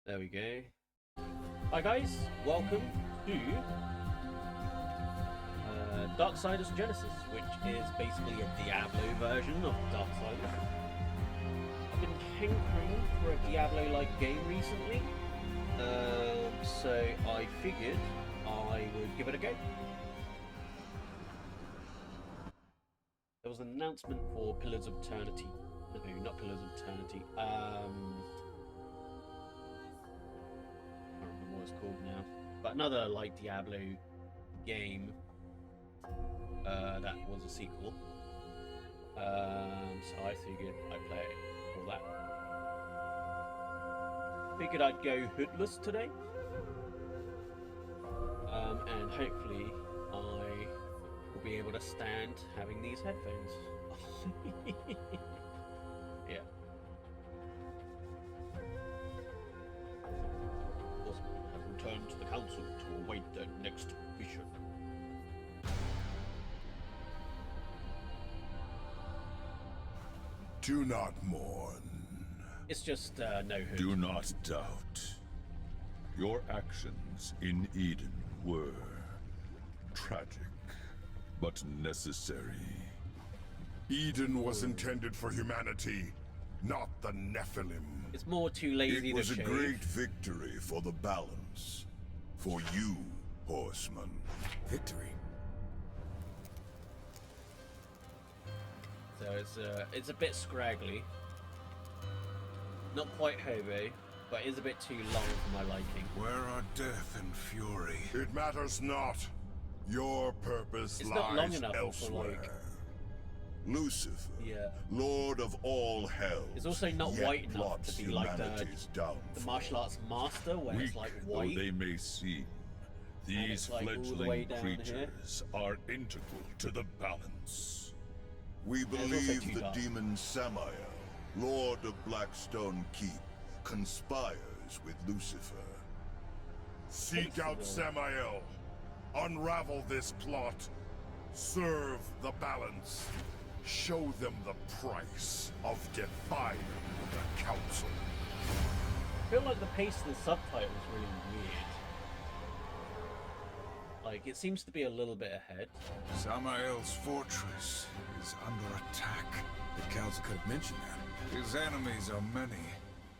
There we go. Hi guys, welcome to Darksiders Genesis, which is basically a Diablo version of Darksiders. I've been hankering for a Diablo-like game recently, so I figured I would give it a go. There was an announcement for Pillars of Eternity. No, not Pillars of Eternity. I can't remember what it's called now. But another like Diablo game that was a sequel. So I figured I'd play it for that. Figured I'd go hoodless today. And hopefully I will be able to stand having these headphones. Yeah. Horsemen have returned to the council to await their next mission. Do not mourn. It's just no hood. Do not doubt. Your actions in Eden were tragic, but necessary. Eden was intended for humanity, not the Nephilim. It's more too lazy It was to a shave. great victory for the balance. For you, horseman. Victory. So it's a bit scraggly. Not quite hobo, but it's a bit too long for my liking. Where are death and fury? It matters not. Your purpose It's lies not long enough for, elsewhere. like- Lucifer, Yeah. Lord of all hell. It's also not yet white enough plots to be like humanity's the downfall. martial arts master, where it's like Weak white. though they may seem, these it's, like, all the way fledgling down creatures are integral to the balance. We it's also believe too the dark. demon Samael, Lord of Blackstone Keep, conspires with Lucifer. Seek out Samael. Unravel this plot. Serve the balance. Show them the price of defying the council. I feel like the pace of the subtitle is really weird. Like, it seems to be a little bit ahead. Samael's fortress is under attack. The council could have mentioned that. His enemies are many,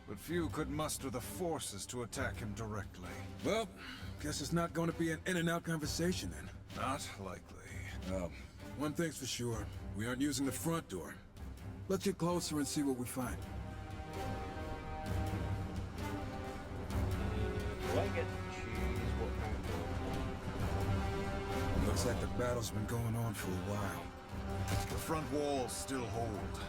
but few could muster the forces to attack him directly. Well, guess it's not going to be an in-and-out conversation then. Not likely. One thing's for sure, we aren't using the front door. Let's get closer and see what we find. Do I get to choose what character? Looks like the battle's been going on for a while. The front walls still hold.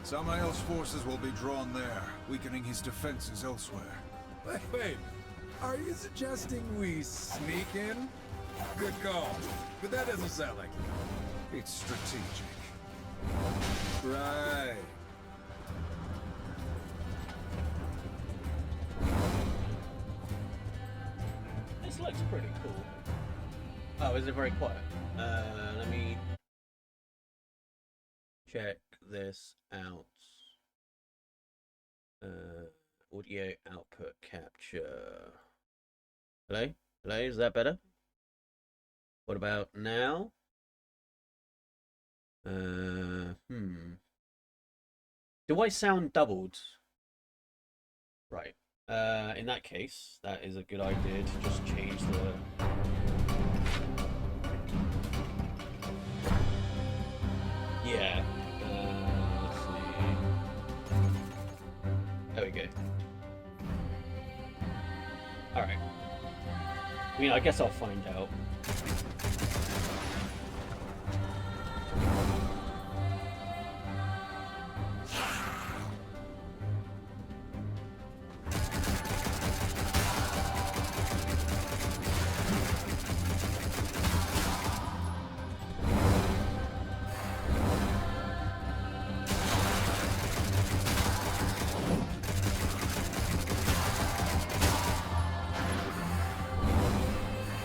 Samael's forces will be drawn there, weakening his defenses elsewhere. Wait, are you suggesting we sneak in? Good call, but that doesn't sound like it. It's strategic. Right. This looks pretty cool. Oh, is it very quiet? Let me check this out. Audio output capture. Hello? Hello, is that better? What about now? Do I sound doubled? Right. In that case, that is a good idea to just change the... Yeah. Let's see. There we go. Alright. I mean, I guess I'll find out.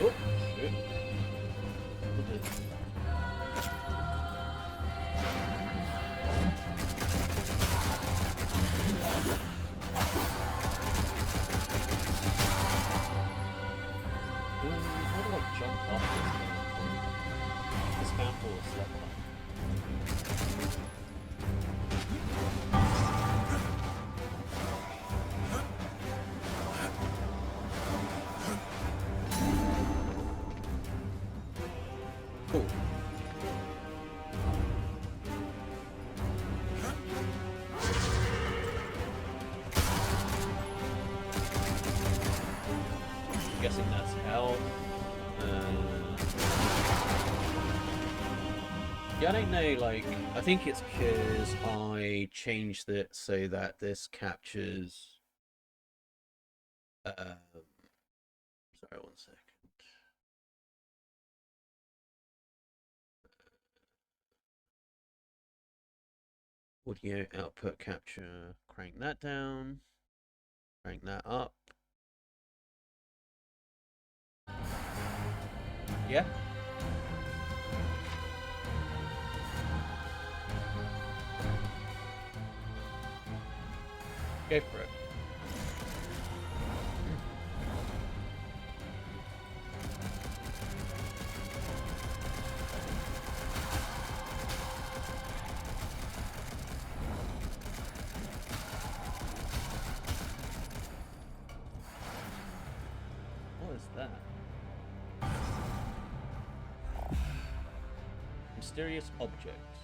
Oh, shit. guessing that's health. Yeah, I don't know, like, I think it's because I changed it so that this captures... sorry, 1 second. Audio output capture, crank that down, crank that up. Yeah? Go for it. What is that? Mysterious object.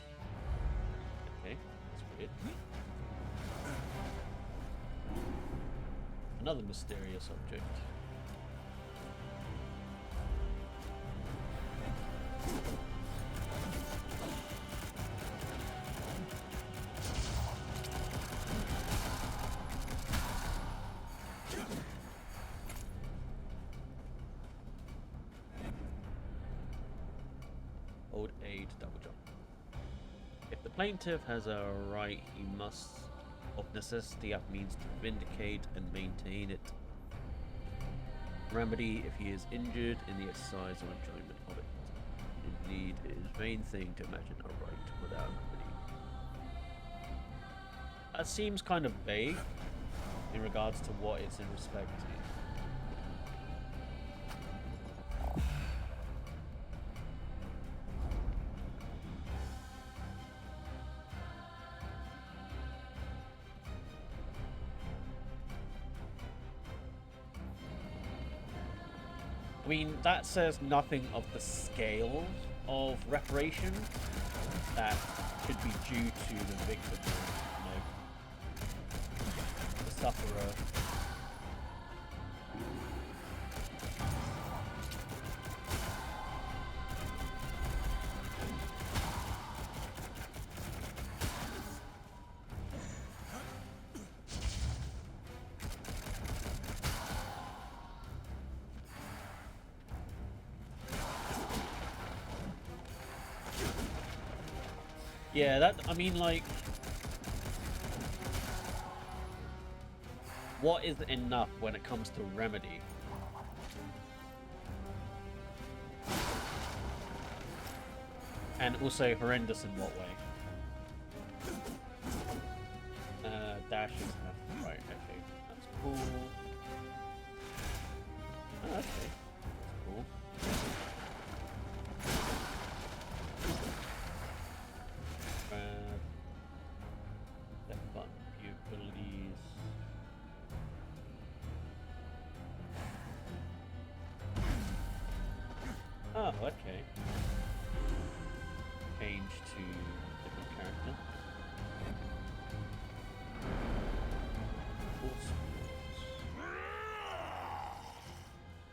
Okay, that's weird. Another mysterious object. Old age double jump. If the plaintiff has a right, he must of necessity have means to vindicate and maintain it. Remedy if he is injured in the exercise or enjoyment of it. Indeed, it is a vain thing to imagine a right without remedy. That seems kind of vague in regards to what it's in respect to. I mean, that says nothing of the scale of reparation that should be due to the victim, you know, the sufferer. Yeah, that, I mean, like, what is enough when it comes to remedy? And also horrendous in what way? Dash is enough. Right, okay. That's cool. Oh, okay. That's cool. Oh, okay. Change to different character.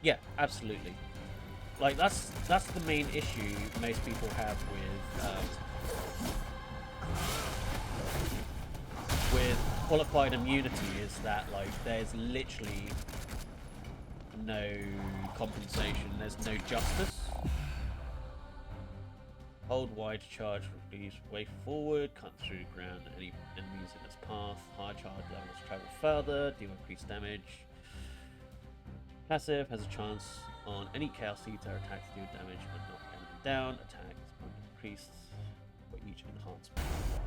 Yeah, absolutely. Like that's the main issue most people have with qualified immunity is that like there's literally no compensation, there's no justice. Hold Y to charge, release way forward, cut through the ground, any enemies in its path. High charge levels travel further, deal increased damage. Passive has a chance on any Chaos Eater attacks to deal damage but knock enemy down. Attack is increased for each enhancement required.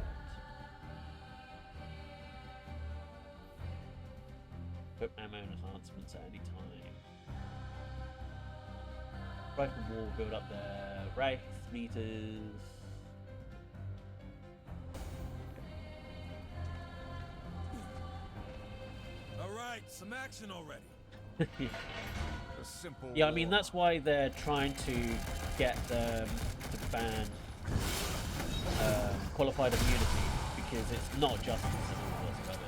Put ammo enhancements at any time. Rifle wall build up their wraith meters. All right, some action already. A simple Yeah, I mean that's why they're trying to get them to ban qualified immunity, because it's not justice at all whatsoever.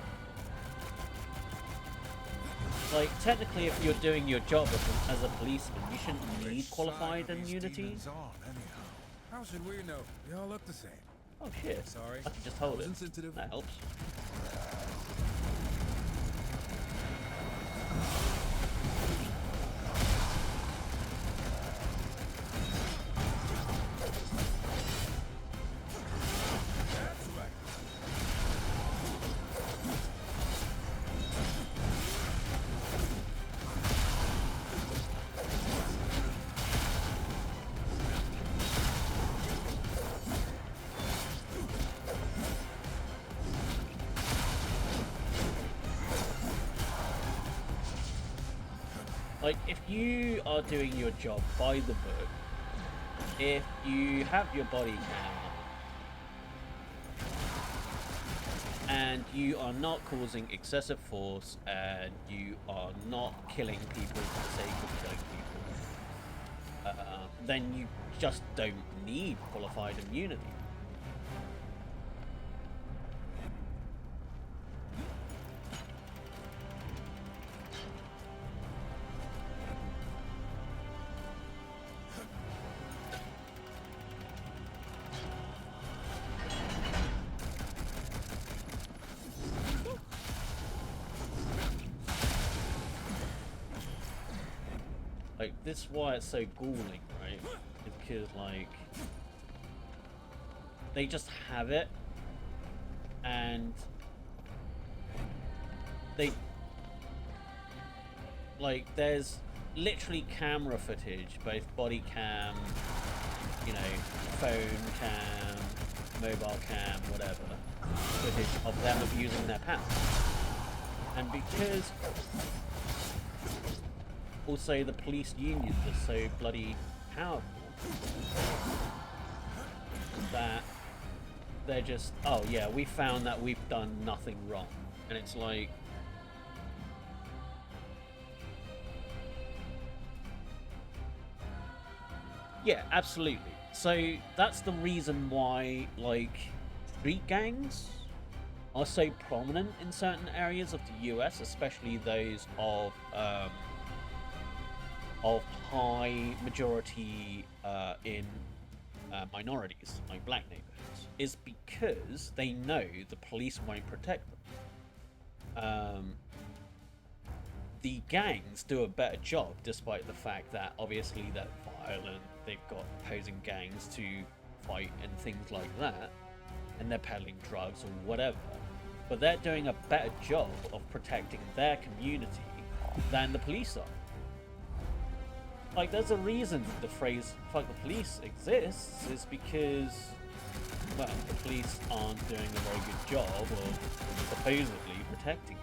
Like, technically, if you're doing your job as a policeman, you shouldn't need qualified immunity. How should we know? We all look the same. Oh shit. Sorry. I can just hold I it. was insensitive. That helps. That's right. Like, if you are doing your job by the book, if you have your body cam and you are not causing excessive force and you are not killing people for the sake of killing people, then you just don't need qualified immunity. Like, this is why it's so galling, right? Because, like, they just have it, and they, like, there's literally camera footage, both body cam, you know, phone cam, mobile cam, whatever, footage of them abusing their power. And because also the police unions are so bloody powerful that they're just, oh yeah, we found that we've done nothing wrong. And it's like, yeah, absolutely. So that's the reason why, like, street gangs are so prominent in certain areas of the US, especially those of high majority in minorities, like black neighborhoods, is because they know the police won't protect them. The gangs do a better job, despite the fact that obviously they're violent, they've got opposing gangs to fight and things like that, and they're peddling drugs or whatever, but they're doing a better job of protecting their community than the police are. Like, there's a reason the phrase "fuck the police" exists, is because, well, the police aren't doing a very good job of supposedly protecting you.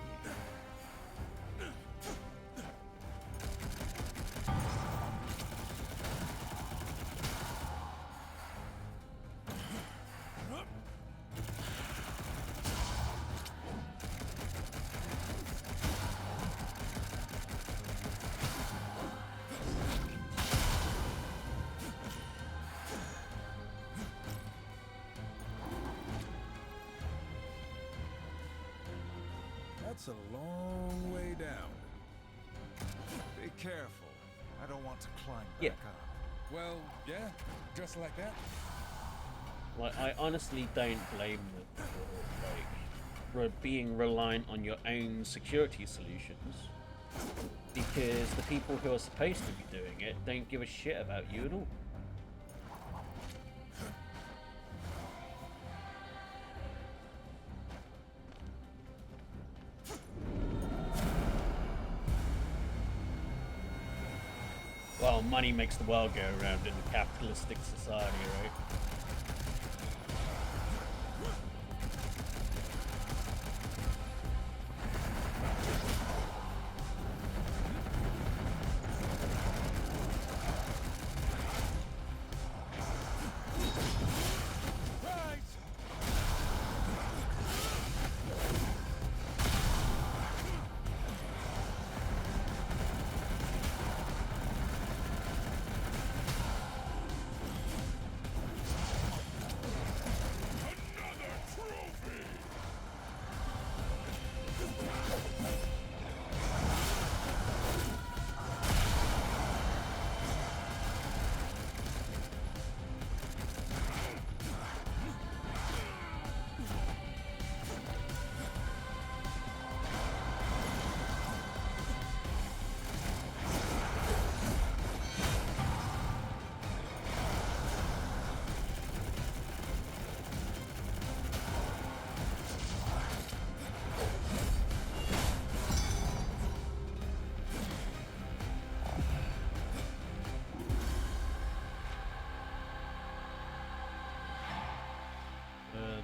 That's a long way down. Be careful. I don't want to climb back Yeah. up. Well, yeah, just like that. Like, I honestly don't blame them for, like, being reliant on your own security solutions, because the people who are supposed to be doing it don't give a shit about you at all. Well, money makes the world go around in a capitalistic society, right?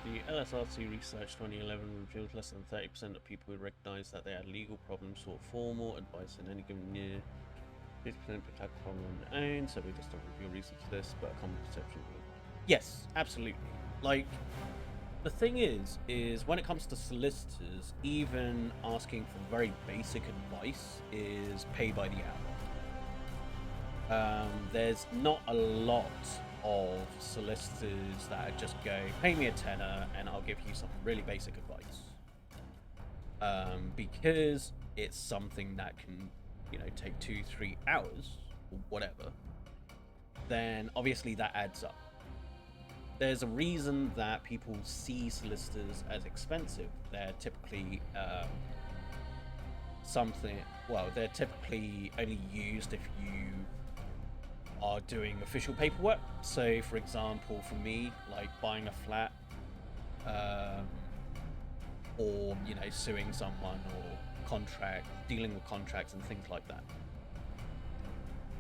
The LSRC research 2011 revealed less than 30% of people who recognized that they had legal problems sought formal advice in any given year. 50% attack problem on their own, so we just don't reveal reasons for this, but a common perception. Yes, absolutely. Like, the thing is when it comes to solicitors, even asking for very basic advice is pay by the hour. There's not a lot of solicitors that just go, pay me a tenner and I'll give you some really basic advice. Because it's something that can, you know, take 2-3 hours or whatever, then obviously that adds up. There's a reason that people see solicitors as expensive. They're typically they're typically only used if you are doing official paperwork. So for example, for me, like buying a flat, or, you know, suing someone, or dealing with contracts and things like that.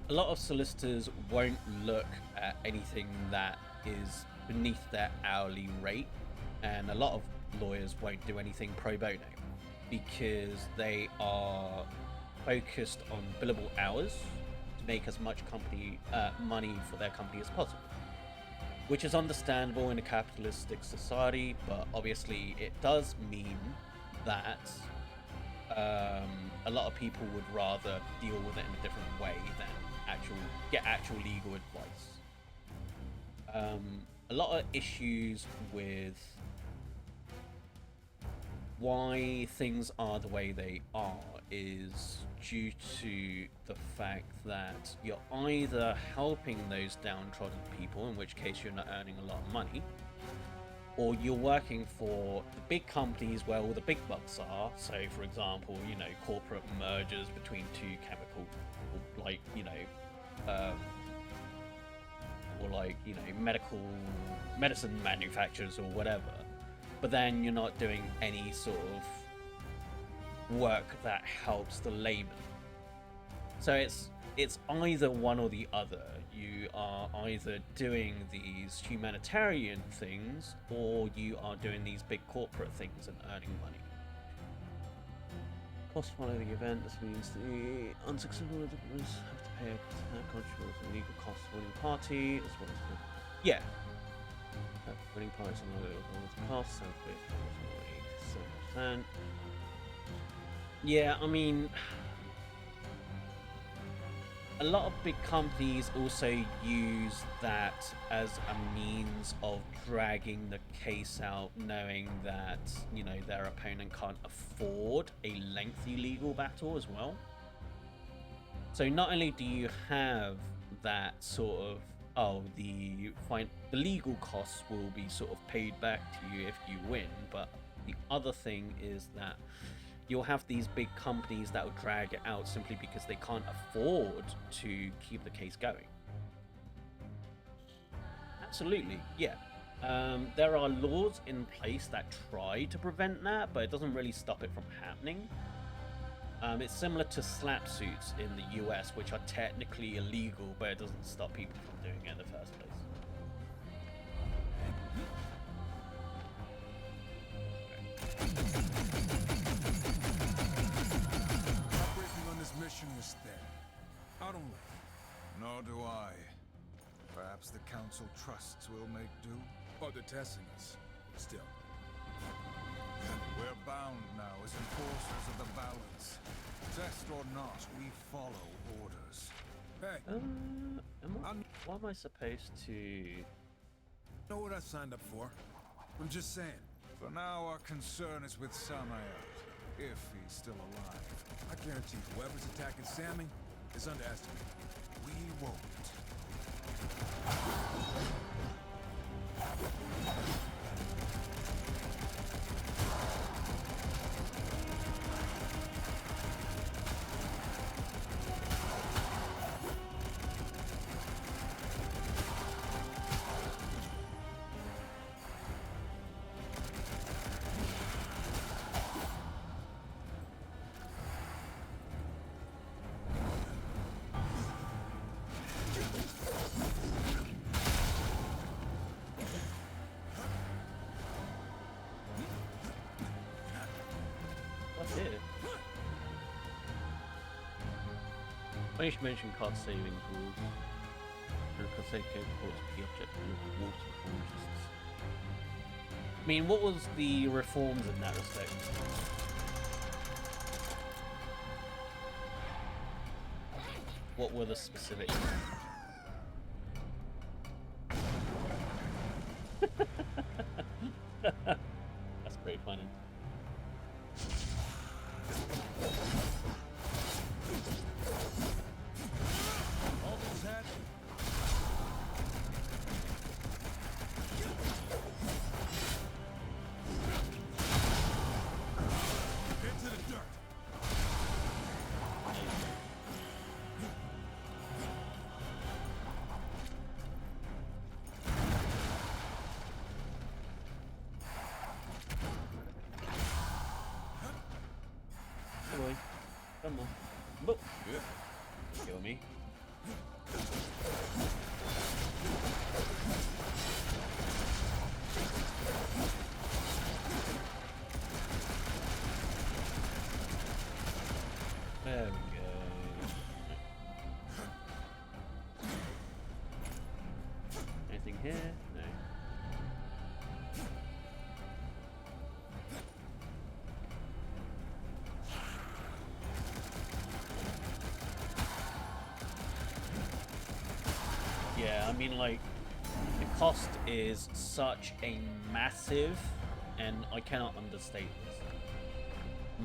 A lot of solicitors won't look at anything that is beneath their hourly rate, and a lot of lawyers won't do anything pro bono because they are focused on billable hours to make as much money for their company as possible, which is understandable in a capitalistic society, but obviously it does mean that a lot of people would rather deal with it in a different way than get actual legal advice. A lot of issues with why things are the way they are is due to the fact that you're either helping those downtrodden people, in which case you're not earning a lot of money, or you're working for the big companies where all the big bucks are. So for example, you know, corporate mergers between two chemical, like, you know, or like, you know, medicine manufacturers or whatever, but then you're not doing any sort of work that helps the layman. So it's either one or the other. You are either doing these humanitarian things, or you are doing these big corporate things and earning money. Cost following the event. This means the unsuccessful individuals have to pay a contribution to legal costs of winning party, as well as winning parties and other costs. 7%. Yeah, I mean, a lot of big companies also use that as a means of dragging the case out, knowing that, you know, their opponent can't afford a lengthy legal battle as well. So not only do you have that sort of, the legal costs will be sort of paid back to you if you win, but the other thing is that you'll have these big companies that will drag it out simply because they can't afford to keep the case going. Absolutely, yeah. There are laws in place that try to prevent that, but it doesn't really stop it from happening. It's similar to slap suits in the US, which are technically illegal, but it doesn't stop people from doing it in the first place. Operating on this mission was thin. I don't like it. Nor do I. Perhaps the Council trusts will make do? Or they're testing us. Still. We're bound now as enforcers of the balance. Test or not, we follow orders. Hey, What am I supposed to... know what I signed up for? I'm just saying. For now, our concern is with Samael, if he's still alive. I guarantee whoever's attacking Sammy is underestimated. We won't. Funny you should mention card saving rules. Card saving code reports the object of water reforms. I mean, what was the reforms in that respect? What were the specifics? That's pretty funny. Come on. Look. Kill me. There we go. Anything here? No. Yeah, I mean, like, the cost is such a massive, and I cannot understate this,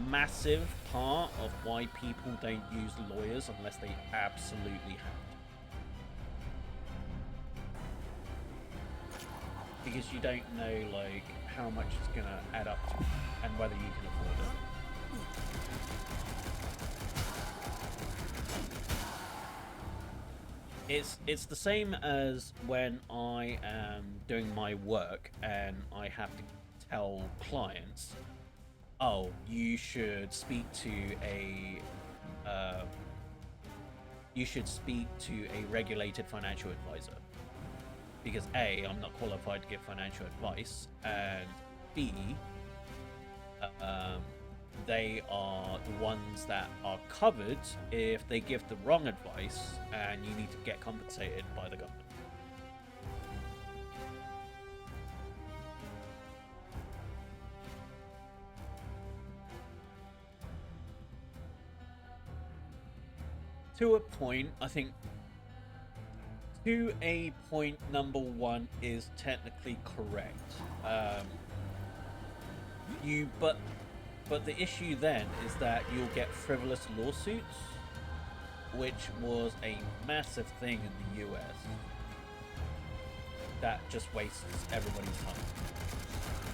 massive part of why people don't use lawyers unless they absolutely have to. Because you don't know, like, how much it's gonna add up to, and whether you can afford it. It's the same as when I am doing my work and I have to tell clients, oh, you should speak to a regulated financial advisor, because A, I'm not qualified to give financial advice, and B, they are the ones that are covered if they give the wrong advice, and you need to get compensated by the government. To a point, I think, to a point, number one is technically correct. But the issue then is that you'll get frivolous lawsuits, which was a massive thing in the US. That just wastes everybody's time.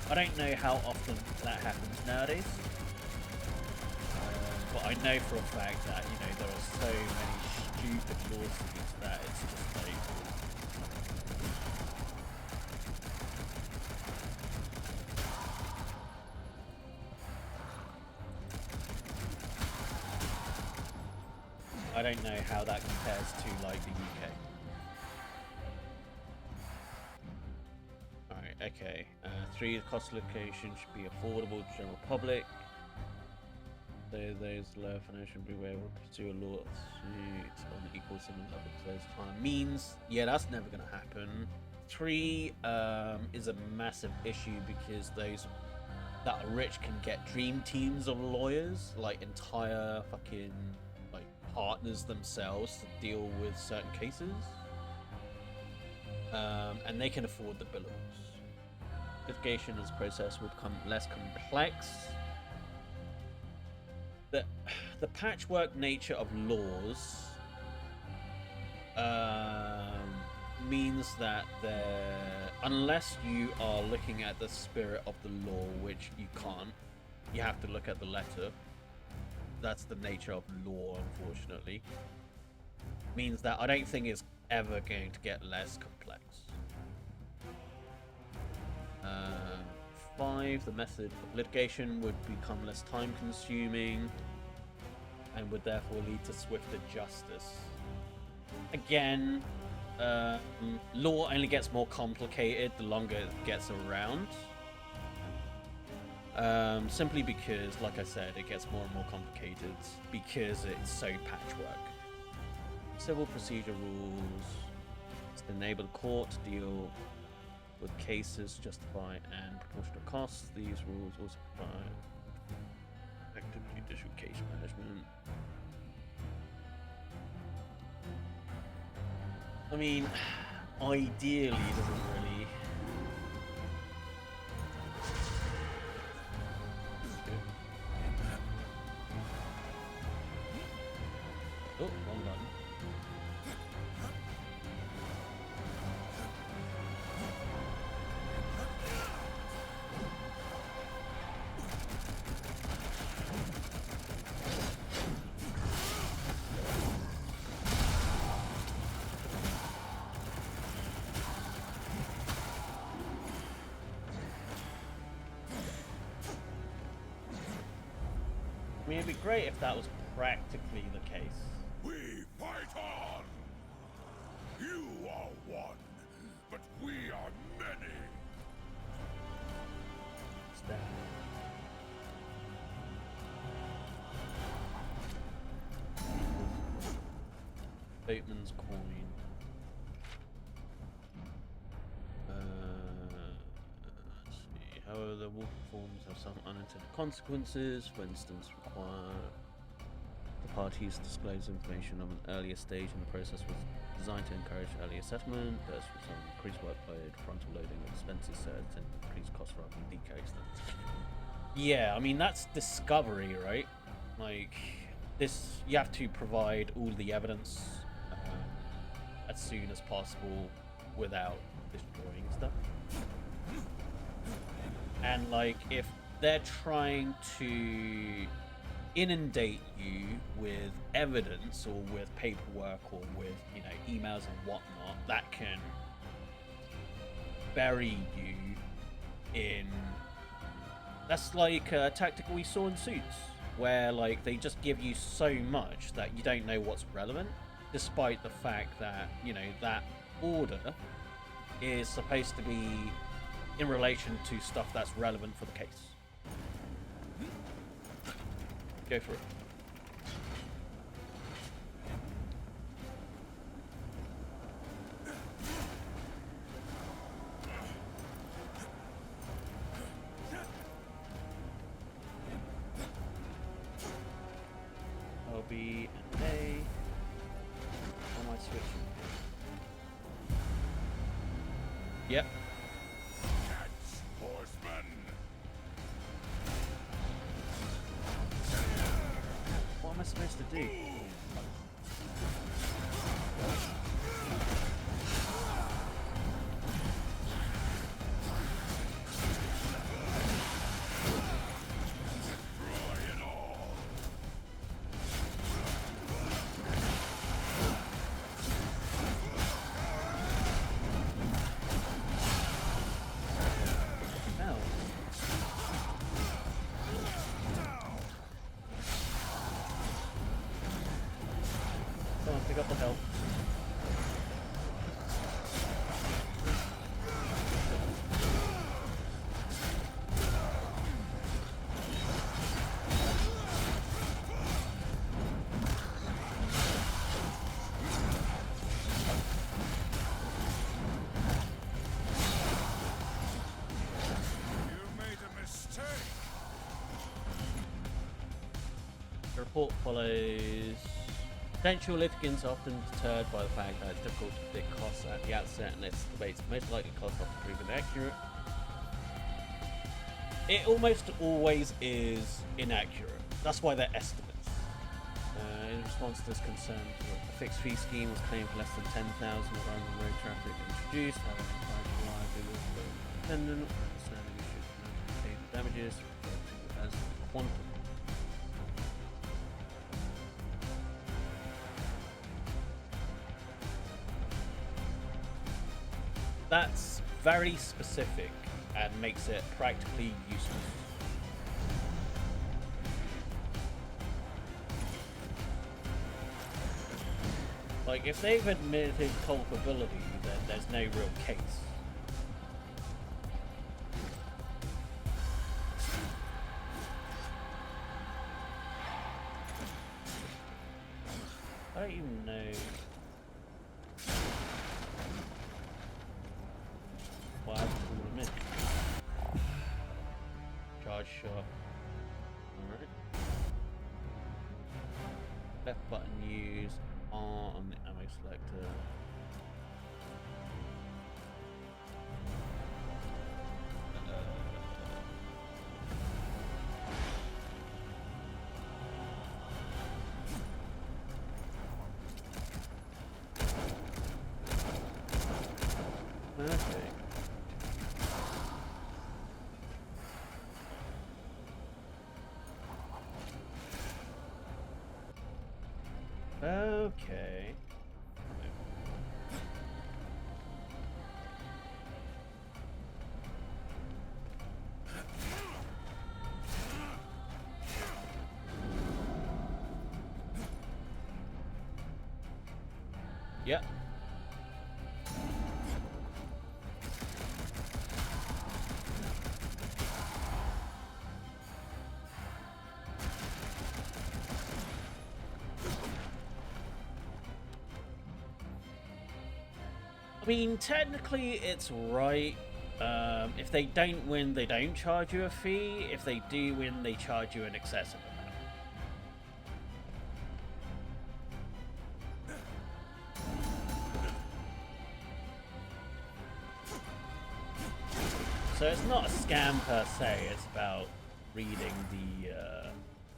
I don't know how often that happens nowadays, but I know for a fact that, you know, there are so many stupid lawsuits that it's just like... I don't know how that compares to, like, the UK. Alright, okay. 3, the cost location should be affordable to general public. Those low financial be able to pursue a lawsuit on equal similar level to those time means, yeah, that's never going to happen. 3 is a massive issue because those that are rich can get dream teams of lawyers, like entire fucking partners themselves to deal with certain cases, and they can afford the billables. Litigation as a process would become less complex. The patchwork nature of laws means that unless you are looking at the spirit of the law, which you can't, you have to look at the letter. That's the nature of law, unfortunately. Means that I don't think it's ever going to get less complex. 5, the method of litigation would become less time consuming and would therefore lead to swifter justice. Again, law only gets more complicated the longer it gets around. Simply because, like I said, it gets more and more complicated because it's so patchwork. civil procedure rules. It's to enable the court to deal with cases justify and proportionate costs. These rules also provide effective judicial case management. I mean, ideally, it doesn't really. Oh, wrong button. I mean, it'd be great if that was practically the case. We fight on! You are one, but we are many! Step. Boatman's coin. Let's see. However, the water forms have some unintended consequences. For instance, require the parties disclose information of an earlier stage in the process was designed to encourage earlier settlement. There's some increased workload, frontal loading of expenses, so it's an increased cost rather than decrease them. Yeah, I mean that's discovery, right? Like this, you have to provide all the evidence as soon as possible without destroying stuff. And like if they're trying to inundate you with evidence or with paperwork or with, you know, emails and whatnot, that can bury you in. That's like a tactic we saw in Suits, where like they just give you so much that you don't know what's relevant, despite the fact that, you know, that order is supposed to be in relation to stuff that's relevant for the case. Go for it. I'll be an A. How am I switching? Yep. Catch, horseman! What am I supposed to do? Hell. Someone pick up the help. You made a mistake. The report follows. Potential litigants are often deterred by the fact that it's difficult to predict costs at the outset and this debates most likely costs often proven accurate. It almost always is inaccurate. That's why they're estimates. In response to this concern, a fixed fee scheme was claimed for less than 10,000 around the road traffic introduced. However, dependent, understanding you should pay the damages as quantum. That's very specific and makes it practically useless. Like, if they've admitted culpability, then there's no real case. I don't even know. first shot. Alright. Left button used on the ammo selector. Okay. Okay. Yep. I mean, technically it's right. If they don't win, they don't charge you a fee. If they do win, they charge you an excessive amount. So it's not a scam per se, it's about reading the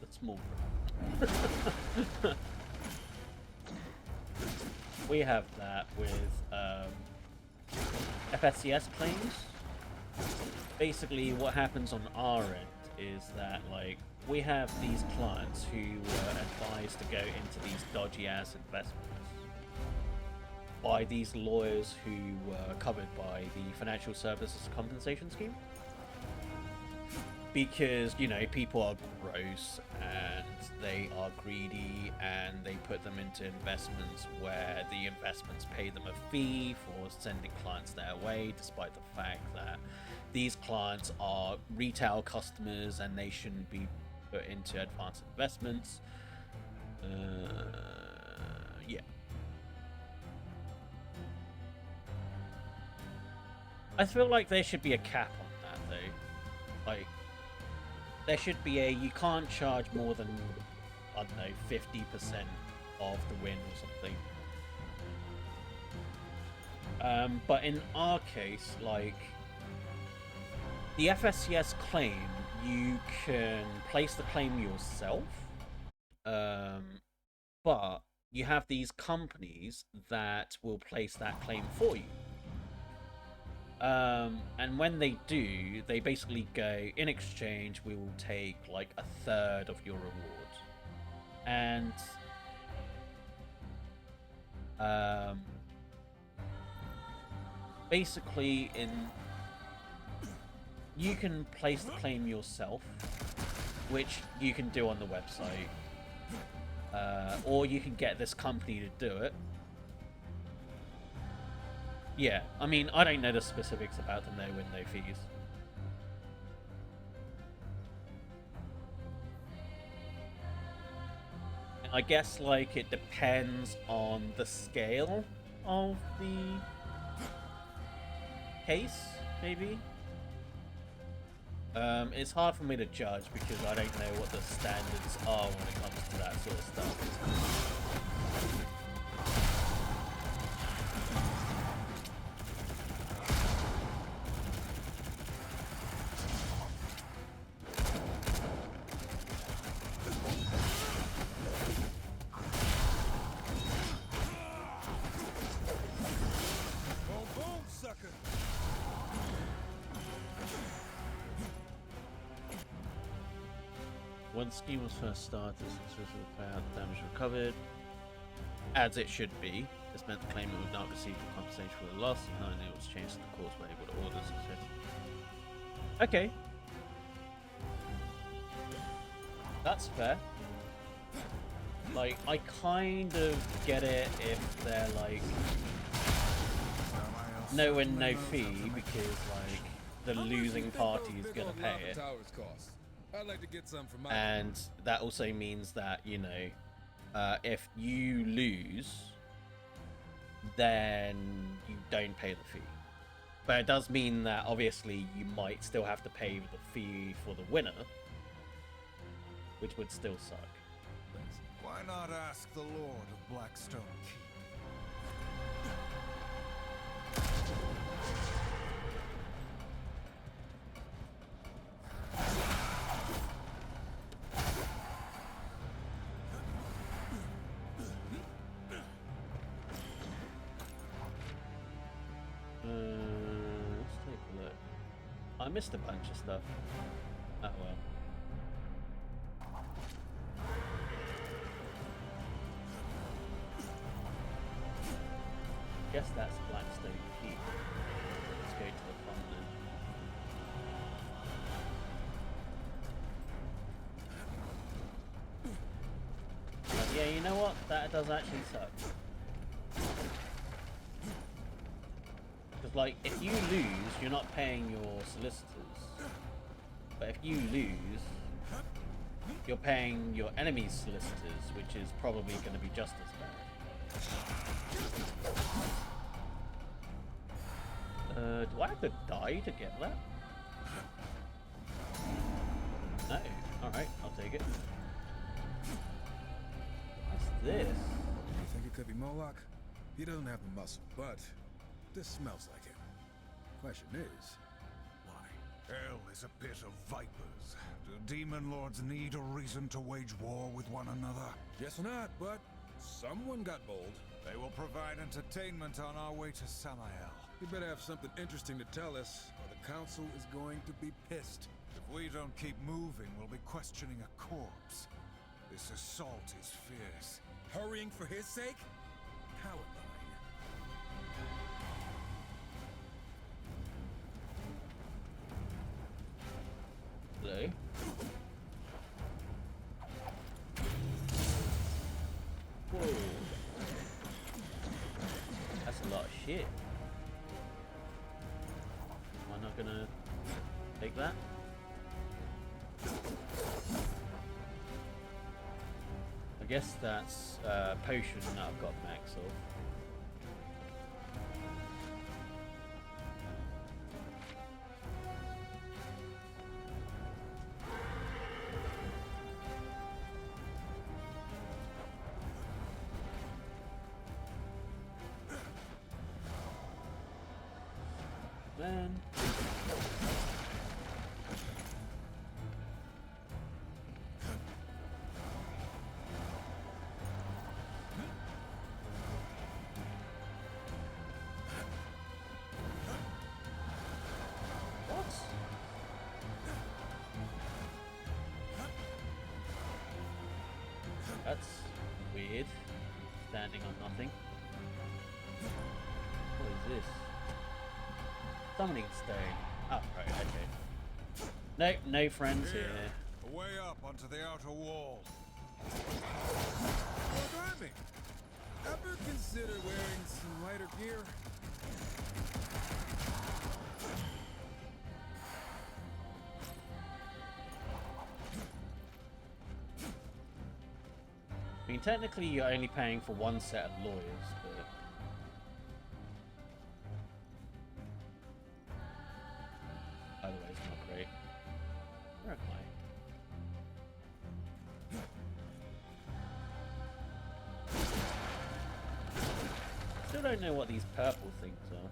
small print. We have that with FSCS claims. Basically what happens on our end is that, like, we have these clients who were advised to go into these dodgy ass investments by these lawyers who were covered by the Financial Services Compensation Scheme. Because, you know, people are gross and they are greedy and they put them into investments where the investments pay them a fee for sending clients their way, despite the fact that these clients are retail customers and they shouldn't be put into advanced investments. Yeah. I feel like there should be a cap on that, though. Like, there should be you can't charge more than, I don't know, 50% of the win or something. But in our case, like, the FSCS claim, you can place the claim yourself, but you have these companies that will place that claim for you. And when they do, they basically go, in exchange, we will take like a third of your reward. And basically, you can place the claim yourself, which you can do on the website, or you can get this company to do it. Yeah, I mean, I don't know the specifics about the no-win, no-fees. I guess, like, it depends on the scale of the case, maybe? It's hard for me to judge because I don't know what the standards are when it comes to that sort of stuff. When the scheme was first started, the damage recovered, as it should be. This meant the claimant would not receive the compensation for the loss, and it was changed to the courts were able to order success. Okay. That's fair. Like, I kind of get it if they're like no win, no fee, because like the losing party is gonna pay it. I'd like to get some for my And that also means that, you know, if you lose, then you don't pay the fee. But it does mean that obviously you might still have to pay the fee for the winner, which would still suck. Why not ask the Lord of Blackstone Keep? Let's take a look. I missed a bunch of stuff. Oh well. Guess that's Blackstone Keep. Let's go to the front then. Yeah, you know what? That does actually suck. Because, like, if you lose, you're not paying your solicitors. But if you lose, you're paying your enemy's solicitors, which is probably going to be just as bad. Do I have to die to get that? No. Alright, I'll take it. What's this? You think it could be Moloch? He doesn't have the muscle, but this smells like him. Question is, why? Hell is a pit of vipers. Do demon lords need a reason to wage war with one another? Guess not, but someone got bold. They will provide entertainment on our way to Samael. You better have something interesting to tell us, or the council is going to be pissed. If we don't keep moving, we'll be questioning a corpse. This assault is fierce. Hurrying for his sake? Cowardline. Hello? Whoa. That's a lot of shit. Am I not gonna take that? I guess that's potion that I've got max of. Man. What? That's weird. Standing on nothing. What is this? Summoning stone. Oh, right, okay. No, no friends here. Way up onto the outer wall. Oh, driving. Ever consider wearing some lighter gear? I mean, technically you're only paying for one set of lawyers, but... otherwise not great. Where am I? Still don't know what these purple things are.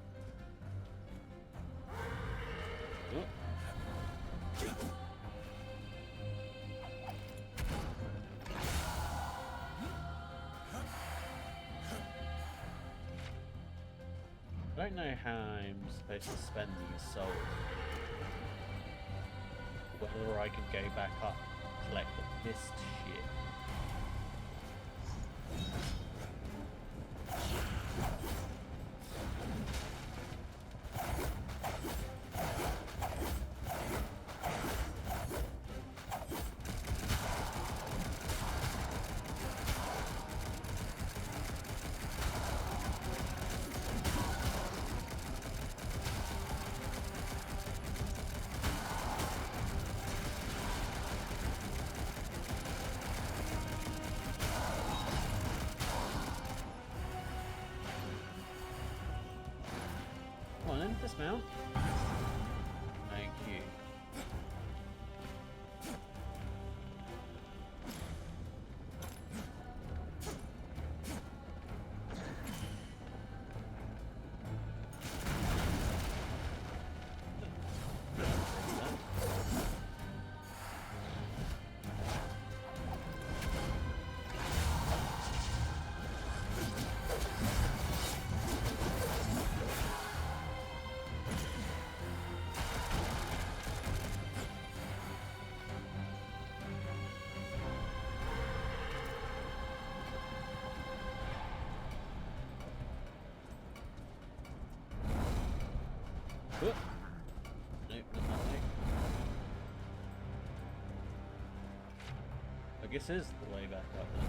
Oh. I don't know how I'm supposed to spend these souls. Whether I can go back up, collect the mist shit. dismount. Thank you. Nope, not that way. I guess is the way back up then.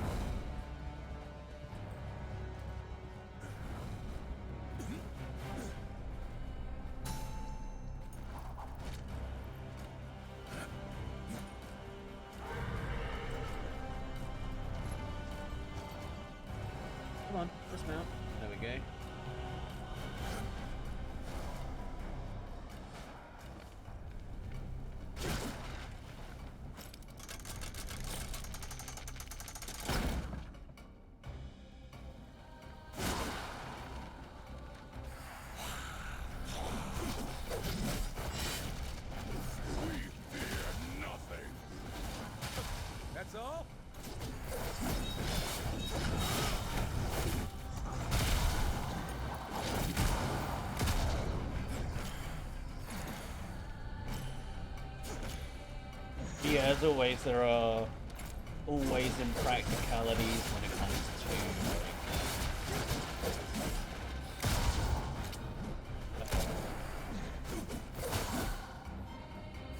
Come on, dismount. There we go. That's all? Yeah, as always, there are always impracticalities when it comes to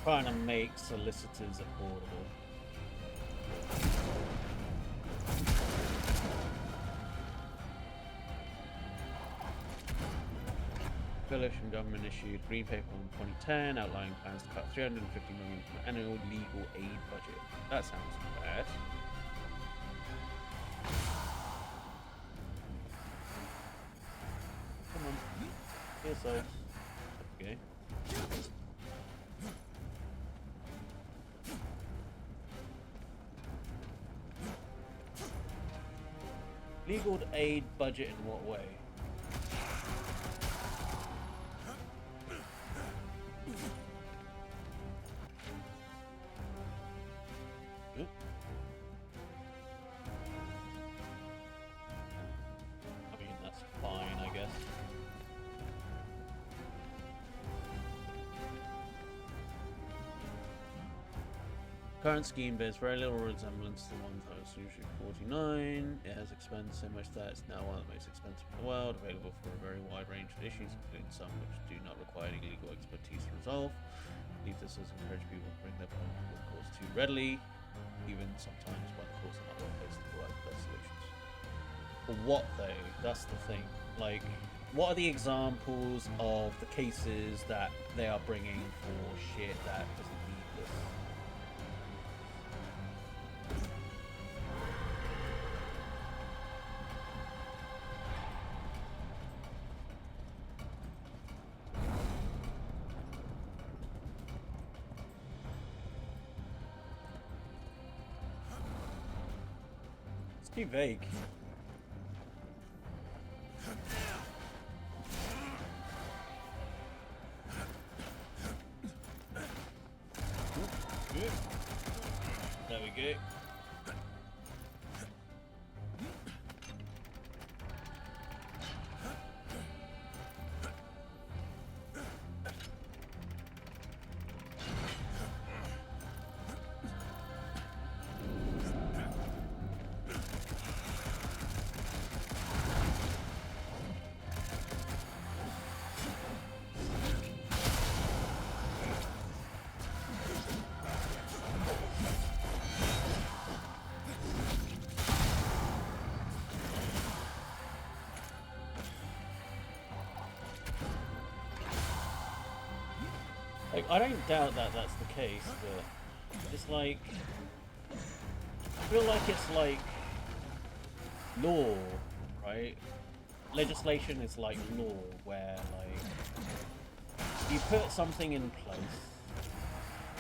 trying to make solicitors affordable. Coalition government issued green paper in 2010 outlining plans to cut 350 million from annual legal aid budget. That sounds bad. Come on, yourselves. Okay. Legal aid budget in what way? Oop. I mean, that's fine, I guess. Current scheme bears very little resemblance to the one that was usually 49. It has expanded so much that it's now one of the most expensive in the world, available for a very wide range of issues, including some which do not require any legal expertise to resolve. I believe this has encouraged people to bring their political cause too readily, even sometimes when the courts are not well placed to provide the best solutions. But what though? That's the thing. Like, what are the examples of the cases that they are bringing for shit that doesn't need this? It's too vague. There we go. Like, I don't doubt that that's the case, but it's like, I feel like it's like law, right? Legislation is like law, where like you put something in place,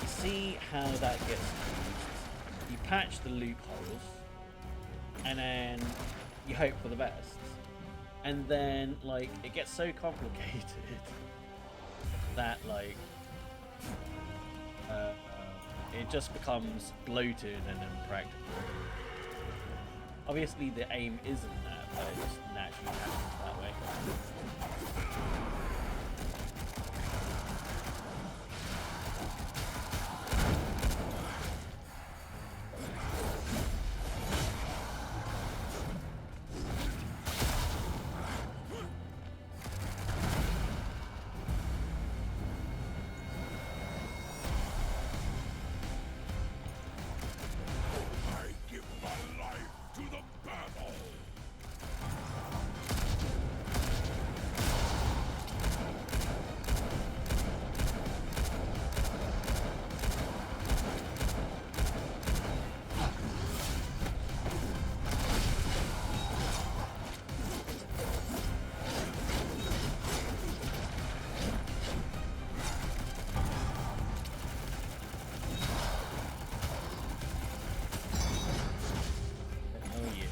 you see how that gets used, you patch the loopholes, and then you hope for the best. And then, like, it gets so complicated that, like, it just becomes bloated and impractical. Obviously, the aim isn't that, but it just naturally happens that way. I give my life to the battle. Oh yeah.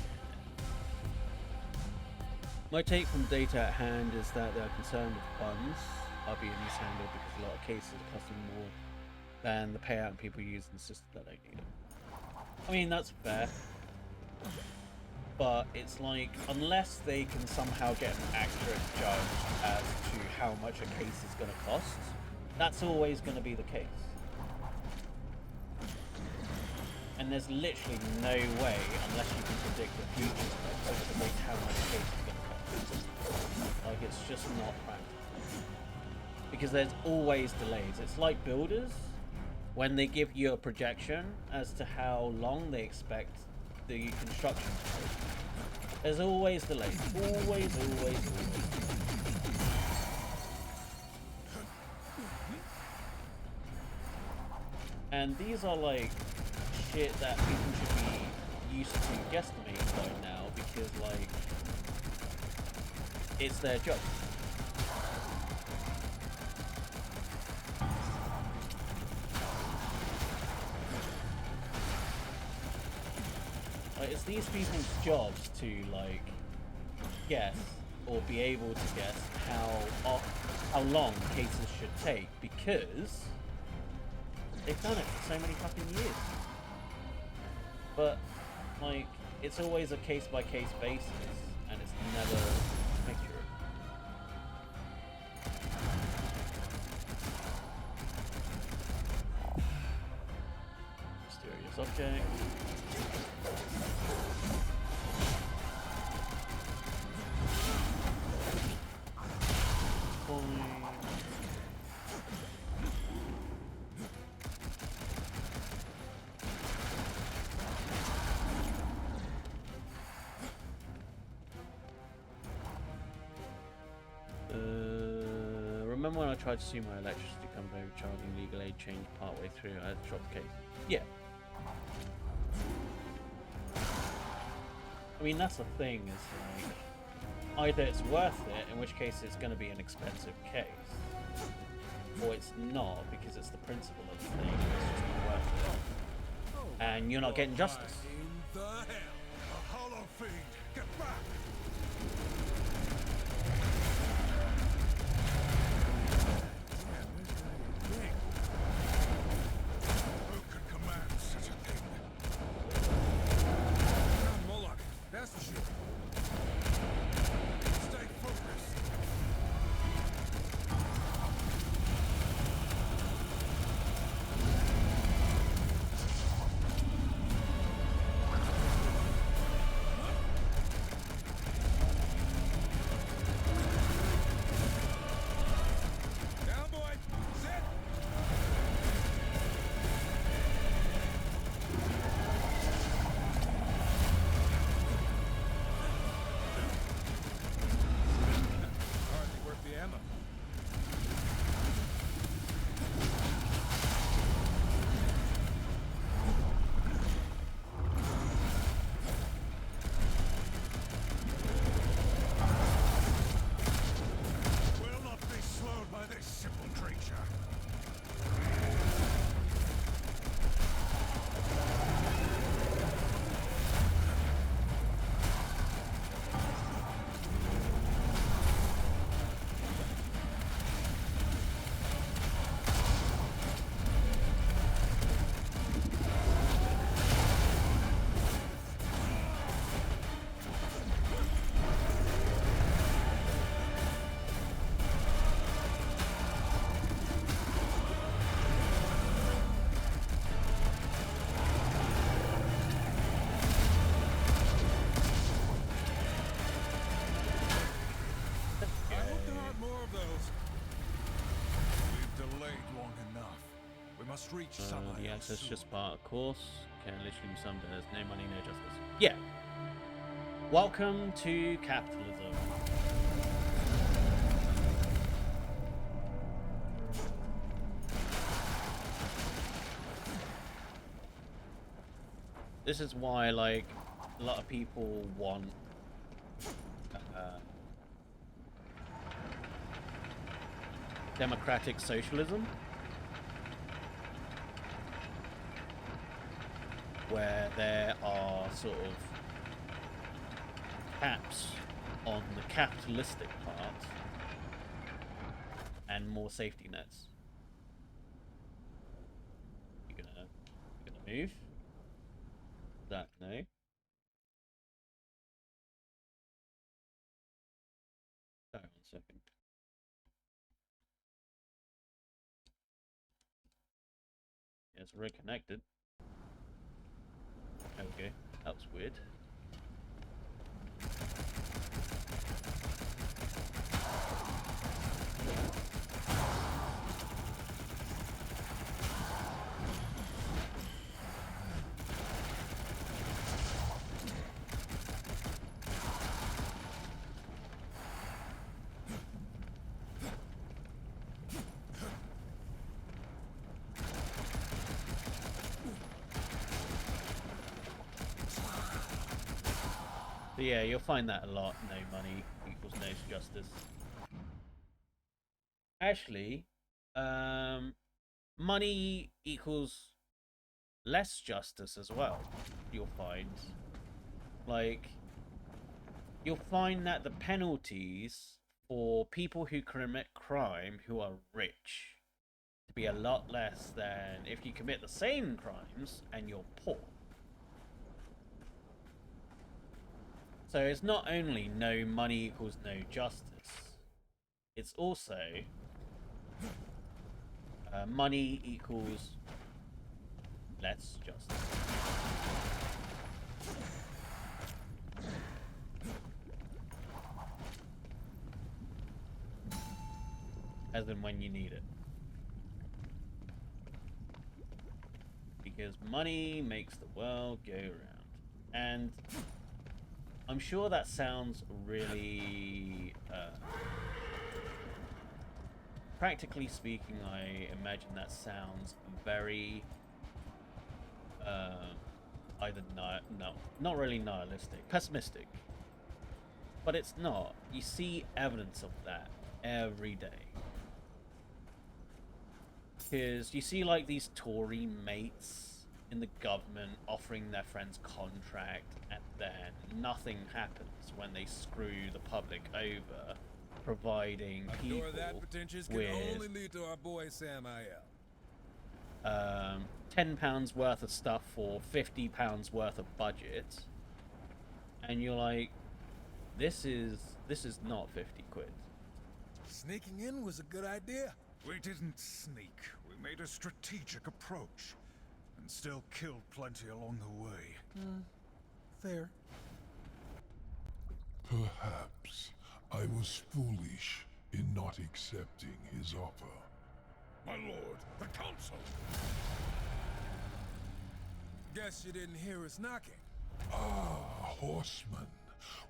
My take from data at hand is that they're concerned with funds are being mishandled because a lot of cases are costing more than the payout people use in the system that they need. I mean, that's fair. But it's like, unless they can somehow get an accurate judge as to how much a case is going to cost, that's always going to be the case. And there's literally no way, unless you can predict the future, to predict how much a case is going to cost. Like, it's just not practical. Because there's always delays. It's like builders, when they give you a projection as to how long they expect the construction to take. There's always delays. Always. And these are like shit that people should be used to guesstimating by now, because like it's their job. Like, it's these people's jobs to like guess or be able to guess how long cases should take, because they've done it for so many fucking years. But like, it's always a case by case basis, and it's never accurate. Mysterious object. Remember when I tried to sue my electricity company charging legal aid change partway through? I had to drop the case. Yeah. I mean, that's the thing, is like, either it's worth it, in which case it's going to be an expensive case, or it's not, because it's the principle of the thing, it's just not worth it. And you're not getting justice. In the hell? A hollow fiend! Get back! Who could command such a thing? Not Moloch, that's for sure. Stay focused. must reach The Samael access soon. just part of course. Can literally be summed as no money, no justice. Yeah. Welcome to capitalism. This is why, like, a lot of people want democratic socialism, where there are sort of caps on the capitalistic part and more safety nets. You're gonna move? That no. Hang on a second. Yeah, it's reconnected. There we go. That was weird. But yeah, you'll find that a lot. No money equals no justice. Actually, money equals less justice as well. You'll find, like, you'll find that the penalties for people who commit crime who are rich to be a lot less than if you commit the same crimes and you're poor. So it's not only no money equals no justice, it's also money equals less justice. As in when you need it. Because money makes the world go round. And I'm sure that sounds really... practically speaking, I imagine that sounds very... either not really nihilistic, pessimistic. But it's not. You see evidence of that every day. Because you see, like, these Tory mates in the government offering their friends contract, and then nothing happens when they screw the public over, providing people that pretentious can with only lead to our boy Samael. £10 worth of stuff for £50 worth of budget, and you're like, this is not 50 quid. Sneaking in was a good idea. We didn't sneak. We made a strategic approach. And still killed plenty along the way. Fair. Perhaps I was foolish in not accepting his offer. My lord, the council! Guess you didn't hear us knocking. Ah, horseman.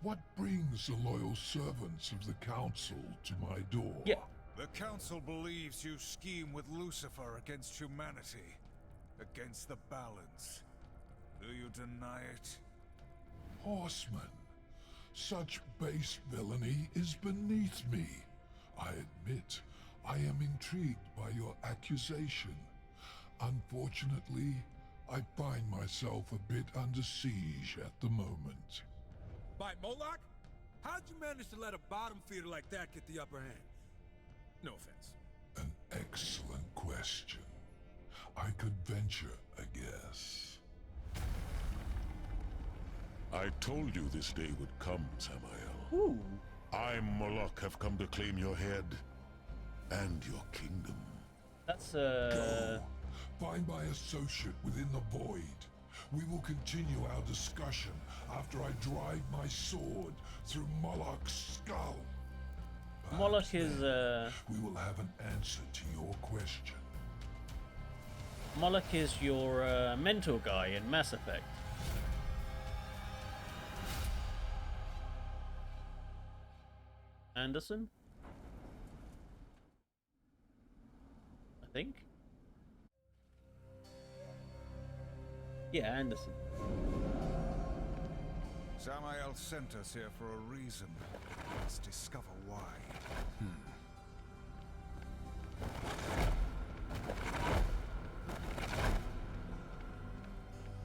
What brings the loyal servants of the council to my door? Yeah. The council believes you scheme with Lucifer against humanity. Against the balance. Do you deny it? Horseman, such base villainy is beneath me. I admit, I am intrigued by your accusation. Unfortunately, I find myself a bit under siege at the moment. By Moloch? How'd you manage to let a bottom feeder like that get the upper hand? No offense. An excellent question. I could venture a guess. I told you this day would come, Samael. Ooh. I, Moloch, have come to claim your head and your kingdom. That's Go. Find my associate within the void. We will continue our discussion after I drive my sword through Moloch's skull. Moloch Perhaps is then we will have an answer to your question. Moloch is your mental guy in Mass Effect. Anderson? I think. Yeah, Anderson. Samael sent us here for a reason. Let's discover why.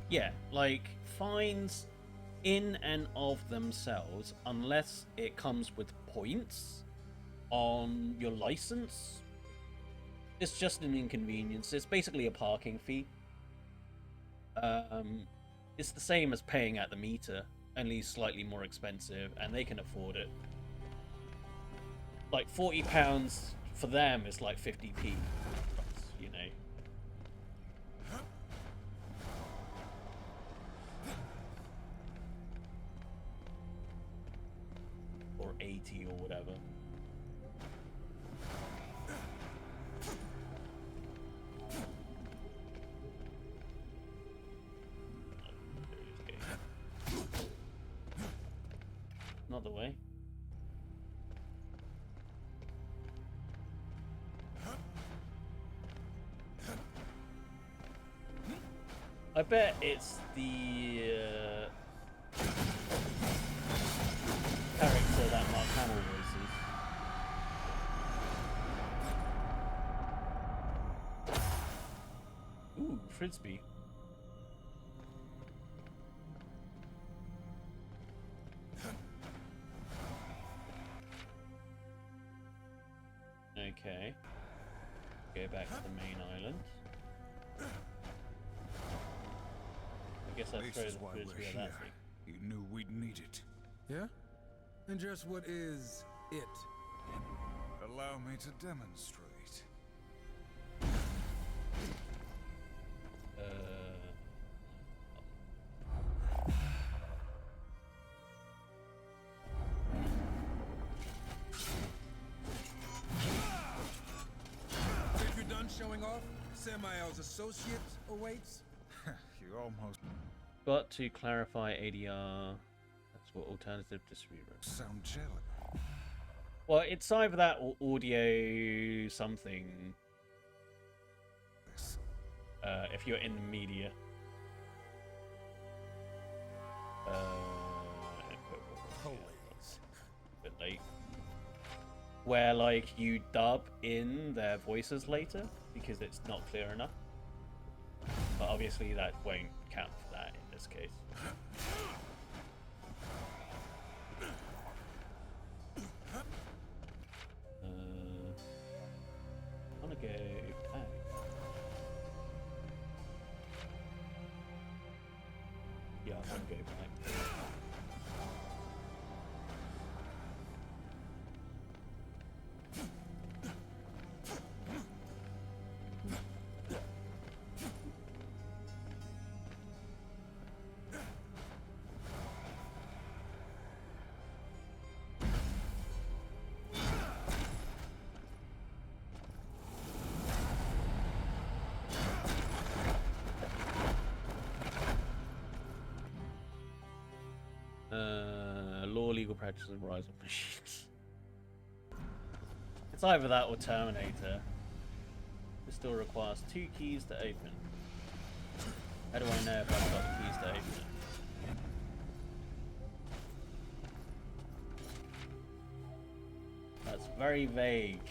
Yeah, like, fines in and of themselves, unless it comes with points on your license, it's just an inconvenience. It's basically a parking fee. It's the same as paying at the meter, only slightly more expensive, and they can afford it. Like £40 for them is like 50p, you know. Or 80 or whatever. Not the way. I bet it's the character that Mark Hamill voices. Ooh, Frisbee. Okay. Go back to the main island. I guess I'll This throw is the why we're Frisbee at here. that thing. You knew we'd need it. Yeah? And just what is it? Allow me to demonstrate. Think you're done showing off? Samael's associate awaits? You almost Got to clarify ADR. That's what alternative distributor. sound jealous. Well, it's either that or audio something. If you're in the media. Always. Bit late. Where like you dub in their voices later because it's not clear enough. But obviously that won't count for that in this case. I wanna go back. Yeah, I wanna go back. Law, legal practice, and rise of machines. It's either that or Terminator. It still requires 2 keys to open. How do I know if I've got the keys to open it? That's very vague.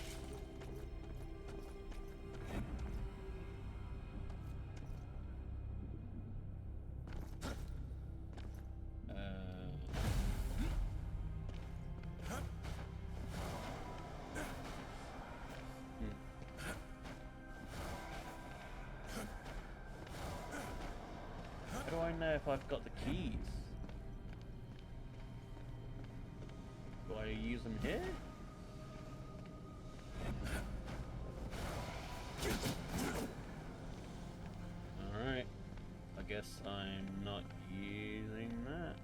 How do I know if I've got the keys? Do I use them here? Alright. I guess I'm not using that.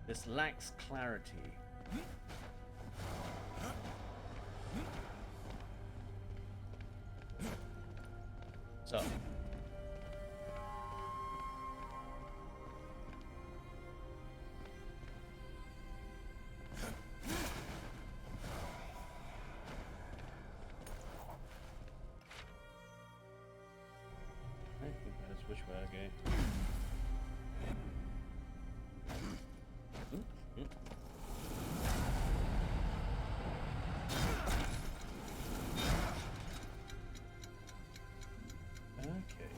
This lacks clarity. up? I think that's which way I go. Okay.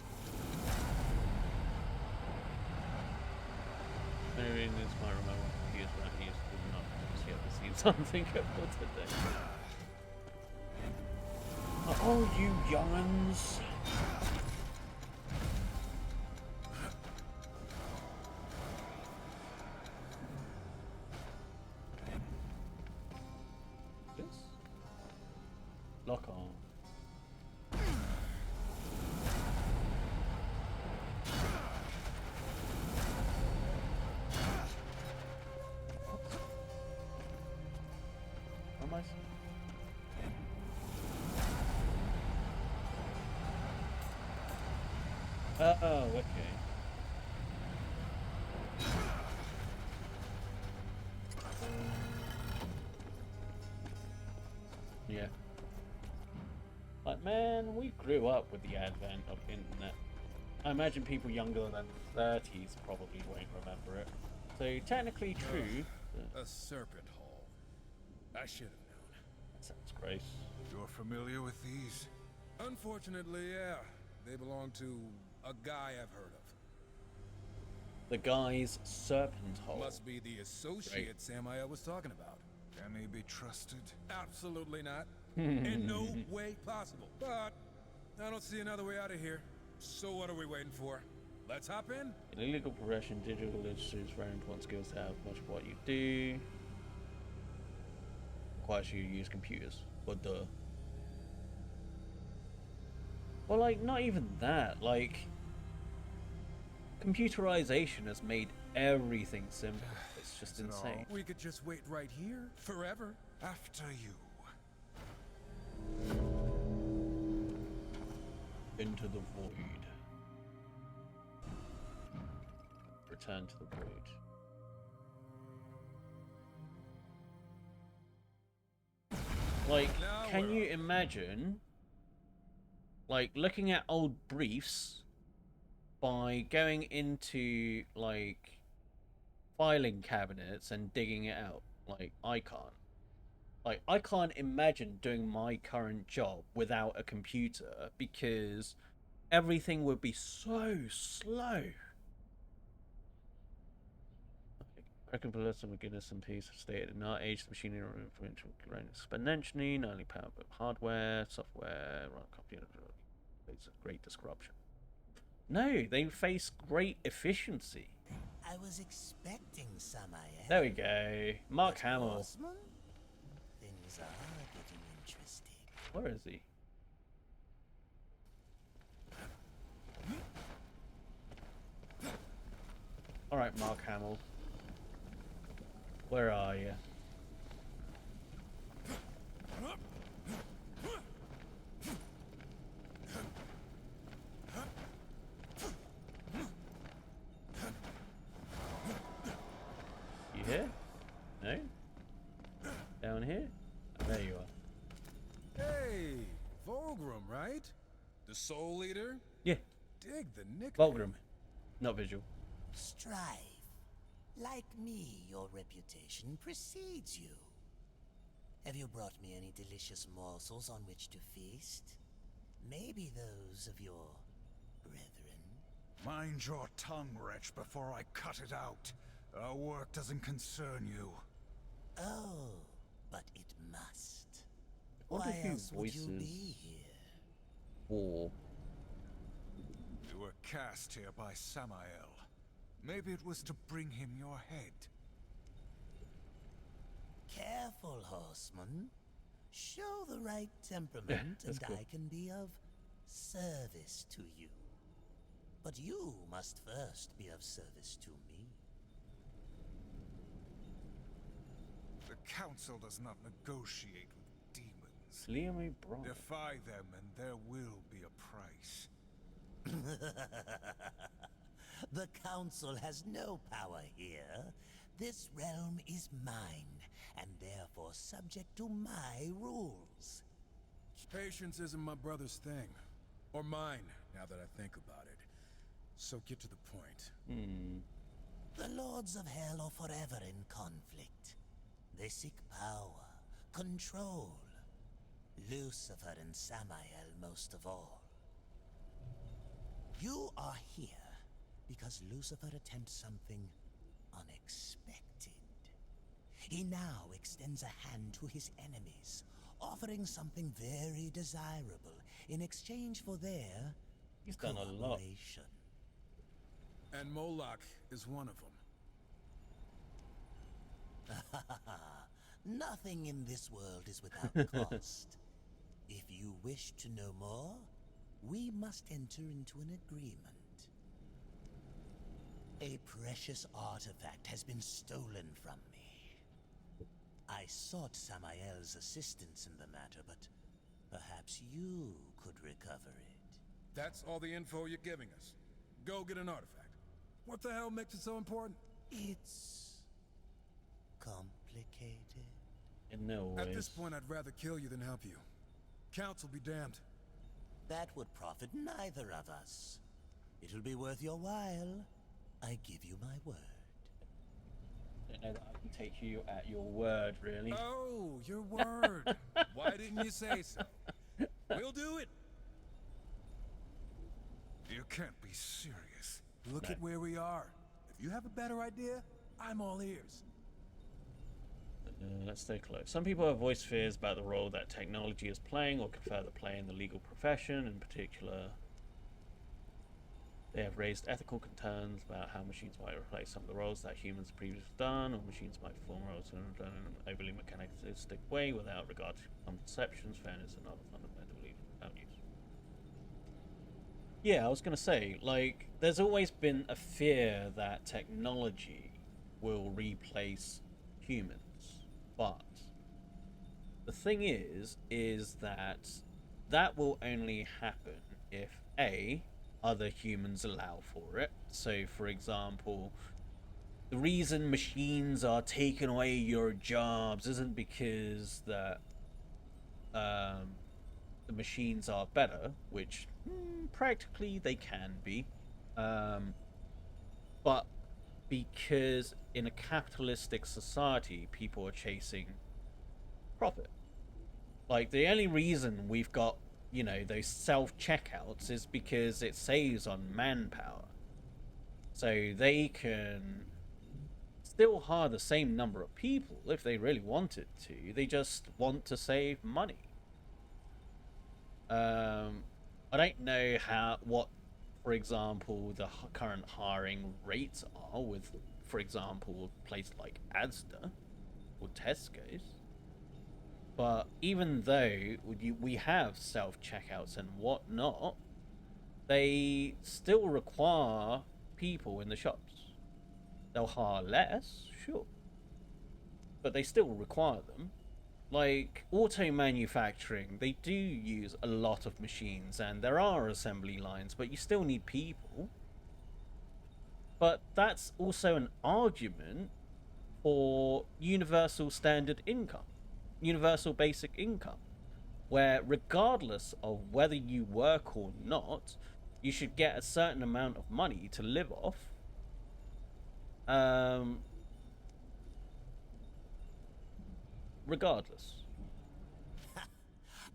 Maybe this might remember he was when he used to not see ever seen something before today. Oh, you young'uns! This? Lock on. Am I? Oh, okay. Yeah. Like, man, we grew up with the advent of internet. I imagine people younger than 30s probably won't remember it. So, technically true. A serpent hole. I should have known. That sounds great. You're familiar with these? Unfortunately, yeah. They belong to a guy I've heard of. The guy's serpent hole. Must be the associate Samael was talking about. Can he be trusted? Absolutely not. In no way possible. But I don't see another way out of here. So what are we waiting for? Let's hop in. In illegal progression, digital literacy is very important skills to have. Much of what you do requires you to use computers. But duh. Well, like, not even that. Like, computerization has made everything simple. It's just insane. We could just wait right here forever. After you. Into the void. Return to the void. Like, Now can we're you imagine, like, looking at old briefs by going into, like, filing cabinets and digging it out? Like, I can't. Like, I can't imagine doing my current job without a computer because everything would be so slow. Reckon Bless and McGinnis and Peace have stated in our age, the machinery and information growing exponentially, not only powered by hardware, software, run computer face great disruption. No, they face great efficiency. I was expecting Samael. There we go. Mark But Hamill. Horseman? Things are getting interesting. Where is he? Alright, Mark Hamill. Where are you? You here? No? Down here? Oh, there you are. Hey, Volgrim, right? The soul leader? Yeah, Dig the nickname. Volgrim. Not visual. Strive. Like me, your reputation precedes you. Have you brought me any delicious morsels on which to feast? Maybe those of your brethren? Mind your tongue, wretch, before I cut it out. Our work doesn't concern you. Oh, but it must. Wonder Why who else would you voices be here? War. You were cast here by Samael. Maybe it was to bring him your head. Careful, horseman. Show the right temperament that's and cool. I can be of service to you. But you must first be of service to me. The Council does not negotiate with demons. Liam O'Brien. Defy them and there will be a price. The Council has no power here. This realm is mine, and therefore subject to my rules. Patience isn't my brother's thing. Or mine, now that I think about it. So get to the point. The Lords of Hell are forever in conflict. They seek power, control. Lucifer and Samael most of all. You are here because Lucifer attempts something unexpected. He now extends a hand to his enemies, offering something very desirable in exchange for their He's done a lot. cooperation. And Moloch is one of them. Nothing in this world is without cost. If you wish to know more, we must enter into an agreement. A precious artifact has been stolen from me. I sought Samael's assistance in the matter, but perhaps you could recover it. That's all the info you're giving us. Go get an artifact. What the hell makes it so important? It's complicated. In no ways. At this point, I'd rather kill you than help you. Council be damned. That would profit neither of us. It'll be worth your while. I give you my word. I don't know that I can take you at your word, really. Oh, your word. Why didn't you say so? We'll do it. You can't be serious. Look at where we are. If you have a better idea, I'm all ears. Let's take a look. Some people have voiced fears about the role that technology is playing or could further play in the legal profession. In particular, they have raised ethical concerns about how machines might replace some of the roles that humans have previously done, or machines might perform roles in an overly mechanistic way without regard to conceptions, fairness, and other fundamental values. Yeah, I was going to say, like, there's always been a fear that technology will replace humans. But the thing is that will only happen if A, other humans allow for it. So, for example, the reason machines are taking away your jobs isn't because that the machines are better, which practically they can be, but because in a capitalistic society, people are chasing profit. Like, the only reason we've got, you know, those self-checkouts is because it saves on manpower. So they can still hire the same number of people if they really wanted to. They just want to save money. I don't know what, for example, the current hiring rates are with, for example, a place like Asda or Tesco's. But even though we have self-checkouts and whatnot, they still require people in the shops. They'll hire less, sure, but they still require them. Like, auto manufacturing, they do use a lot of machines, and there are assembly lines, but you still need people. But that's also an argument for universal standard income, universal basic income, where regardless of whether you work or not, you should get a certain amount of money to live off. Regardless.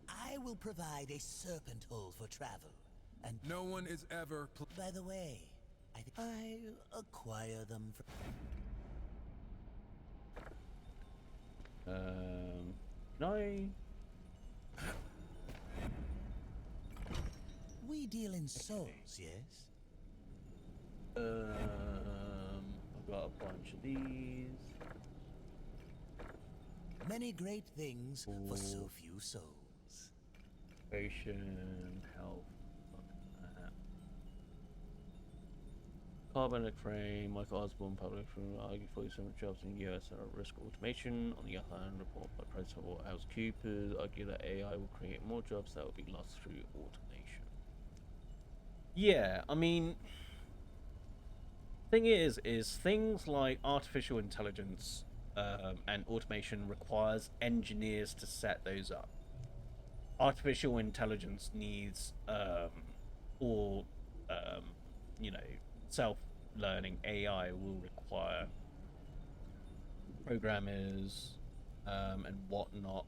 I will provide a serpent hole for travel. And No one is ever... by the way, I acquire them from... Can We deal in souls, yes? I've got a bunch of these. Many great things for so few souls. Ocean, health, carbonic frame, Michael Osborne, public from argue 47 jobs in the US are at risk of automation. On the other hand, report by Principal Alice Cooper argue that AI will create more jobs that will be lost through automation. Yeah, I mean, thing is things like artificial intelligence and automation requires engineers to set those up. Artificial intelligence needs or um, you know, self-learning AI will require programmers and whatnot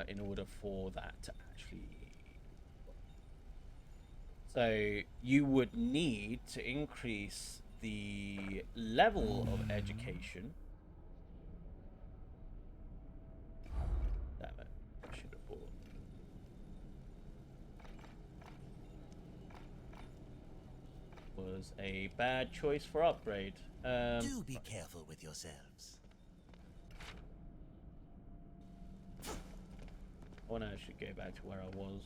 in order for that to actually. So you would need to increase the level of education. Damn it! I should have bought. Was a bad choice for upgrade. Do be careful with yourselves. I want to actually go back to where I was.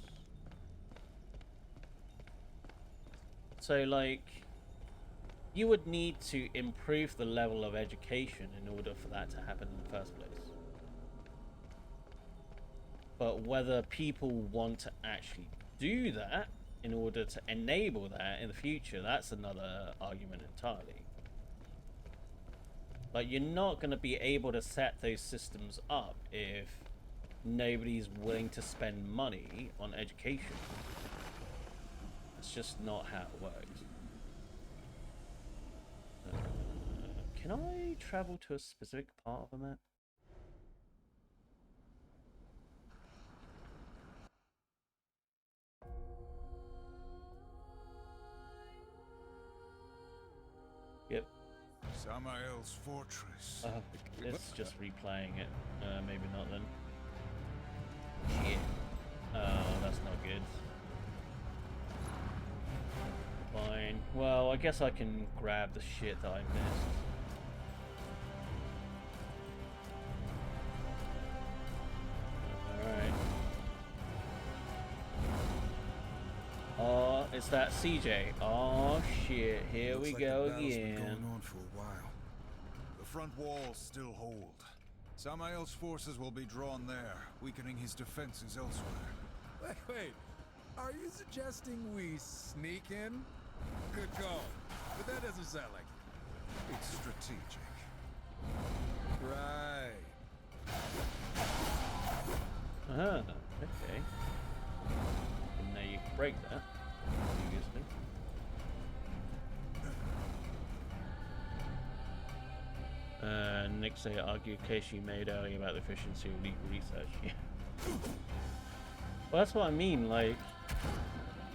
So, like, you would need to improve the level of education in order for that to happen in the first place. But whether people want to actually do that in order to enable that in the future, that's another argument entirely. Like, you're not going to be able to set those systems up if nobody's willing to spend money on education. That's just not how it works. Can I travel to a specific part of the map? Yep. Samael's fortress. It's just replaying it. Maybe not then. Shit. Oh, that's not good. Fine. Well, I guess I can grab the shit that I missed. Alright. Oh, it's that CJ. Oh shit, here we go Looks like the battle's been again. going on for a while. The front walls still hold. Samael's forces will be drawn there, weakening his defenses elsewhere. Wait. Are you suggesting we sneak in? Good call. But that doesn't sound like it. It's strategic. Right. Okay. Didn't know you could break that previously. Next day, argue a case you made earlier about the efficiency of legal research. Yeah. Well, that's what I mean. Like,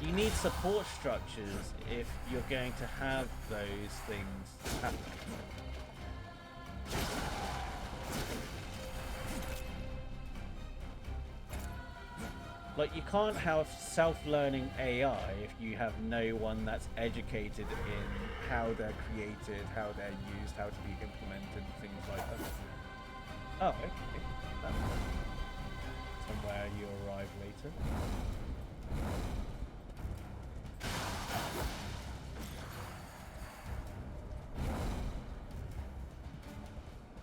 you need support structures if you're going to have those things happen. Like, you can't have self-learning AI if you have no one that's educated in how they're created, how they're used, how to be implemented, things like that. Oh, okay. That's somewhere you arrive later.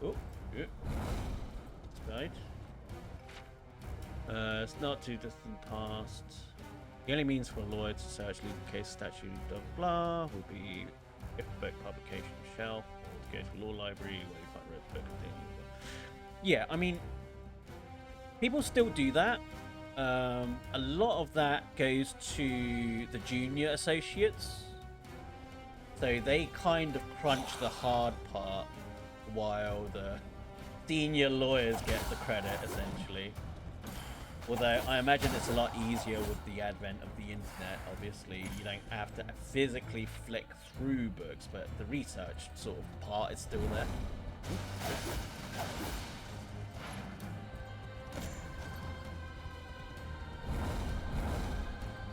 Oh, good. Right. It's not too distant past. The only means for a lawyer to search legal case statute blah blah will be if book publication shelf, or to go to a law library where you find a book containing. Yeah, I mean, people still do that. A lot of that goes to the junior associates, so they kind of crunch the hard part while the senior lawyers get the credit, essentially. Although I imagine it's a lot easier with the advent of the internet. Obviously, you don't have to physically flick through books, but the research sort of part is still there.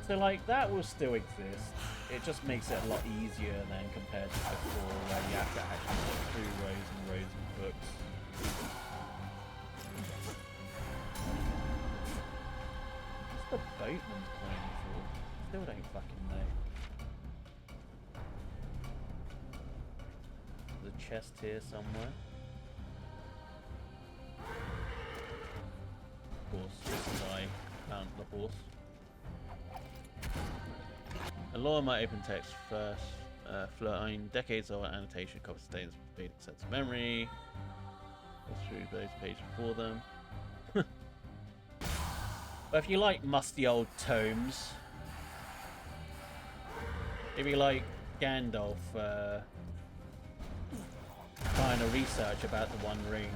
So, like, that will still exist. It just makes it a lot easier than compared to before, where you have to actually look through rows and rows of books. The boatman's playing for? Still don't fucking know. There's a chest here somewhere. Of course, just as I found the horse. A law might open text first, flowing decades old annotation copy stains basic sense of memory. Go through those pages for them. But if you like musty old tomes, if you like Gandalf trying to research about the One Ring,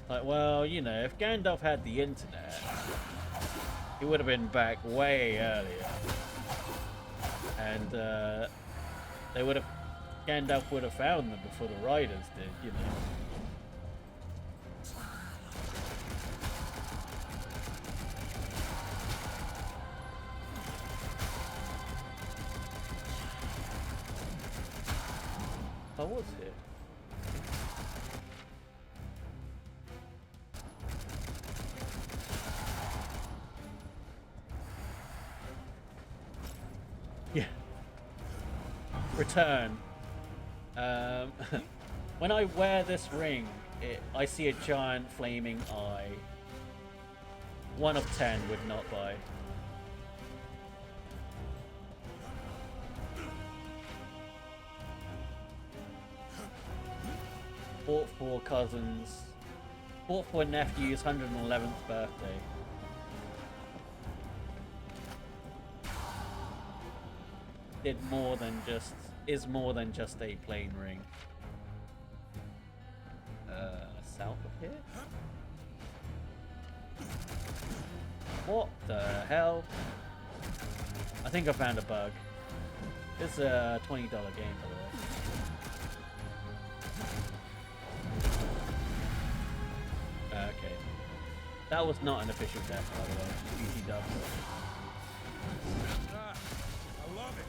like, well, you know, if Gandalf had the internet, he would have been back way earlier, and Gandalf would have found them before the Riders did, you know. I was here. Yeah. Return. When I wear this ring, I see a giant flaming eye. 1 of 10 would not buy. Bought for cousins. Bought for nephew's 111th birthday. Is more than just a plain ring. South of here? What the hell? I think I found a bug. It's a $20 game, by the way. Okay. That was not an official death, by the way. GG dub. Ah, I love it.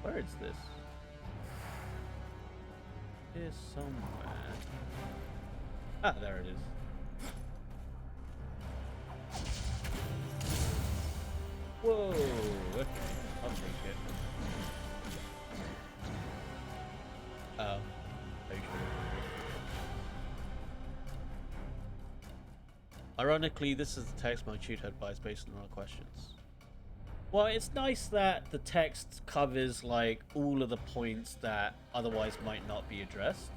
Where is this? Is somewhere. Ah, there it is. Whoa, okay, I'll take it. Oh, ironically, this is the text my tutor advised based on our questions. Well, it's nice that the text covers like all of the points that otherwise might not be addressed.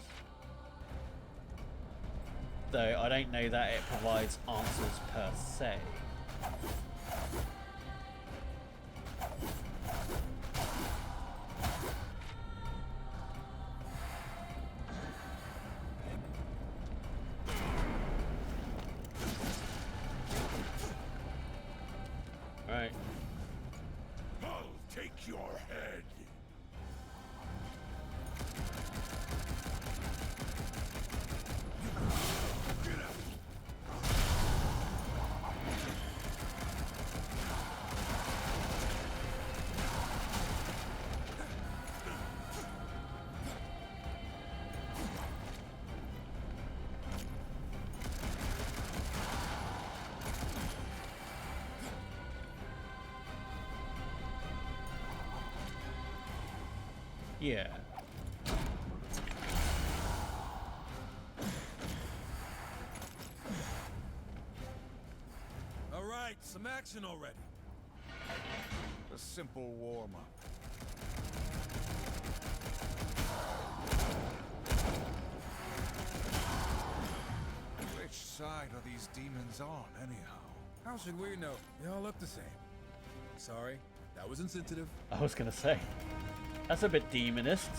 Though I don't know that it provides answers per se. Alright. I'll take your head. Yeah. All right, some action already. A simple warm-up. Which side are these demons on, anyhow? How should we know? They all look the same. Sorry, that was insensitive. I was gonna say. That's a bit demonist.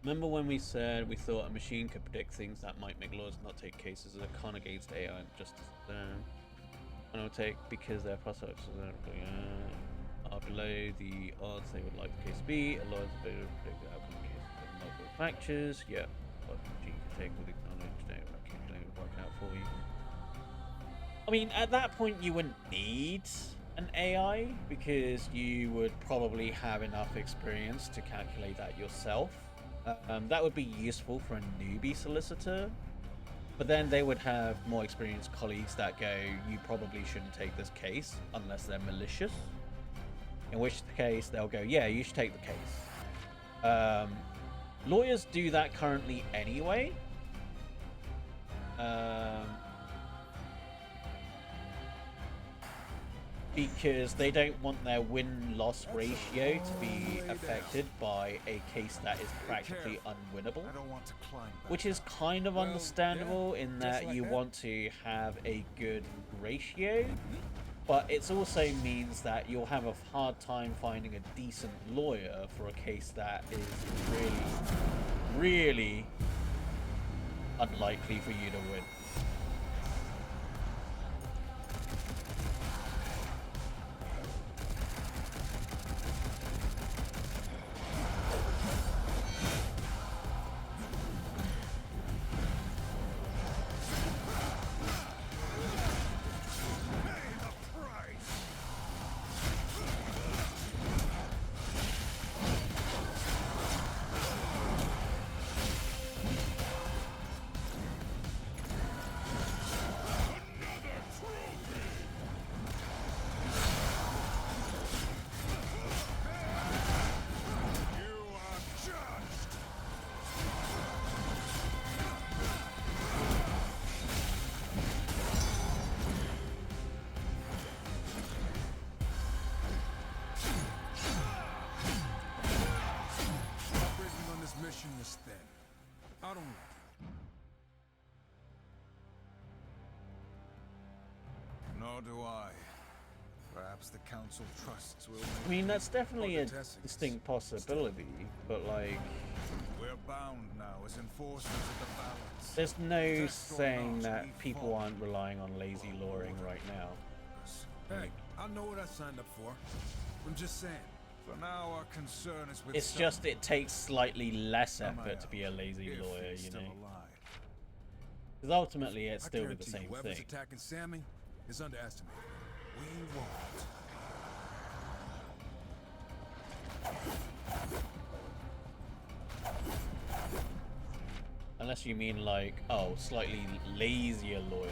Remember when we said we thought a machine could predict things that might make lawyers not take cases as a con against AI and justice? And I'll take because their prospects are below the odds they would like the case to be. A lawyer's ability to predict the outcome of the case with multiple factors. Yeah, what machine can take with acknowledged data calculated work out for you. I mean, at that point, you wouldn't need an AI because you would probably have enough experience to calculate that yourself. That would be useful for a newbie solicitor, but then they would have more experienced colleagues that go, you probably shouldn't take this case unless they're malicious. In which case they'll go, yeah, you should take the case. Lawyers do that currently anyway. Because they don't want their win-loss ratio to be affected by a case that is practically unwinnable. I don't want to climb back. Which is kind of understandable in that you want to have a good ratio, but it also means that you'll have a hard time finding a decent lawyer for a case that is really, really unlikely for you to win. Nor do I. Perhaps the council trusts will. I mean, that's definitely a distinct possibility, but like, we're bound now as enforcers of the balance. there's no saying that people aren't relying on lazy lawyering right now. Hey, I know what I signed up for. I'm just saying. For now, our concern is with. It's just it takes slightly less effort to be a lazy lawyer, you know. Because ultimately, it's still the same whoever's thing. attacking Sammy is underestimated. We won't. Unless you mean like, oh, slightly lazier lawyering.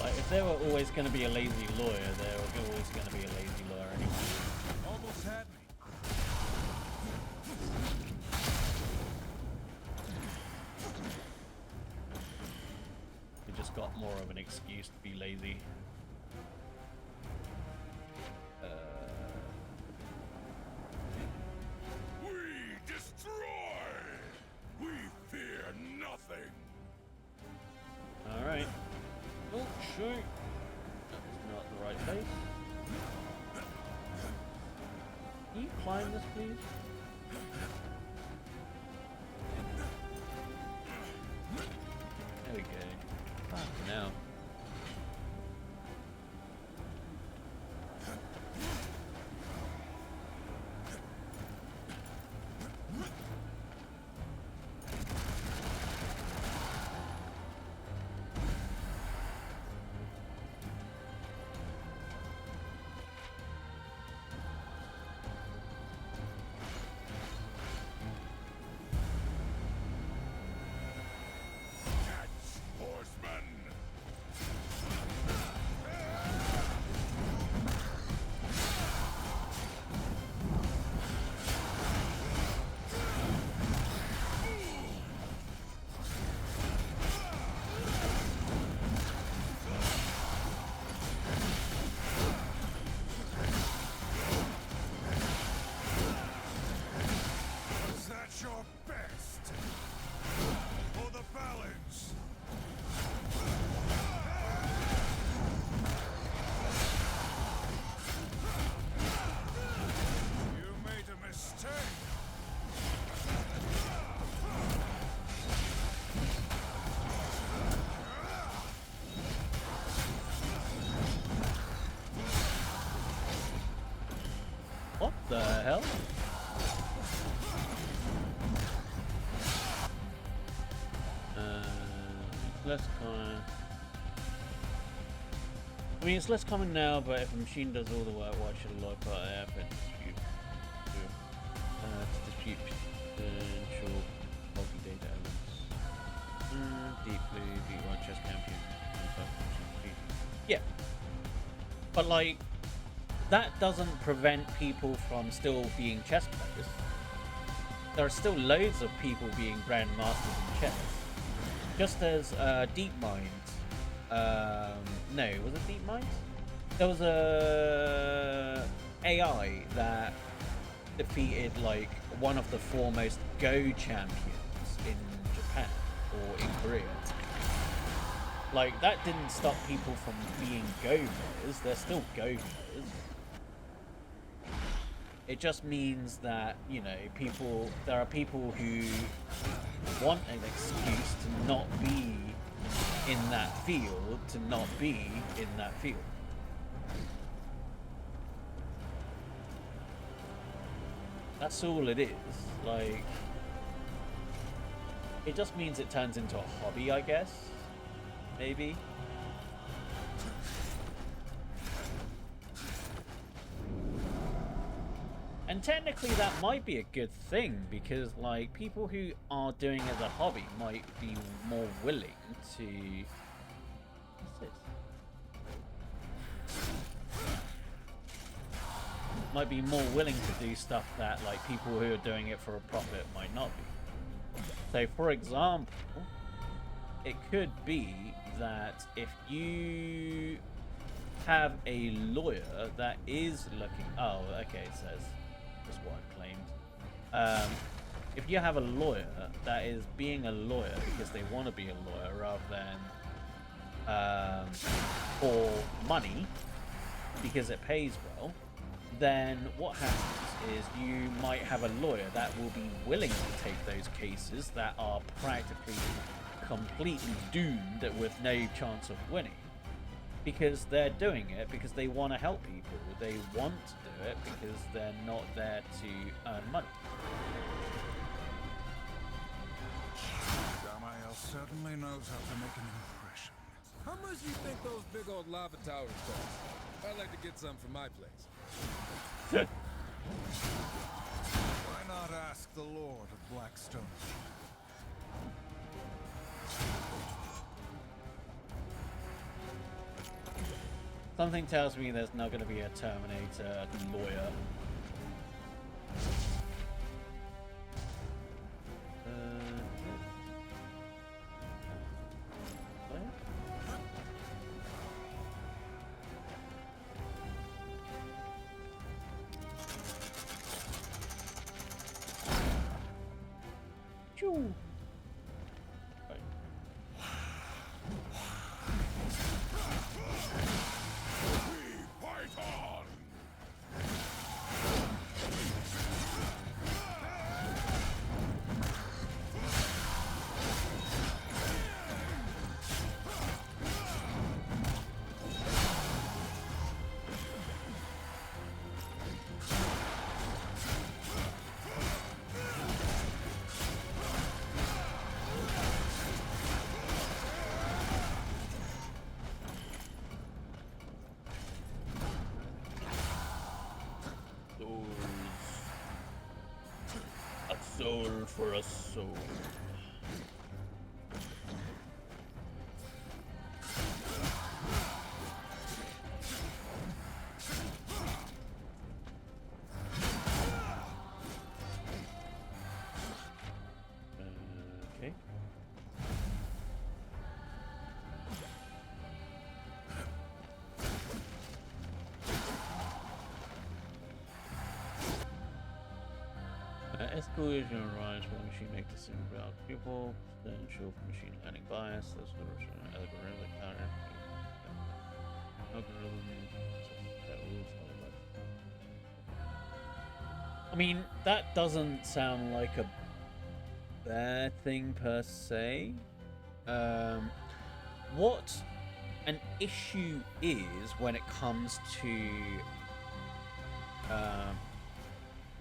Like, if there were always going to be a lazy lawyer, there were always going to be a lazy lawyer anyway. Almost had me. You just got more of an excuse to be lazy. We destroy! We fear nothing! Alright. Oh, shoot. That was not the right place. Can you climb this, please? There we go. Fuck now. the hell? Less common. I mean, it's less common now, but if a machine does all the work, why should a lot of effort dispute to dispute potential multi-data elements? Deeply, deep one chess champion. Yeah, but like that doesn't prevent people from still being chess players. There are still loads of people being grandmasters in chess. Just as DeepMind, no, was it DeepMind? There was a AI that defeated like one of the foremost Go champions in Japan or in Korea. Like that didn't stop people from being Go players. They're still Go players. It just means that, you know, there are people who want an excuse to not be in that field, That's all it is. Like, it just means it turns into a hobby, I guess. Maybe. And technically that might be a good thing, because like people who are doing it as a hobby might be more willing to... What's this? Might be more willing to do stuff that like people who are doing it for a profit might not be. So for example, it could be that if you have a lawyer that is looking... Oh, okay, it says... That's what I've claimed. If you have a lawyer that is being a lawyer because they want to be a lawyer rather than for money because it pays well, then what happens is you might have a lawyer that will be willing to take those cases that are practically completely doomed with no chance of winning, because they're doing it because they want to help people. They want to do it because they're not there to earn money. Samael certainly knows how to make an impression. How much do you think those big old lava towers cost? I'd like to get some for my place. Why not ask the Lord of Blackstone? Something tells me there's not going to be a Terminator lawyer. Choo. Soul for a soul. Okay. Escalation arises when a machine makes decisions about people, potential for machine learning bias, those sort of algorithm counter algorithm that rules all that. I mean, that doesn't sound like a bad thing per se. What an issue is when it comes to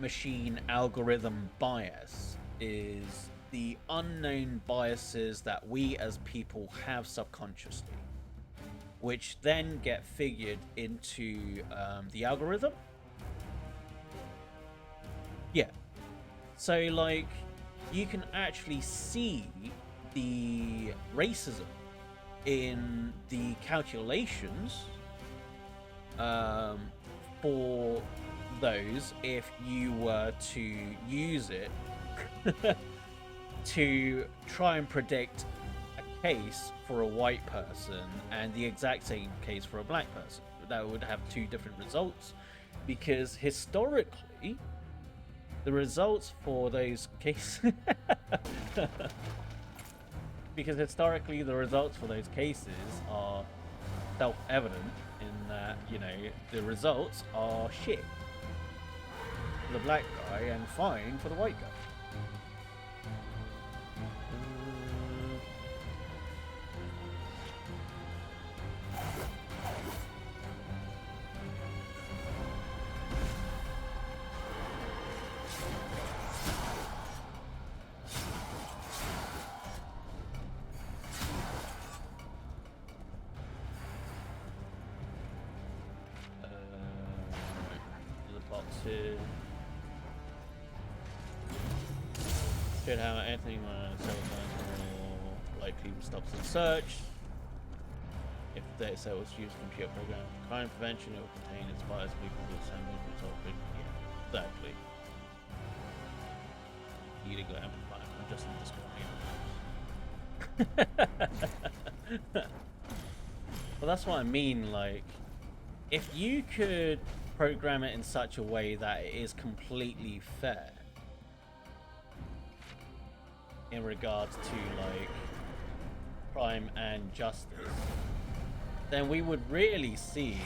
machine algorithm bias is the unknown biases that we as people have subconsciously, which then get figured into the algorithm. Yeah. So, like, you can actually see the racism in the calculations for those if you were to use it to try and predict a case for a white person and the exact same case for a black person. That would have two different results, because historically the results for those cases are self-evident in that, you know, the results are shit for the black guy and fine for the white guy. Should have anything likely stops the search. If the data set was used computer program for crime prevention, it will contain its bias people with the same result. Yeah, exactly. Need to go amplify. I'm just in Discord. Well, that's what I mean. Like, if you could program it in such a way that it is completely fair in regards to like crime and justice, then we would really see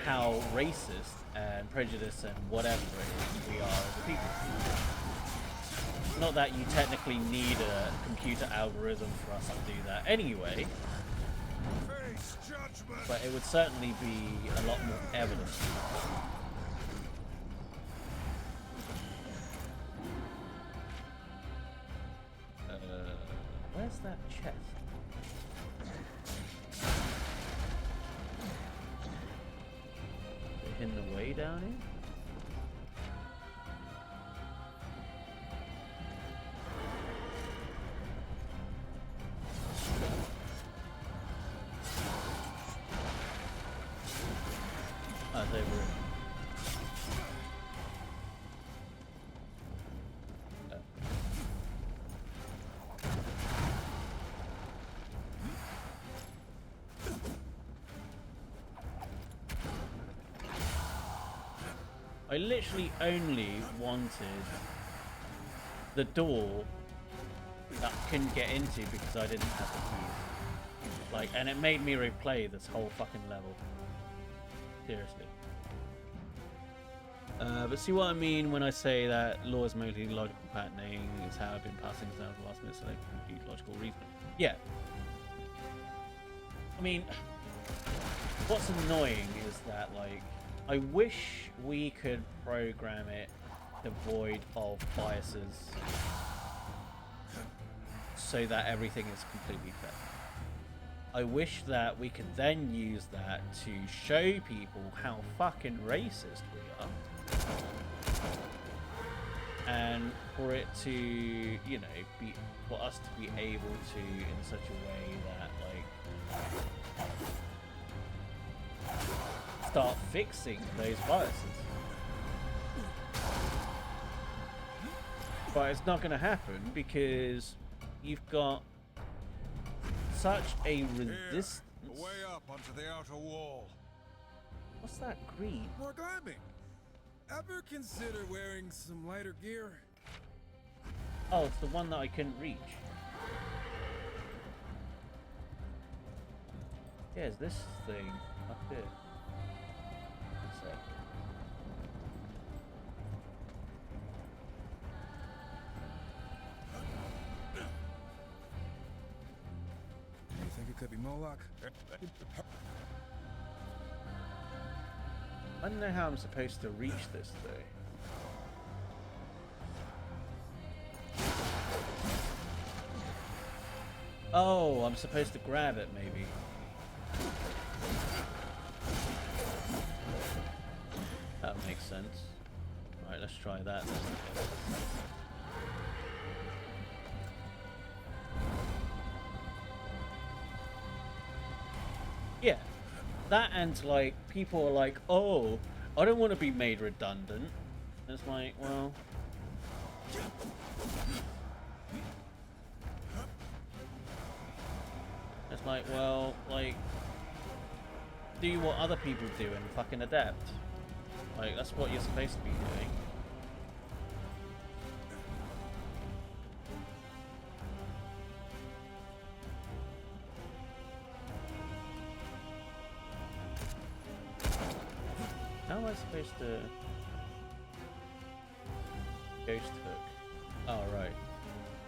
how racist and prejudiced and whatever it is we are as a people. Not that you technically need a computer algorithm for us to do that anyway, but it would certainly be a lot more evident. Where's that chest? Hidden away down here? Oh, they were. I literally only wanted the door that I couldn't get into because I didn't have the keys. Like, and it made me replay this whole fucking level. Seriously. But see what I mean when I say that law is mostly logical patterning is how I've been passing down the last minute, so they complete logical reasoning. Yeah. I mean, what's annoying is that, like, I wish we could program it devoid of biases so that everything is completely fair. I wish that we could then use that to show people how fucking racist we are. And for it to, you know, for us to be able to, in such a way that, like, start fixing those biases. But it's not going to happen because you've got such a resistance. Here, way up onto the outer wall. What's that green? More climbing. Ever consider wearing some lighter gear? Oh, it's the one that I couldn't reach. Yeah, it's this thing up here. You think it could be Moloch? I don't know how I'm supposed to reach this though. Oh, I'm supposed to grab it, maybe. That makes sense. Right, let's try that then. Yeah, that and like people are like, oh, I don't want to be made redundant. And it's like, well, it's like, well, like, do what other people do and fucking adapt. Like, that's what you're supposed to be doing. How am I supposed to... Ghost hook. Oh, right.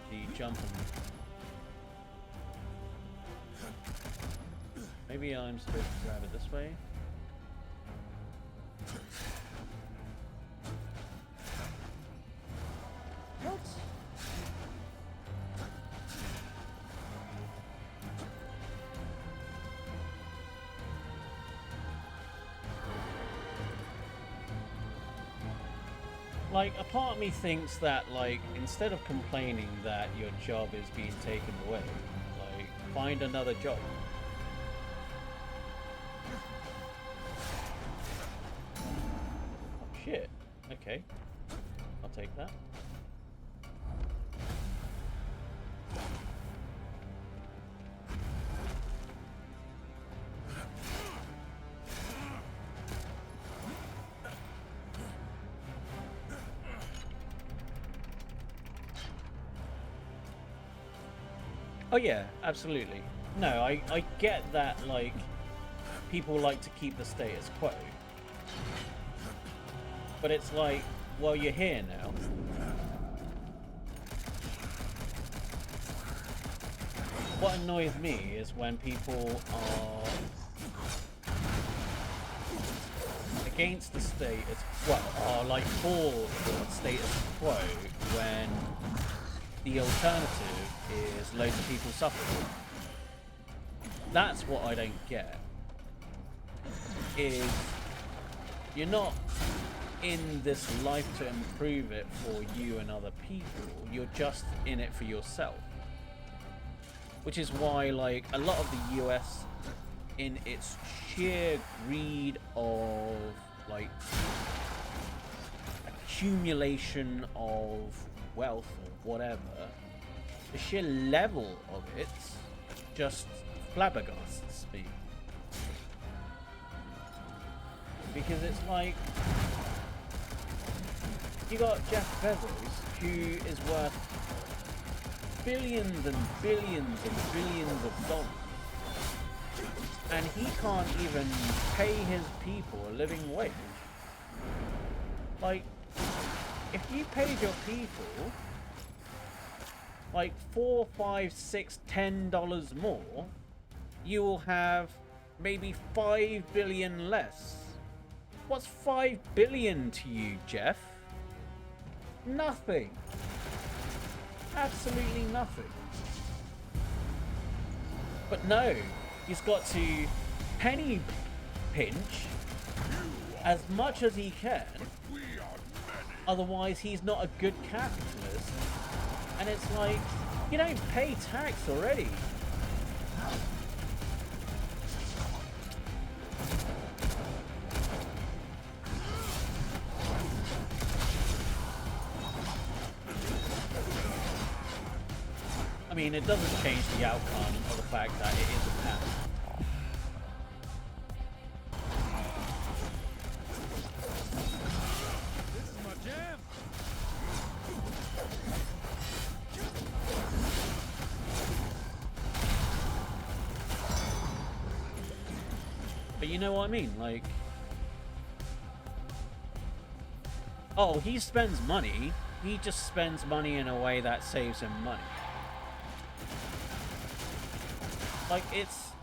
The jump and... Maybe I'm supposed to grab it this way? What? Like, a part of me thinks that, like, instead of complaining that your job is being taken away, like, find another job. Shit. Okay. I'll take that. Oh yeah, absolutely. No, I get that, like, people like to keep the status quo. But it's like, well, you're here now. What annoys me is when people are against the status quo, are like for the status quo, when the alternative is loads of people suffering. That's what I don't get. Is you're not in this life to improve it for you and other people. You're just in it for yourself. Which is why, like, a lot of the US, in its sheer greed of, like, accumulation of wealth or whatever, the sheer level of it just flabbergasts me. Because it's like, you got Jeff Bezos, who is worth billions and billions and billions of dollars, and he can't even pay his people a living wage. Like, if you paid your people like $4, $5, $6, $10 more, you will have maybe 5 billion less. What's 5 billion to you, Jeff? Nothing. Absolutely nothing. But no, he's got to penny pinch as much as he can. Otherwise, he's not a good capitalist. And it's like, you don't pay tax already. I mean, it doesn't change the outcome of the fact that it is a path. This is my jam. But you know what I mean? Like, oh, he spends money. He just spends money in a way that saves him money. Like, it's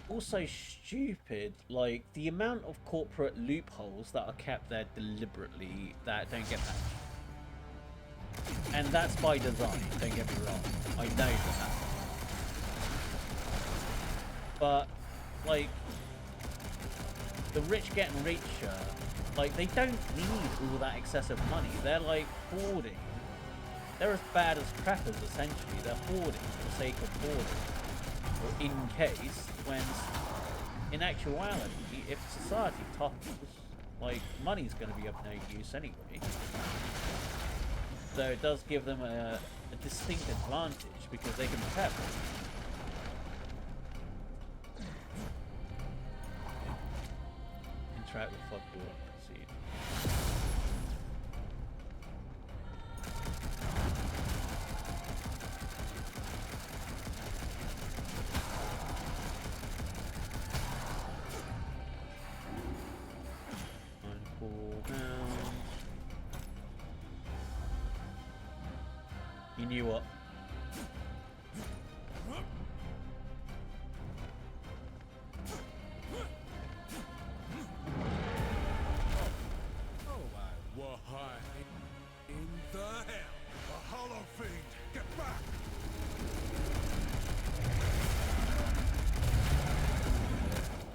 also stupid, like, the amount of corporate loopholes that are kept there deliberately that don't get patched. And that's by design, don't get me wrong. I know that. But, like, the rich getting richer, like, they don't need all that excessive money. They're, like, hoarding. They're as bad as preppers, essentially. They're hoarding for the sake of hoarding. Or in case, when, in actuality, if society topples, like, money's going to be of no use anyway. So it does give them a distinct advantage because they can prep. Interact with fuck door and proceed. You knew what? Oh my, why in the hell? A hollow fiend! Get back!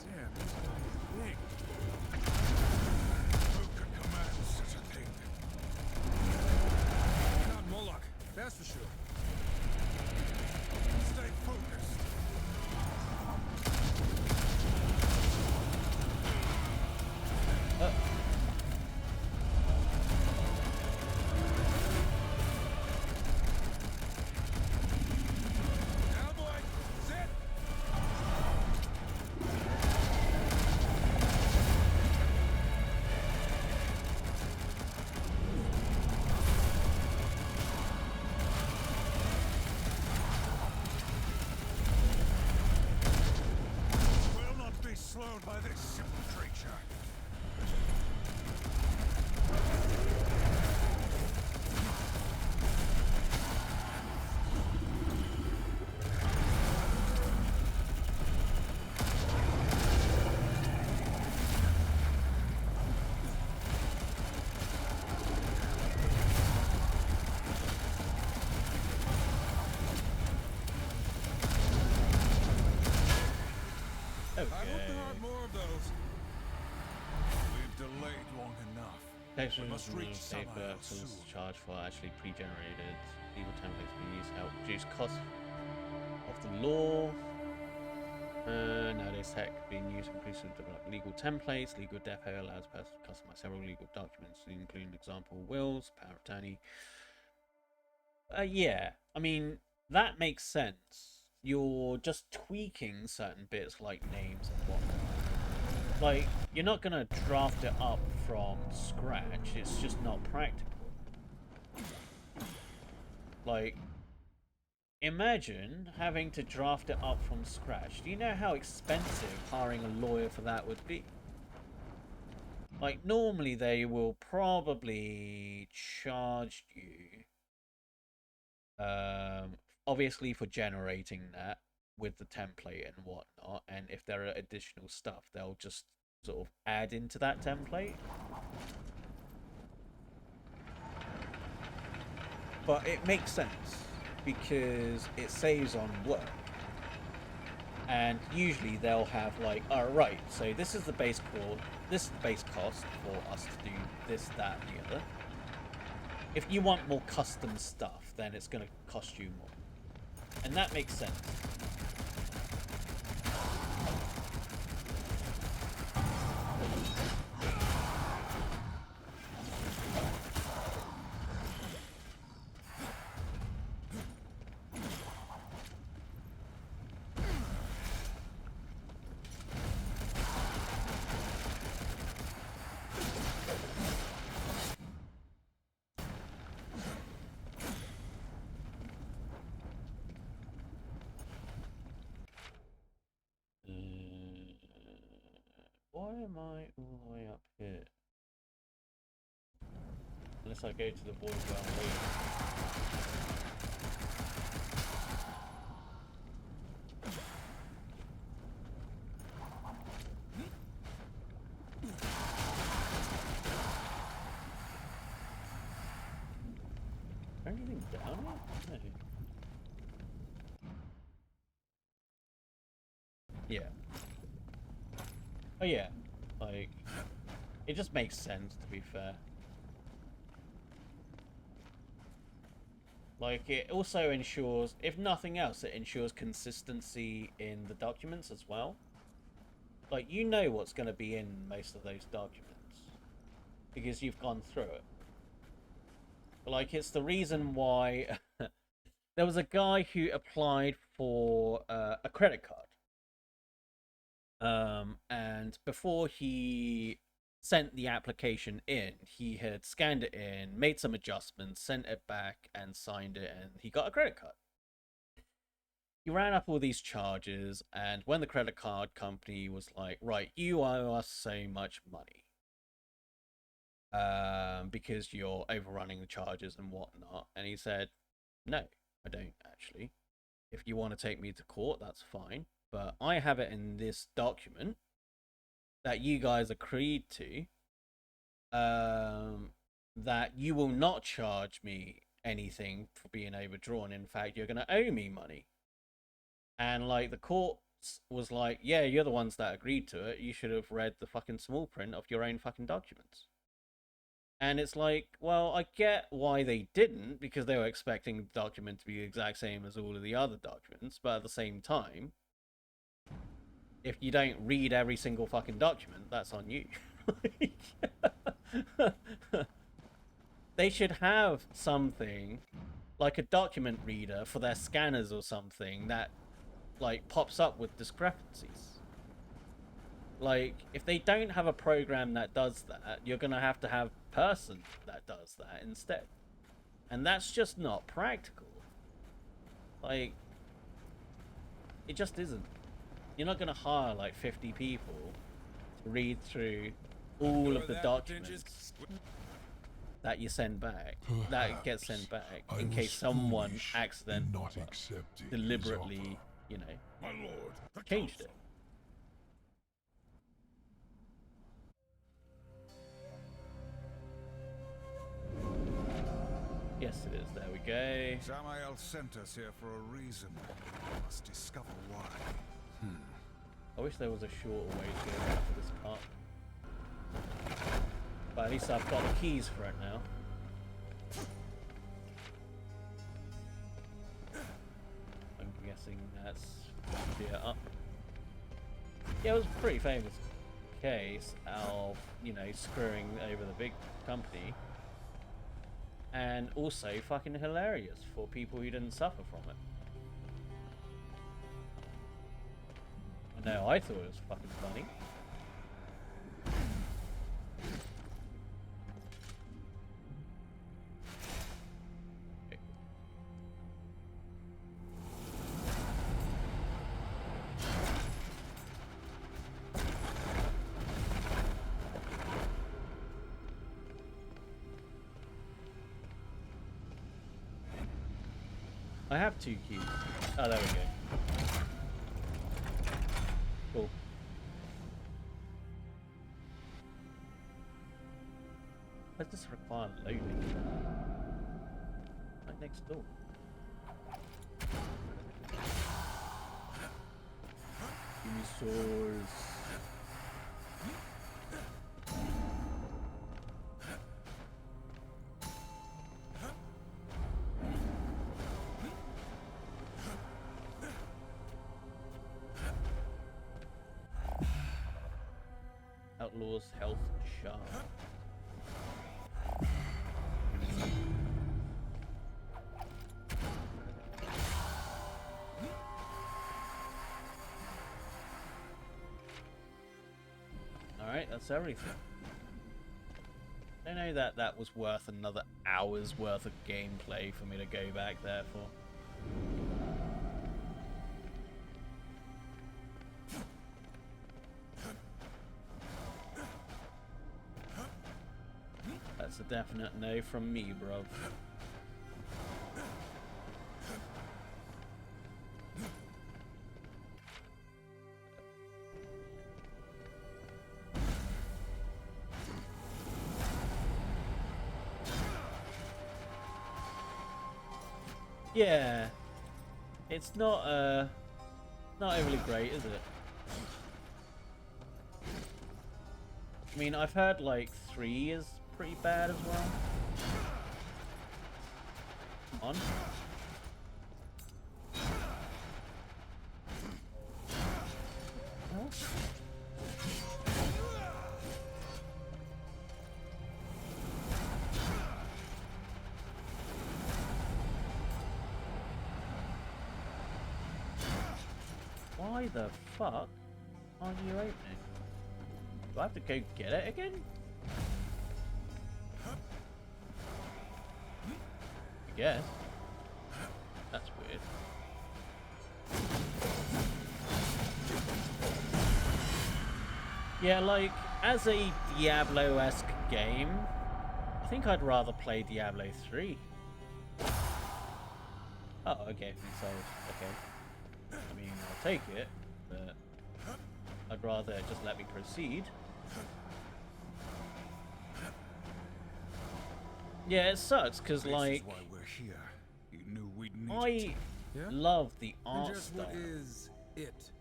Damn, this guy is big. Who could command such a thing? Not Moloch, that's for sure. Stay focused. Now, boy, sit. Will not be slowed by this simple creature. I hope there Okay. aren't more of those. We've delayed long enough. Texture We must reach safer Samael tools soon. charge for actually pre-generated legal templates we use help reduce costs of the law. Nowadays tech being used increasingly to develop legal templates. Legal depot allows person to customize several legal documents, including example wills, power of attorney. Yeah, I mean that makes sense. You're just tweaking certain bits like names and whatnot. Like, you're not gonna draft it up from scratch. It's just not practical. Like, imagine having to draft it up from scratch. Do you know how expensive hiring a lawyer for that would be? Like, normally they will probably charge you, obviously for generating that with the template and whatnot, and if there are additional stuff, they'll just sort of add into that template. But it makes sense because it saves on work. And usually they'll have like, all right, so this is the base core, this is the base cost for us to do this, that, and the other. If you want more custom stuff, then it's going to cost you more. And that makes sense. Why am I all the way up here? Unless I go to the void where I'm waiting. Is there anything down here? No. Yeah. Oh yeah, like, it just makes sense, to be fair. Like, it also ensures, if nothing else, it ensures consistency in the documents as well. Like, you know what's going to be in most of those documents because you've gone through it. Like, it's the reason why there was a guy who applied for a credit card. And before he sent the application in, he had scanned it in, made some adjustments, sent it back, and signed it, and he got a credit card. He ran up all these charges, and when the credit card company was like, right, you owe us so much money, because you're overrunning the charges and whatnot, and he said, no, I don't actually. If you want to take me to court, that's fine, but I have it in this document that you guys agreed to, that you will not charge me anything for being overdrawn. In fact, you're going to owe me money. And, like, the court was like, yeah, you're the ones that agreed to it. You should have read the fucking small print of your own fucking documents. And it's like, well, I get why they didn't, because they were expecting the document to be the exact same as all of the other documents, but at the same time, if you don't read every single fucking document, that's on you. They should have something like a document reader for their scanners or something that, like, pops up with discrepancies. Like, if they don't have a program that does that, you're gonna have a person that does that instead. And that's just not practical. Like, it just isn't. You're not gonna hire like 50 people to read through all of the documents that you send back, that gets sent back, in case someone accidentally, deliberately, you know, My lord, the changed council. it. Yes, it is. There we go. Samael sent us here for a reason. We must discover why. I wish there was a shorter way to go back to this part. But at least I've got the keys for it now. I'm guessing that's here up. Yeah, it was a pretty famous case of, you know, screwing over the big company. And also fucking hilarious for people who didn't suffer from it. I know, I thought it was fucking funny. I have 2 keys. Oh, there we go. Cool. Does this require loading? Right next door. Give me swords. Outlaw's health shard. Alright, that's everything. I know that that was worth another hour's worth of gameplay for me to go back there for. That's a definite no from me, bruv. Yeah, it's not overly great, is it? I mean, I've heard like 3 is pretty bad as well. Come on. Why the fuck aren't you opening? Do I have to go get it again? I guess. That's weird. Yeah, like, as a Diablo-esque game, I think I'd rather play Diablo 3. Oh, okay, so, okay. I mean, I'll take it, but I'd rather just let me proceed. Yeah, it sucks, because, like, why we're here. You knew we'd need I Yeah? love the And art just style what is it?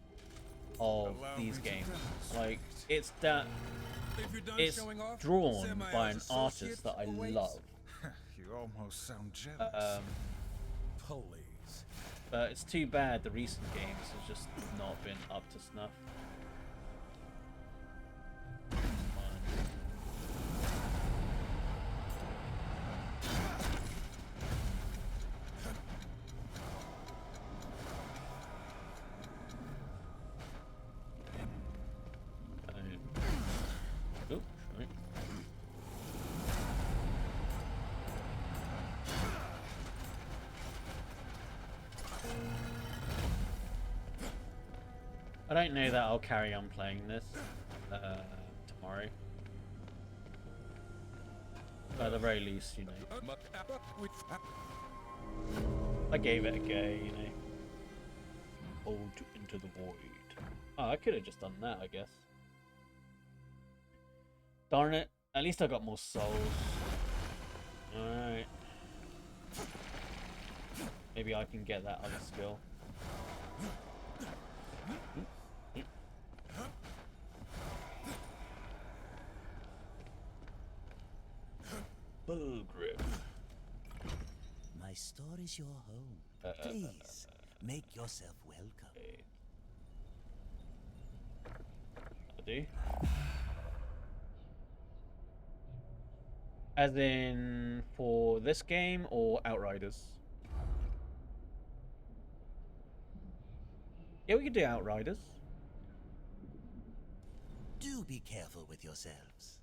of Allow these me to games. demonstrate. Like, it's that If you're done it's showing off, drawn send my by an associate artist that I awaits. love. You almost sound jealous. Please. But it's too bad the recent games have just not been up to snuff. Come on. Oops, right. I don't know that I'll carry on playing this tomorrow. But at the very least, you know, I gave it a go, you know. Ode into the void. Oh, I could have just done that, I guess. Darn it. At least I got more souls. Alright. Maybe I can get that other skill. Bull grip. My store is your home. Please, make yourself welcome. I do. As in for this game or Outriders? Yeah, we could do Outriders. Do be careful with yourselves.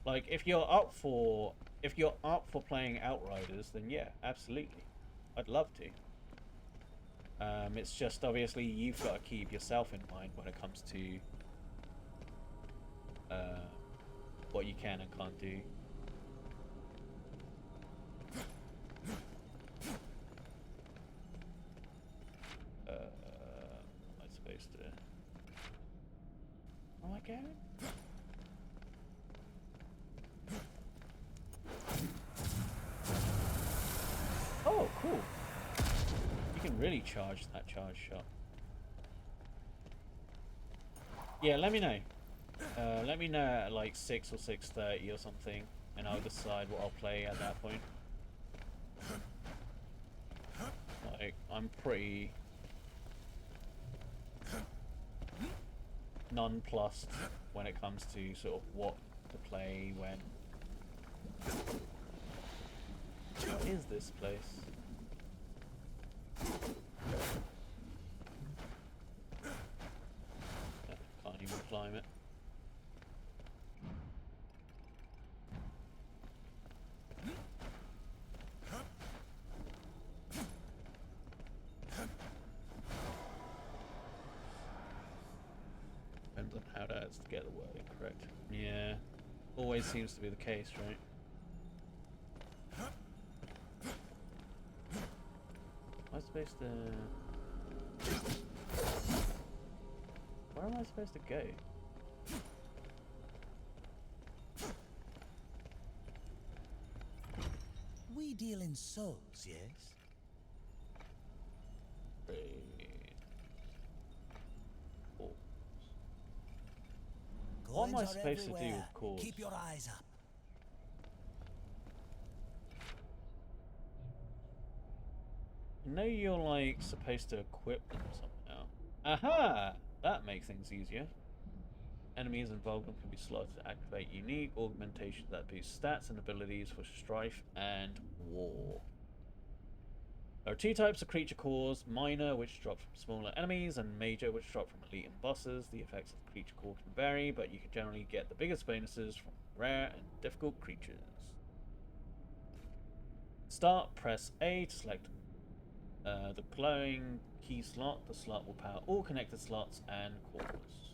Like, if you're up for playing Outriders, then yeah, absolutely, I'd love to. It's just obviously you've got to keep yourself in mind when it comes to what you can and can't do. Am I supposed to? Am I going? Oh, cool. You can really charge that charge shot. Yeah, let me know. Let me know at like 6 or 6:30 or something, and I'll decide what I'll play at that point. Like, I'm pretty nonplussed when it comes to sort of what to play when. What is this place? Can't even climb it. Depends on how to get the wording correct. Yeah, always seems to be the case, right? Am I supposed to... Where am I supposed to go? We deal in souls, yes? Right. am I are supposed to do everywhere. with cores? Keep your eyes up. I know you're like supposed to equip them somehow. Aha! That makes things easier. Enemies involved can be slotted to activate unique augmentations that boost stats and abilities for strife and war. There are two types of creature cores: minor, which drop from smaller enemies, and major, which drop from elite and bosses. The effects of the creature core can vary, but you can generally get the biggest bonuses from rare and difficult creatures. Start, press A to select the glowing key slot. The slot will power all connected slots and cores.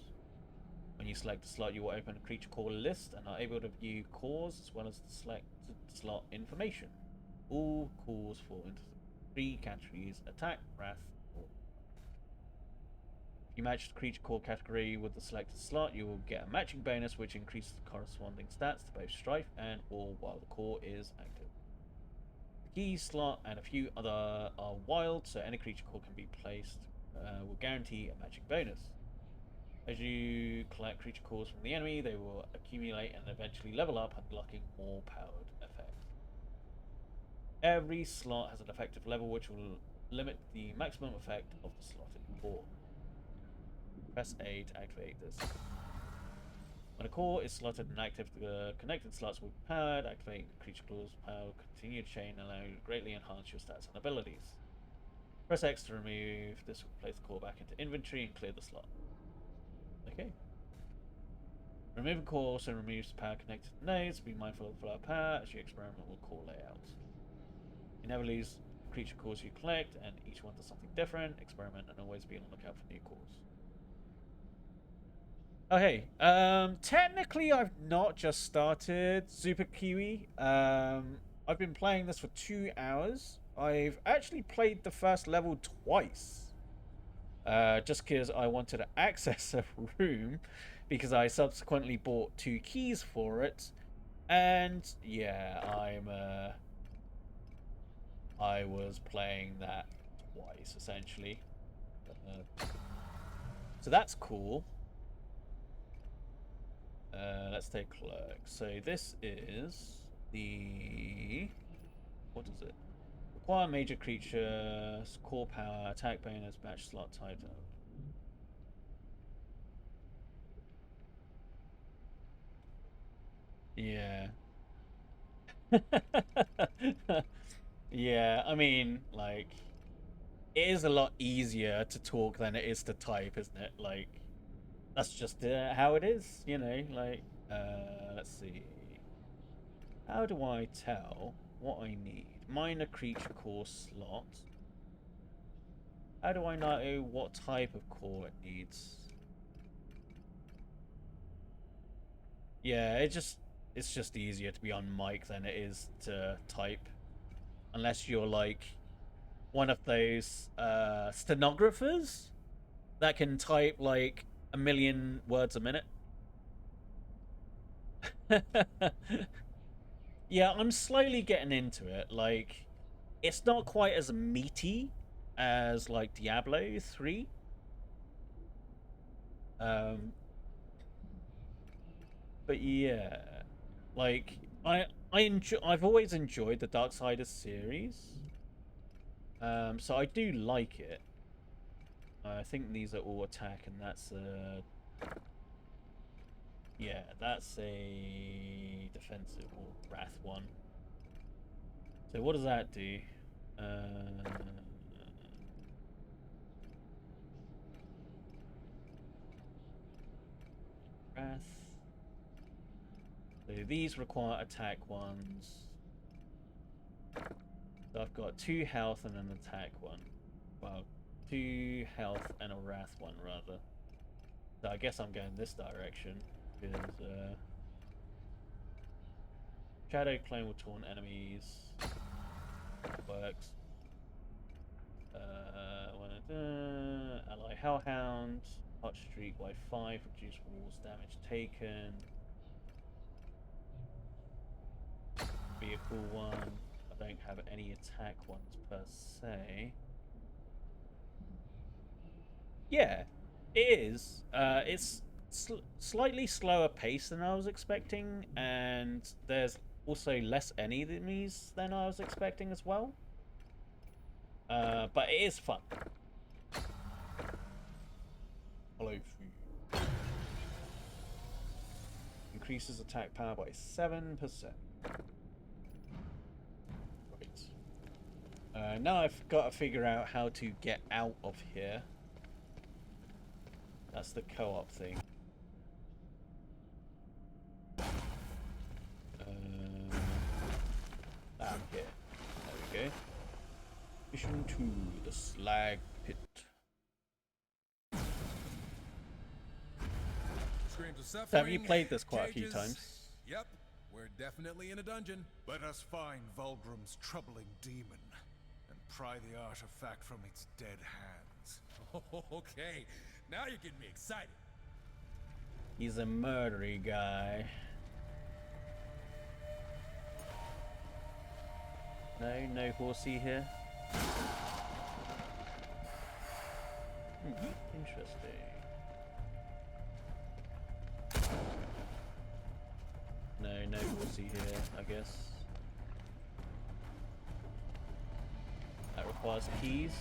When you select a slot, you will open a creature core list and are able to view cores as well as the selected slot information. All cores fall into three categories: attack, wrath, or... If you match the creature core category with the selected slot, you will get a matching bonus which increases the corresponding stats to both strife and war while the core is active. The key slot and a few other are wild, so any creature core can be placed will guarantee a matching bonus. As you collect creature cores from the enemy, they will accumulate and eventually level up, unlocking more powered effects. Every slot has an effective level which will limit the maximum effect of the slotted core. Press A to activate this. When a core is slotted and active, the connected slots will be powered. Activating the creature core's power will continue to chain, allowing you to greatly enhance your stats and abilities. Press X to remove. This will place the core back into inventory and clear the slot. Okay. Removing core also removes the power connected to nodes. Be mindful of the flow of power as you experiment with core layout. You never lose creature cores you collect, and each one does something different. Experiment and always be on the lookout for new cores. Okay, technically I've not just started Super Kiwi. I've been playing this for 2 hours. I've actually played the first level twice. Just because I wanted to access a room, because I subsequently bought 2 keys for it. And yeah, I was playing that twice, essentially. So that's cool. Let's take a look. So this is the... what is it? Require major creatures, core power, attack bonus, match slot type. Yeah. Yeah, I mean, like, it is a lot easier to talk than it is to type, isn't it? Like, that's just how it is, you know? Like, let's see. How do I tell what I need? Minor creature core slot. How do I know what type of core it needs? Yeah, it's just easier to be on mic than it is to type. Unless you're like one of those stenographers that can type like 1,000,000 words a minute. Yeah, I'm slowly getting into it. Like, it's not quite as meaty as like Diablo 3. But yeah, like I've always enjoyed the Darksiders series. So I do like it. I think these are all attack, and that's yeah, that's a defensive or wrath one. So what does that do? Wrath. So these require attack ones. So I've got 2 health and an attack one. Well, 2 health and a wrath one, rather. So I guess I'm going this direction. Because, Shadow Clone will taunt enemies. Works. Ally Hellhound. Hot Streak by 5. Reduce walls damage taken. Be a cool one. I don't have any attack ones per se. Yeah, it is. It's slightly slower pace than I was expecting, and there's also less enemies than I was expecting as well. But it is fun. Hello, food. Increases attack power by 7%. Right. Now I've got to figure out how to get out of here. That's the co-op thing. Down here. There we go. Mission 2, the Slag Pit. Screams of suffering. So have you played this quite a few cages. times? Yep, we're definitely in a dungeon. Let us find Vulgrim's troubling demon and pry the artifact from its dead hands. Okay, now you're getting me excited. He's a murdery guy. No horsey here. Interesting. No horsey here, I guess. That requires keys.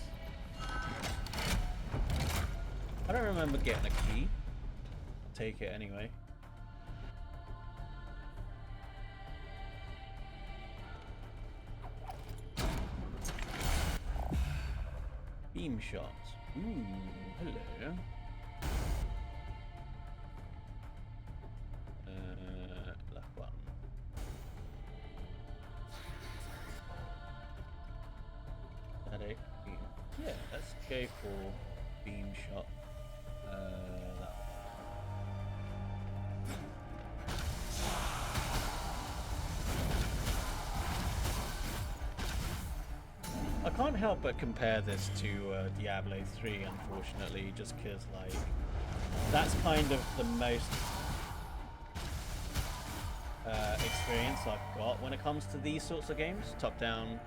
I don't remember getting a key. Take it anyway. Beam shots. Ooh, hello. Left button. That it? Yeah, let's go for beam shot. That. I can't help but compare this to Diablo 3, unfortunately, just because, like, that's kind of the most experience I've got when it comes to these sorts of games, top-down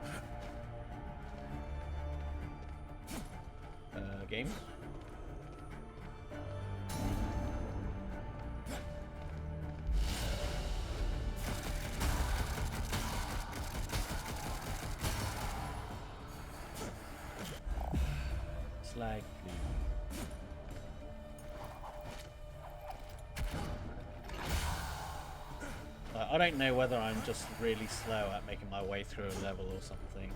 games. Slag, please. I don't know whether I'm just really slow at making my way through a level or something.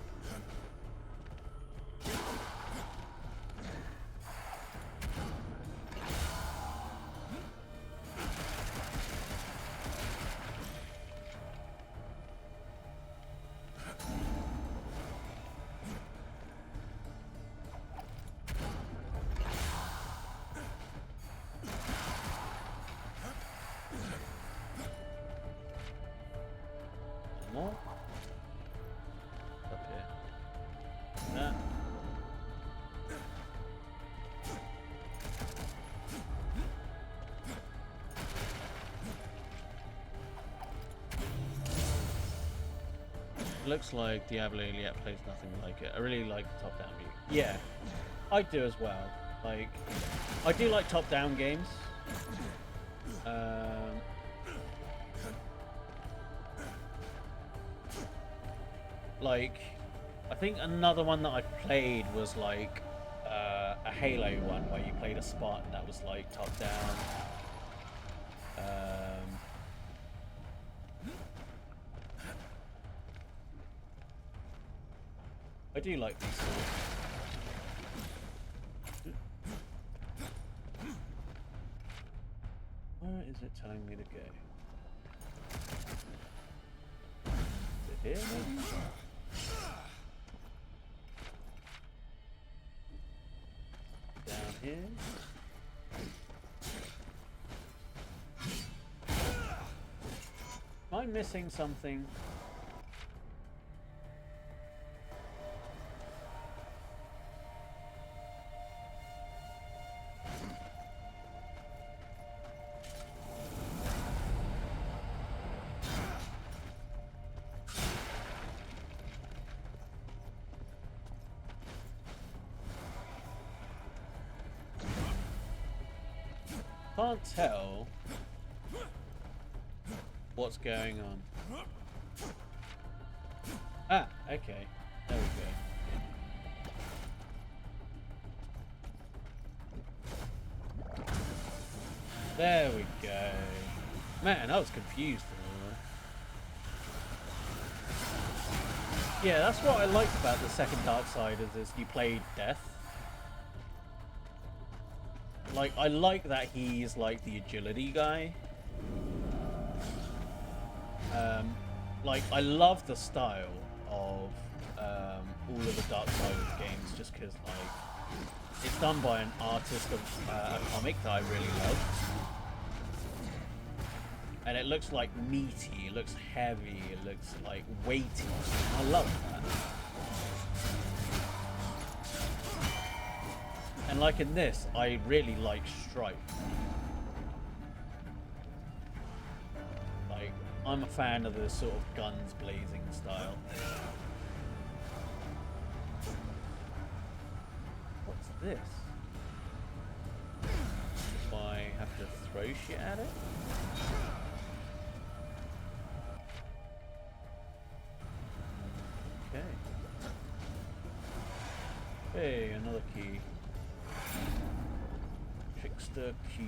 More? Up here. That. Looks like Diablo Elite plays nothing like it. I really like the top-down view. Yeah, I do as well. Like, I do like top-down games. Like, I think another one that I played was like a Halo one where you played a Spartan that was like top-down. I do like these sorts. Where is it telling me to go? Is it here maybe? Down here? Am I missing something? Can't tell what's going on. Ah, okay. There we go. There we go. Man, I was confused. Yeah, that's what I liked about the second Darksiders is you played Death. Like, I like that he's like the agility guy. Like, I love the style of all of the Darksiders games just because, like, it's done by an artist of a comic that I really love. And it looks like meaty, it looks heavy, it looks like weighty. I love that. And like in this, I really like Stripe. Like, I'm a fan of this sort of guns blazing style. What's this? Do I have to throw shit at it? Okay. Hey, another key. Trickster key.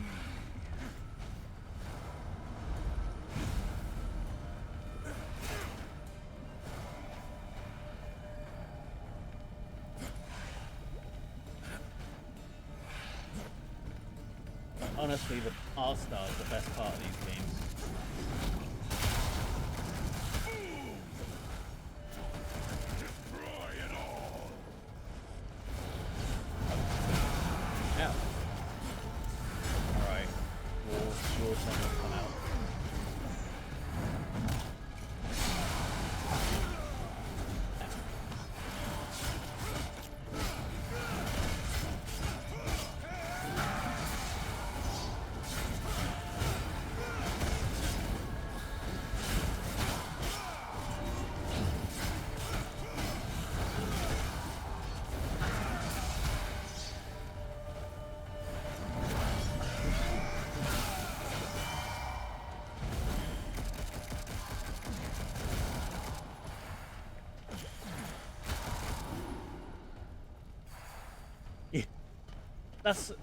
Honestly, the art style is the best part of these games. Yeah. Alright. We'll sure someone come out.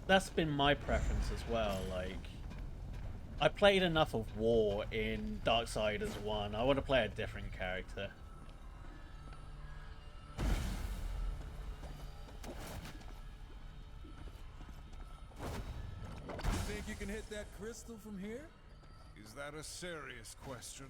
That's been my preference as well. Like, I played enough of War in Darksiders 1. I want to play a different character. Think you can hit that crystal from here? Is that a serious question?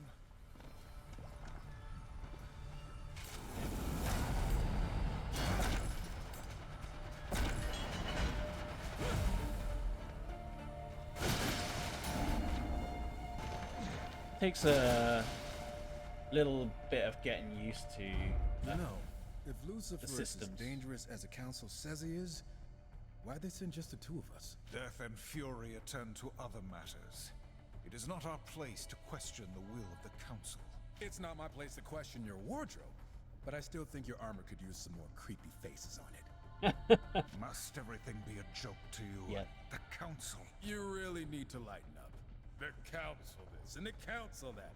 Takes a little bit of getting used to. You know, if Lucifer is as systems. dangerous as the council says he is, why'd they send just the two of us? Death and fury attend to other matters. It is not our place to question the will of the council. It's not my place to question your wardrobe, but I still think your armor could use some more creepy faces on it. Must everything be a joke to you? Yeah. The council. You really need to lighten up. The council this and the council that.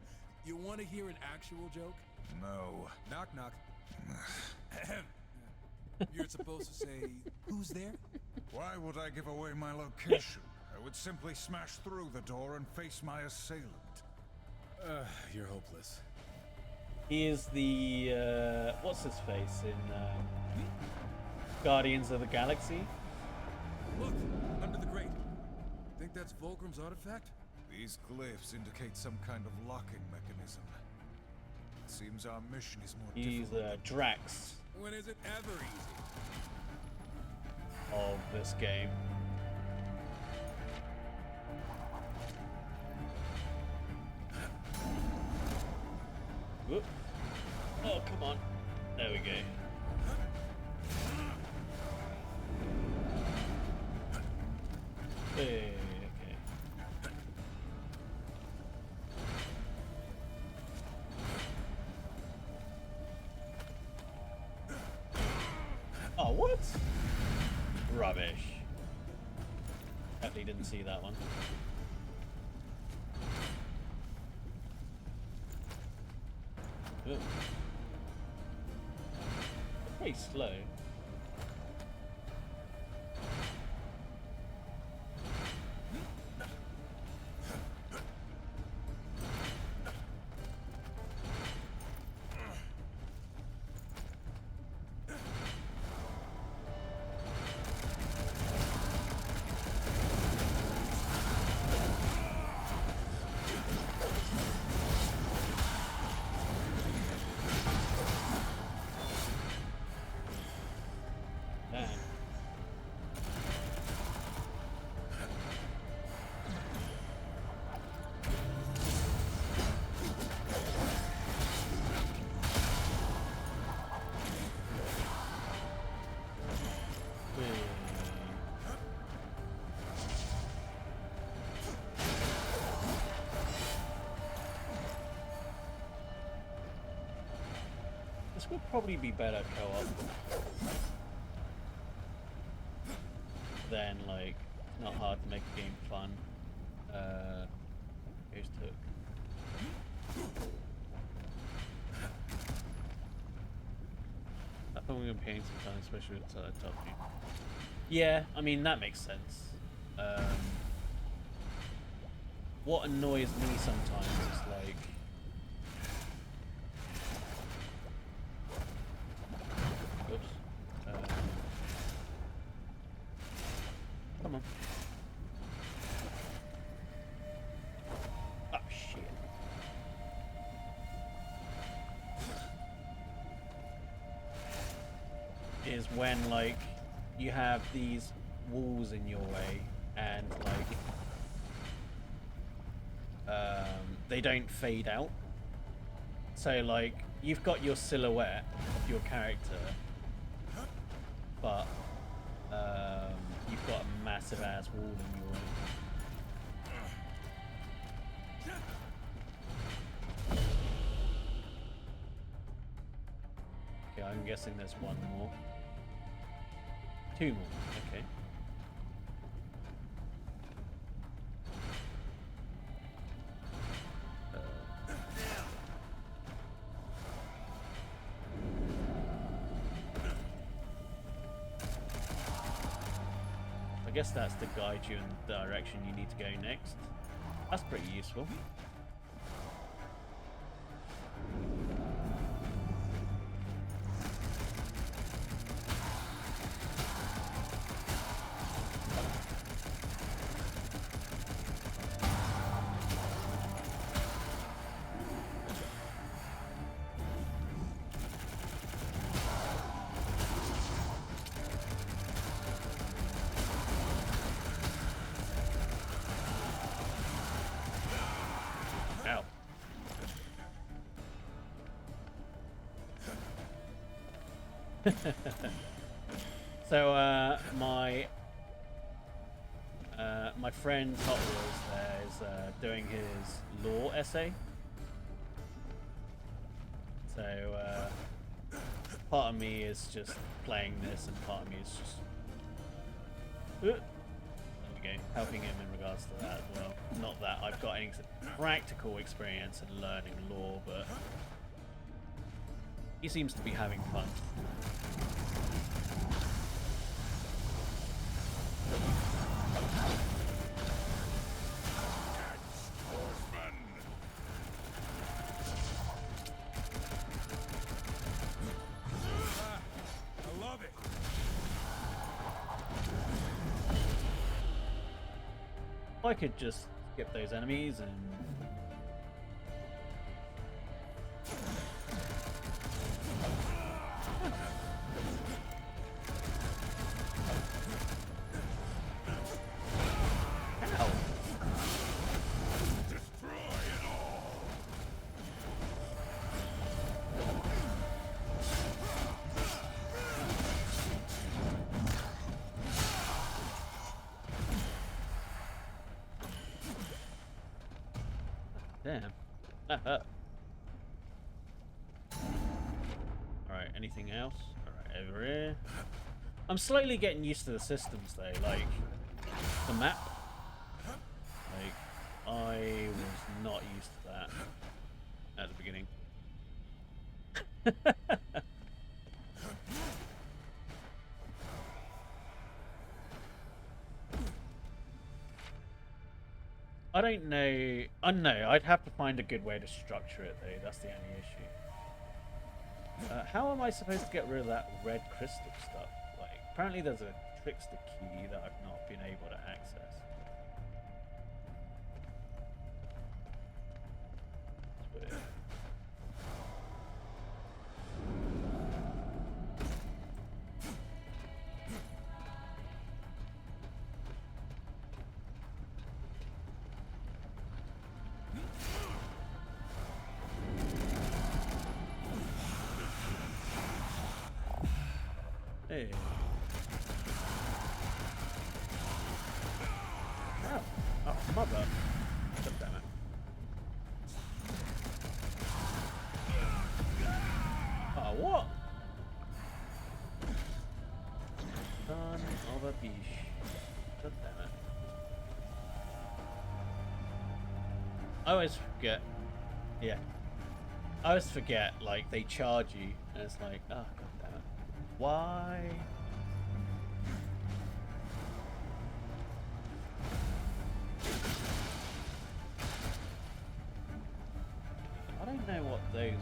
You want to hear an actual joke? No. Knock, knock. You're supposed to say, who's there? Why would I give away my location? I would simply smash through the door and face my assailant. You're hopeless. He is the what's his face in Guardians of the Galaxy. Look, under the grate. Think that's Fulcrum's artifact? These glyphs indicate some kind of locking mechanism. It seems our mission is more He's difficult. Drax When is it ever easy? of this game. Whoop. Oh, come on. There we go. Hey, okay. Oh, what? Rubbish. Definitely didn't see that one. Ooh. Pretty slow. Damn. This would probably be better co-op than, like, not hard to make a game fun. Here's Took. I thought we were paying some time, especially with top view. Yeah, I mean, that makes sense. What annoys me sometimes is, like, oops. Come on. Oh, shit. Is when, like, you have these walls in your way and, like, they don't fade out. So, like, you've got your silhouette of your character, but you've got a massive ass wall in your way. Okay, I'm guessing there's one more. Two more, okay. I guess that's to guide you in the direction you need to go next. That's pretty useful. Ow. So my friend Hot Wheels there is doing his law essay. So part of me is just playing this, and part of me is just there we go, helping him in regards to that as well. Not that I've got any practical experience in learning law, but he seems to be having fun. I love it. I could just skip those enemies and ow. Damn. Alright, anything else? Alright, over here. I'm slowly getting used to the systems though, like, the map. Like, I was not used to that at the beginning. I don't know. I don't know. I'd have to find a good way to structure it, though. That's the only issue. How am I supposed to get rid of that red crystal stuff? Like, apparently there's a trickster key that I've not been able to access. It's weird. Hey. Oh, oh, mother. God damn it. Oh, what? Son of a bitch. God damn it. I always forget. Yeah. I always forget, like, they charge you, and it's like, oh, god damn it. Why? I don't know what those are.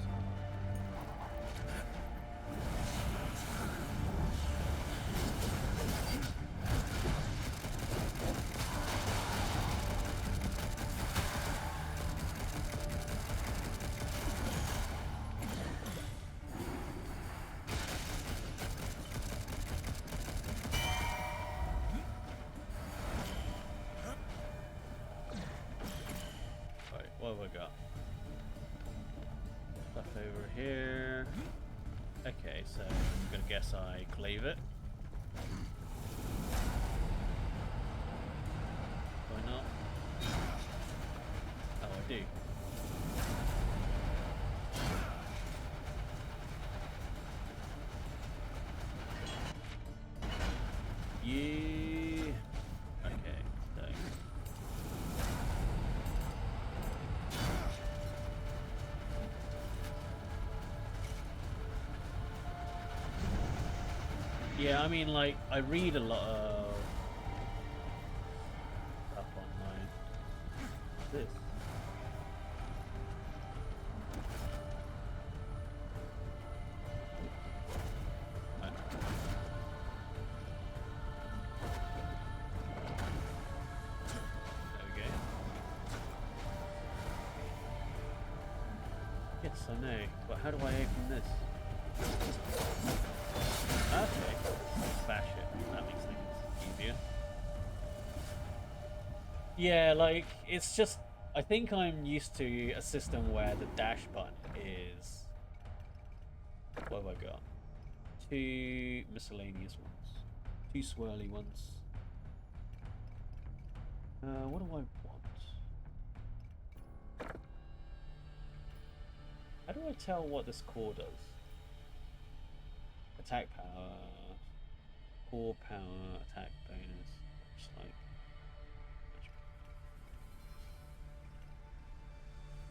What have I got? Stuff over here. Okay, so I'm gonna guess I cleave it. Why not? Oh, I do. Yeah. Okay, so. Yeah, I mean, like, I read a lot of stuff online. What's this? Right. There we go. Yes, I know, but how do I open this? Okay, bash it. That makes things easier. Yeah, like, it's just... I think I'm used to a system where the dash button is... What have I got? 2 miscellaneous ones. 2 swirly ones. What do I want? How do I tell what this core does? Attack power, core power, attack bonus. Just like,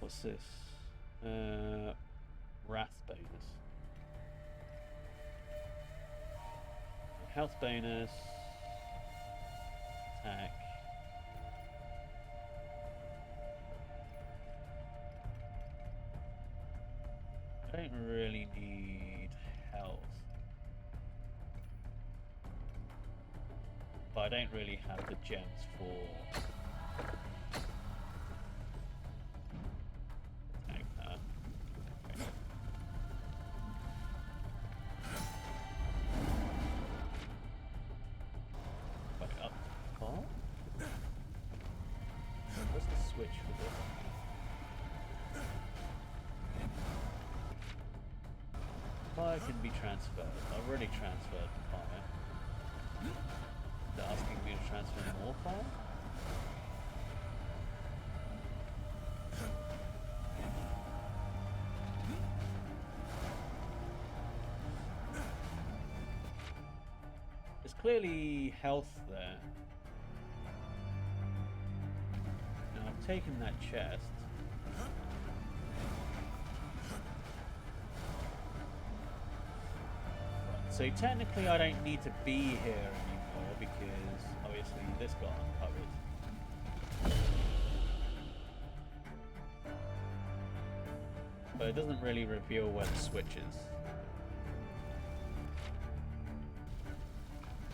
what's this? Wrath bonus. Health bonus. Attack. I don't really need health. But I don't really have the gems for attack power. Okay. Put it up top. Where's the switch for this? Fire can be transferred. I've already transferred fire. They're asking me to transfer more fire? There's clearly health there. taken that chest. Right, so technically I don't need to be here anymore because obviously this got uncovered. But it doesn't really reveal where the switch is.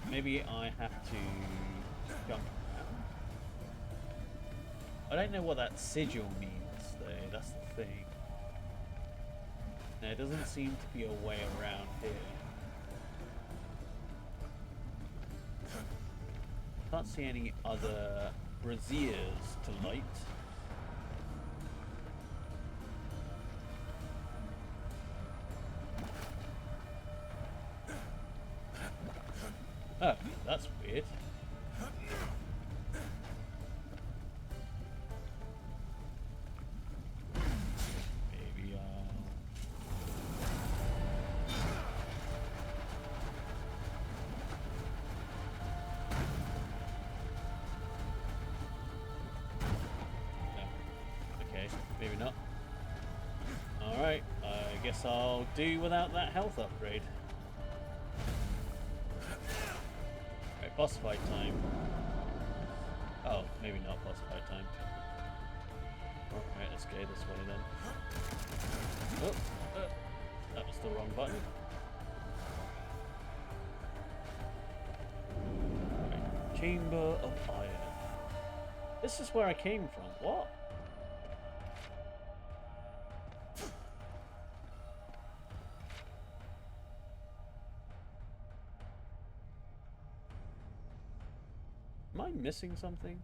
Maybe I have to jump around. I don't know what that sigil means though, that's the thing. There doesn't seem to be a way around here. Can't see any other braziers to light. Oh, that's weird. Maybe no. Okay, maybe not. Alright, I guess I'll do without that health upgrade. Boss fight time. Oh, maybe not boss fight time. Alright, let's go this way then. Oh, that was the wrong button. Right. Chamber of Iron. This is where I came from. What? Am I missing something?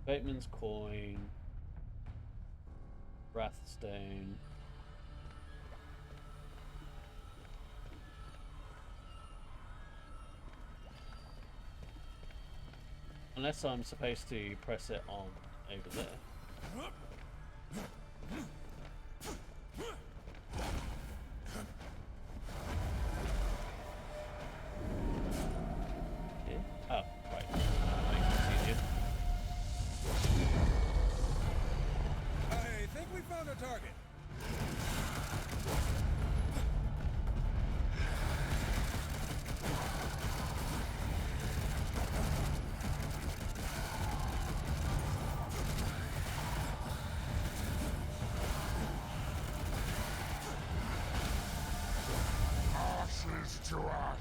Bateman's coin. Wrathstone. Unless I'm supposed to press it on over there. Target. Ashes to ashes.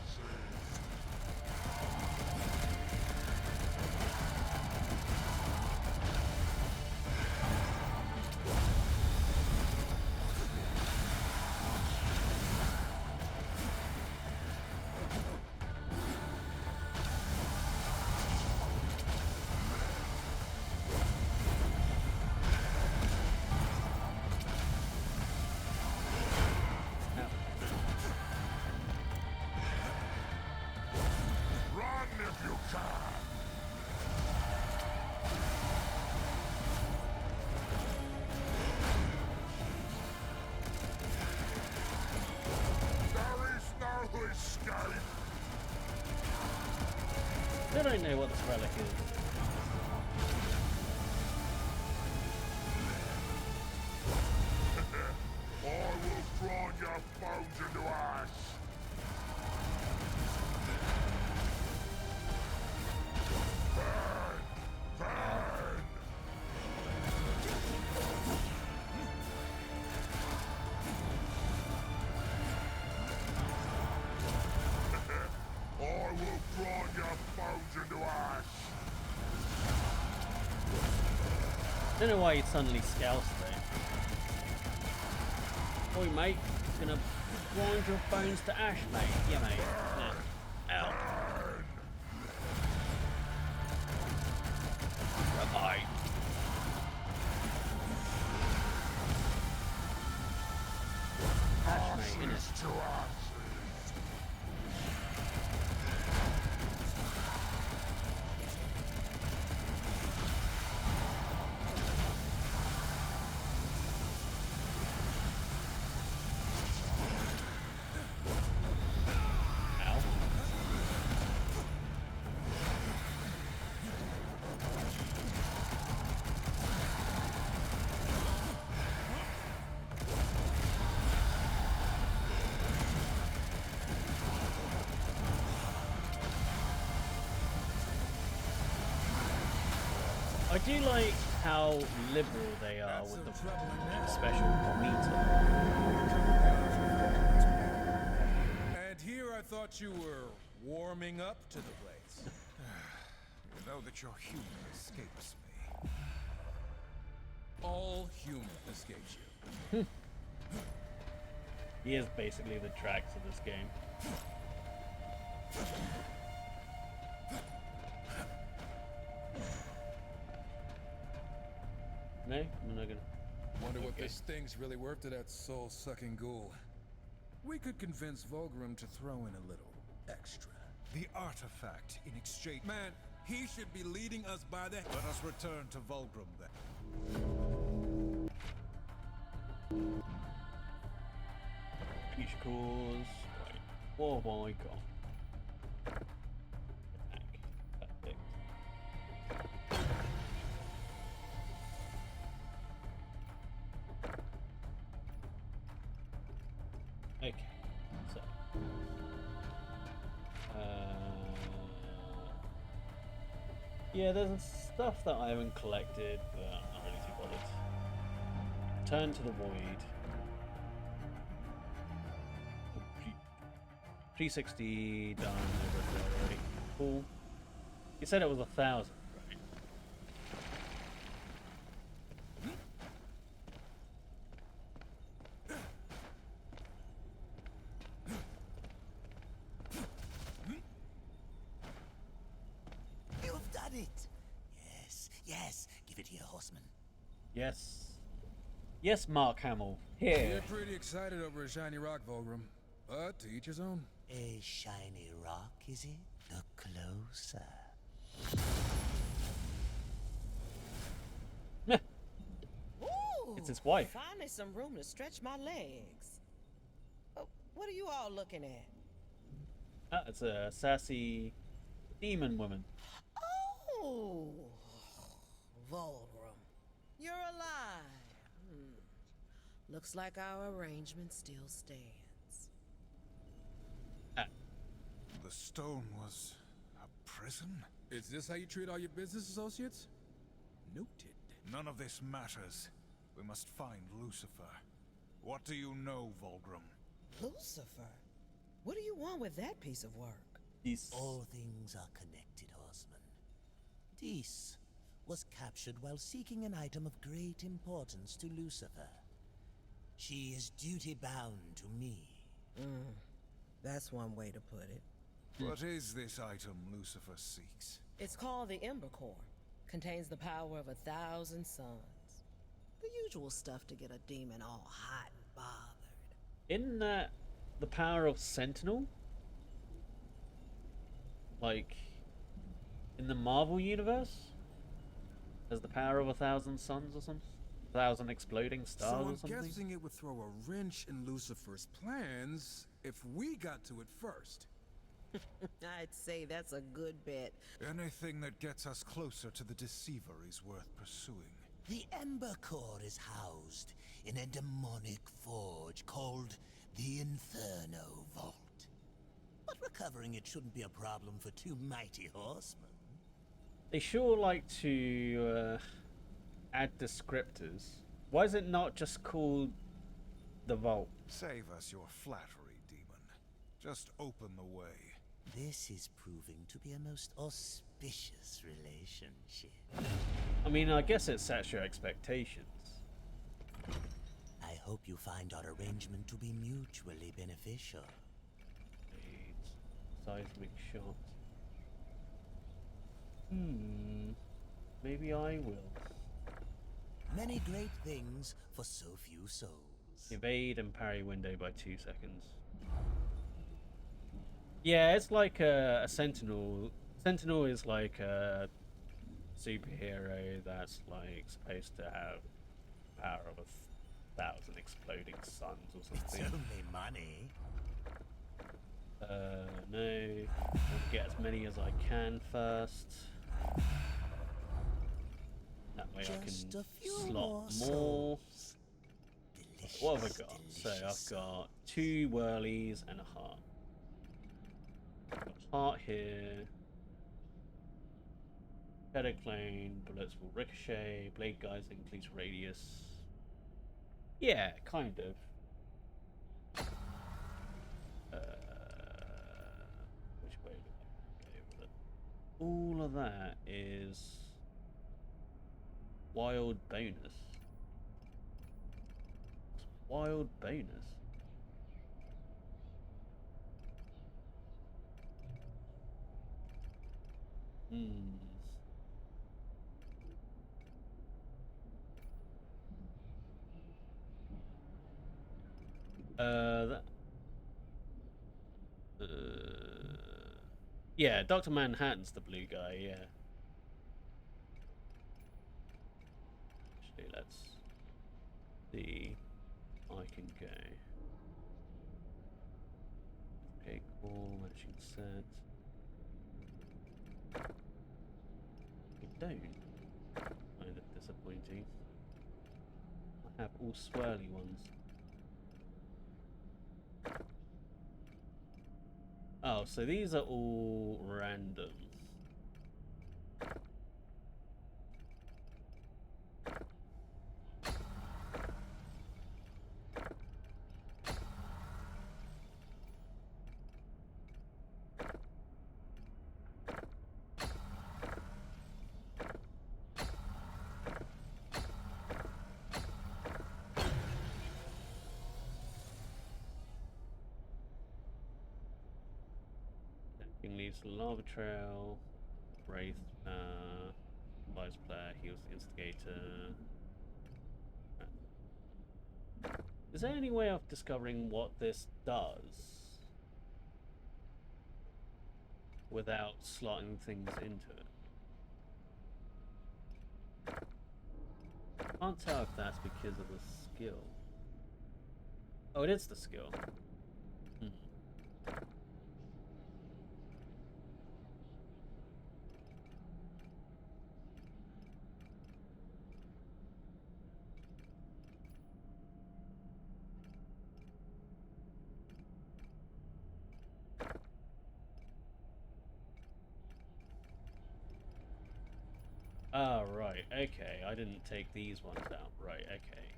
I don't know what this relic is. I will grind your bones into ash. Burn! Burn! I will grind your bones into ash. Don't know why he suddenly scouts though. Oi mate, gonna grind your bones to ash, mate. Yeah, mate. Yeah. Ow. Bye. Ash, mate, innit? To ashes. Ow. I do like how liberal they are Got with some the trouble in there. special meter. And here I thought you were warming up to the place. You know that your humor escapes me. All humor escapes you. He is basically the tracks of this game. No, I'm not gonna. Wonder what Okay. this thing's really worth to that soul-sucking ghoul. We could convince Vulgrim to throw in a little extra. The artifact in exchange. Man, he should be leading us by the... Let us return to Vulgrim then. Future cause. Right. What have I got? Attack. Perfect. Okay. So. Yeah, there's stuff that I haven't collected, but I'm not really too bothered. Turn to the void. 360 done over 30. Cool. You said it was 1,000, right? You've done it! Yes, yes, give it here, horseman. Yes. Yes, Mark Hamill. You're Here. pretty excited over a shiny rock, Vulgrim. But to each his own. A shiny rock, is it? Look closer. Ooh, It's his wife. Finally some room to stretch my legs. What are you all looking at? Ah, it's a sassy demon woman. Oh, Volgrim, you're alive. Looks like our arrangement still stands. Ah, The stone was a prison? Is this how you treat all your business associates? Noted. None of this matters. We must find Lucifer. What do you know, Vulgrim? Lucifer? What do you want with that piece of work? these. All things are connected, horseman. Dis was captured while seeking an item of great importance to Lucifer. She is duty-bound to me. That's one way to put it. What is this item Lucifer seeks? It's called the Ember Core. Contains the power of 1,000 suns. The usual stuff to get a demon all hot and bothered. Isn't that the power of Sentinel? Like, in the Marvel universe? Has the power of 1,000 suns or something? 1,000 exploding stars So or I'm something? guessing it would throw a wrench in Lucifer's plans if we got to it first. I'd say that's a good bet. Anything that gets us closer to the Deceiver is worth pursuing. The Ember Core is housed in a demonic forge called the Inferno Vault. But recovering it shouldn't be a problem for two mighty horsemen. They sure like to add descriptors. Why is it not just called the Vault? Save us your flattery, demon. Just open the way. This is proving to be a most auspicious relationship. I mean, I guess it sets your expectations. I hope you find our arrangement to be mutually beneficial. Seismic shot. Maybe I will. Many great things for so few souls. Evade and parry window by 2 seconds. Yeah, it's like a Sentinel. Sentinel is like a superhero that's like supposed to have power of 1,000 exploding suns or It's something. only money. No. I'll get as many as I can first. That way Just I a can few slot more more. souls. Delicious, What have I got? So delicious. I've got 2 whirlies and a heart. Got a heart here. Shadow clone, bullets will ricochet, blade guys increase radius. Yeah, kind of. Which way do I go with it? All of that is wild bonus. Wild bonus. Hmm. That. Yeah, Dr. Manhattan's the blue guy, yeah. Actually, let's see. I can go. Okay, cool. Matching set. I don't. Kind of disappointing. I have all swirly ones. Oh, so these are all random. Leads the lava trail. Wraith, vice player, heals the instigator. Is there any way of discovering what this does without slotting things into it? Can't tell if that's because of the skill. Oh, it is the skill. Hmm. Oh, right, okay. I didn't take these ones out. Right, okay.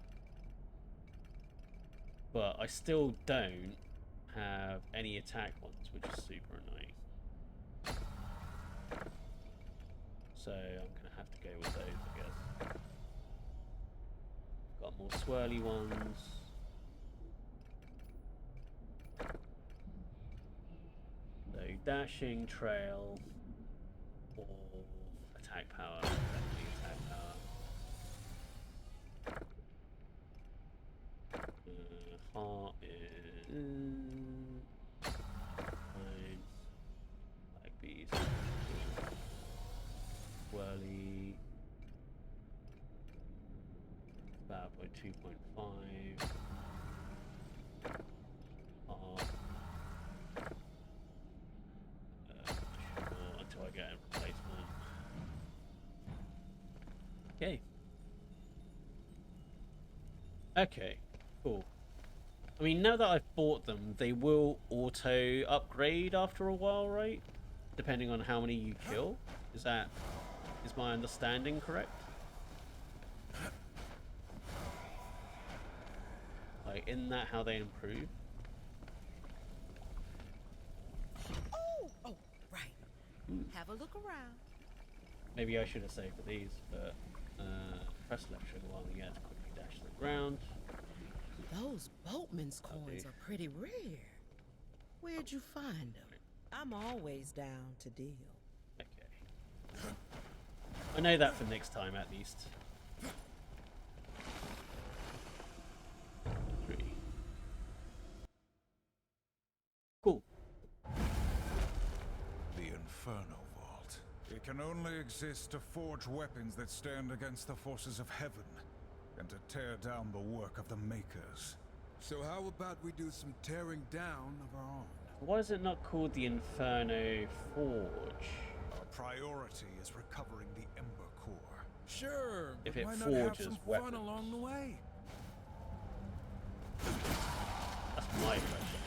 But I still don't have any attack ones, which is super annoying. So I'm going to have to go with those, I guess. Got more swirly ones. So dashing, trail, or attack power. Definitely attack power. Heart is fine. Like these. Whirly. Bad boy 2.5. Heart. Sure, until I get a replacement. Okay. Okay, cool. I mean, now that I've bought them, they will auto upgrade after a while, right? Depending on how many you kill. Is my understanding correct? Like, isn't that how they improve? Oh, right. Have a look around. Maybe I should have saved for these, but press left trigger while we get to quickly dash to the ground. Those boatman's coins are pretty rare. Where'd you find them? I'm always down to deal. Okay. I know that for next time, at least. 3. Cool. The Inferno Vault. It can only exist to forge weapons that stand against the forces of heaven, and to tear down the work of the Makers. So how about we do some tearing down of our own? Why is it not called the Inferno Forge? Our priority is recovering the Ember Core. Sure, If but it why not have forges some weapons. fun along the way? That's my question.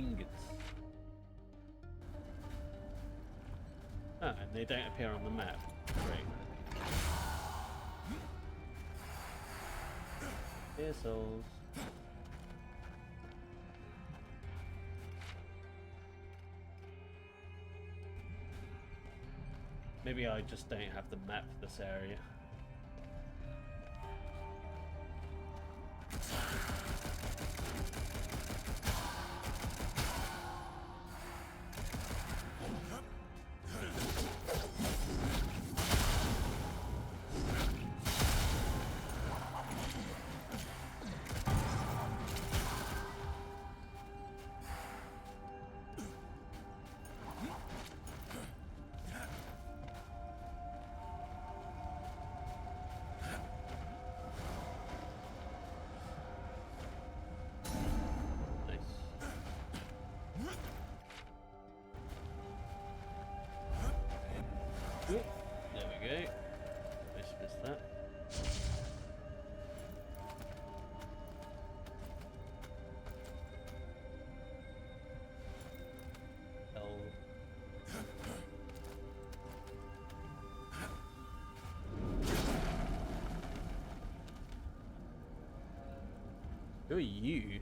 ingots. Ah, and they don't appear on the map. Great. Dear souls. Maybe I just don't have the map for this area. There we go. Just missed that. Hell. Who are you?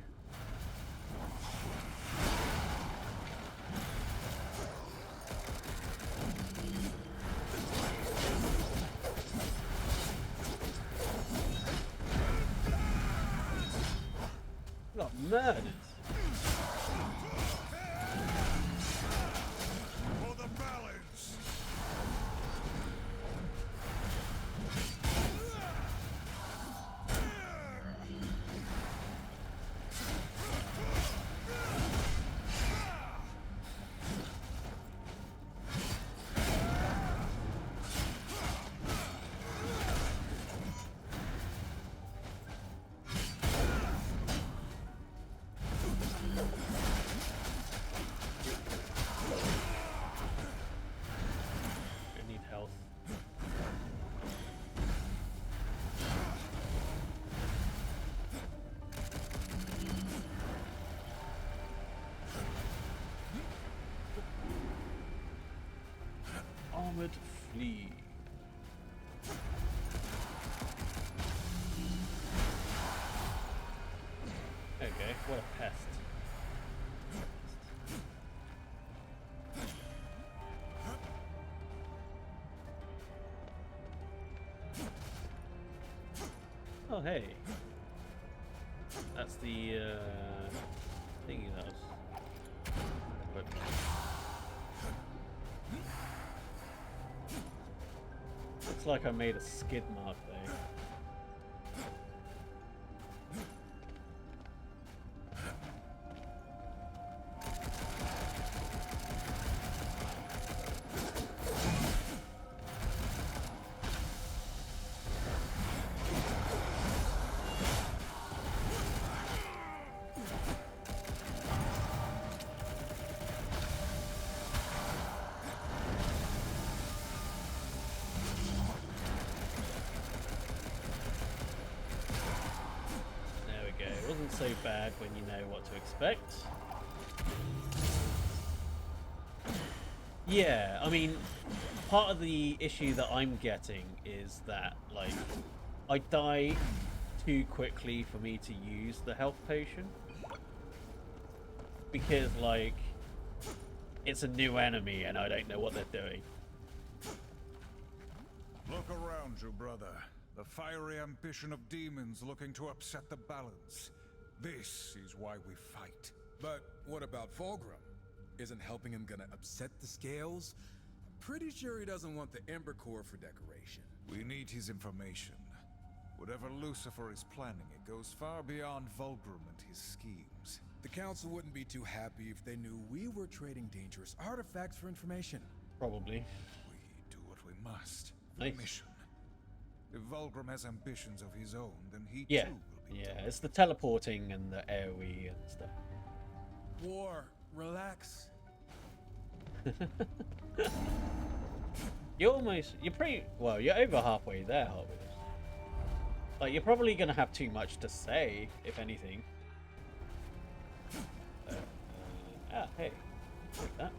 Got murdered. For the balance! I need health. Armored flea. Okay, what a pest. Oh hey, that's the thingy that was. But looks like I made a skid mark there. Wasn't so bad when you know what to expect. Yeah, I mean, part of the issue that I'm getting is that, like, I die too quickly for me to use the health potion. Because, like, it's a new enemy and I don't know what they're doing. Look around you, brother. The fiery ambition of demons looking to upset the balance. This is why we fight. But what about Fulgrim? Isn't helping him gonna upset the scales? I'm pretty sure he doesn't want the Ember Core for decoration. We need his information. Whatever Lucifer is planning, it goes far beyond Fulgrim and his schemes. The Council wouldn't be too happy if they knew we were trading dangerous artifacts for information. Probably. We do what we must. Nice. The mission. If Fulgrim has ambitions of his own, then he Yeah. too will be Yeah, it's the teleporting and the AoE and stuff. War, relax. You're over halfway there, Hot Wheels. Like, you're probably gonna have too much to say, if anything. Ah, hey. Take that.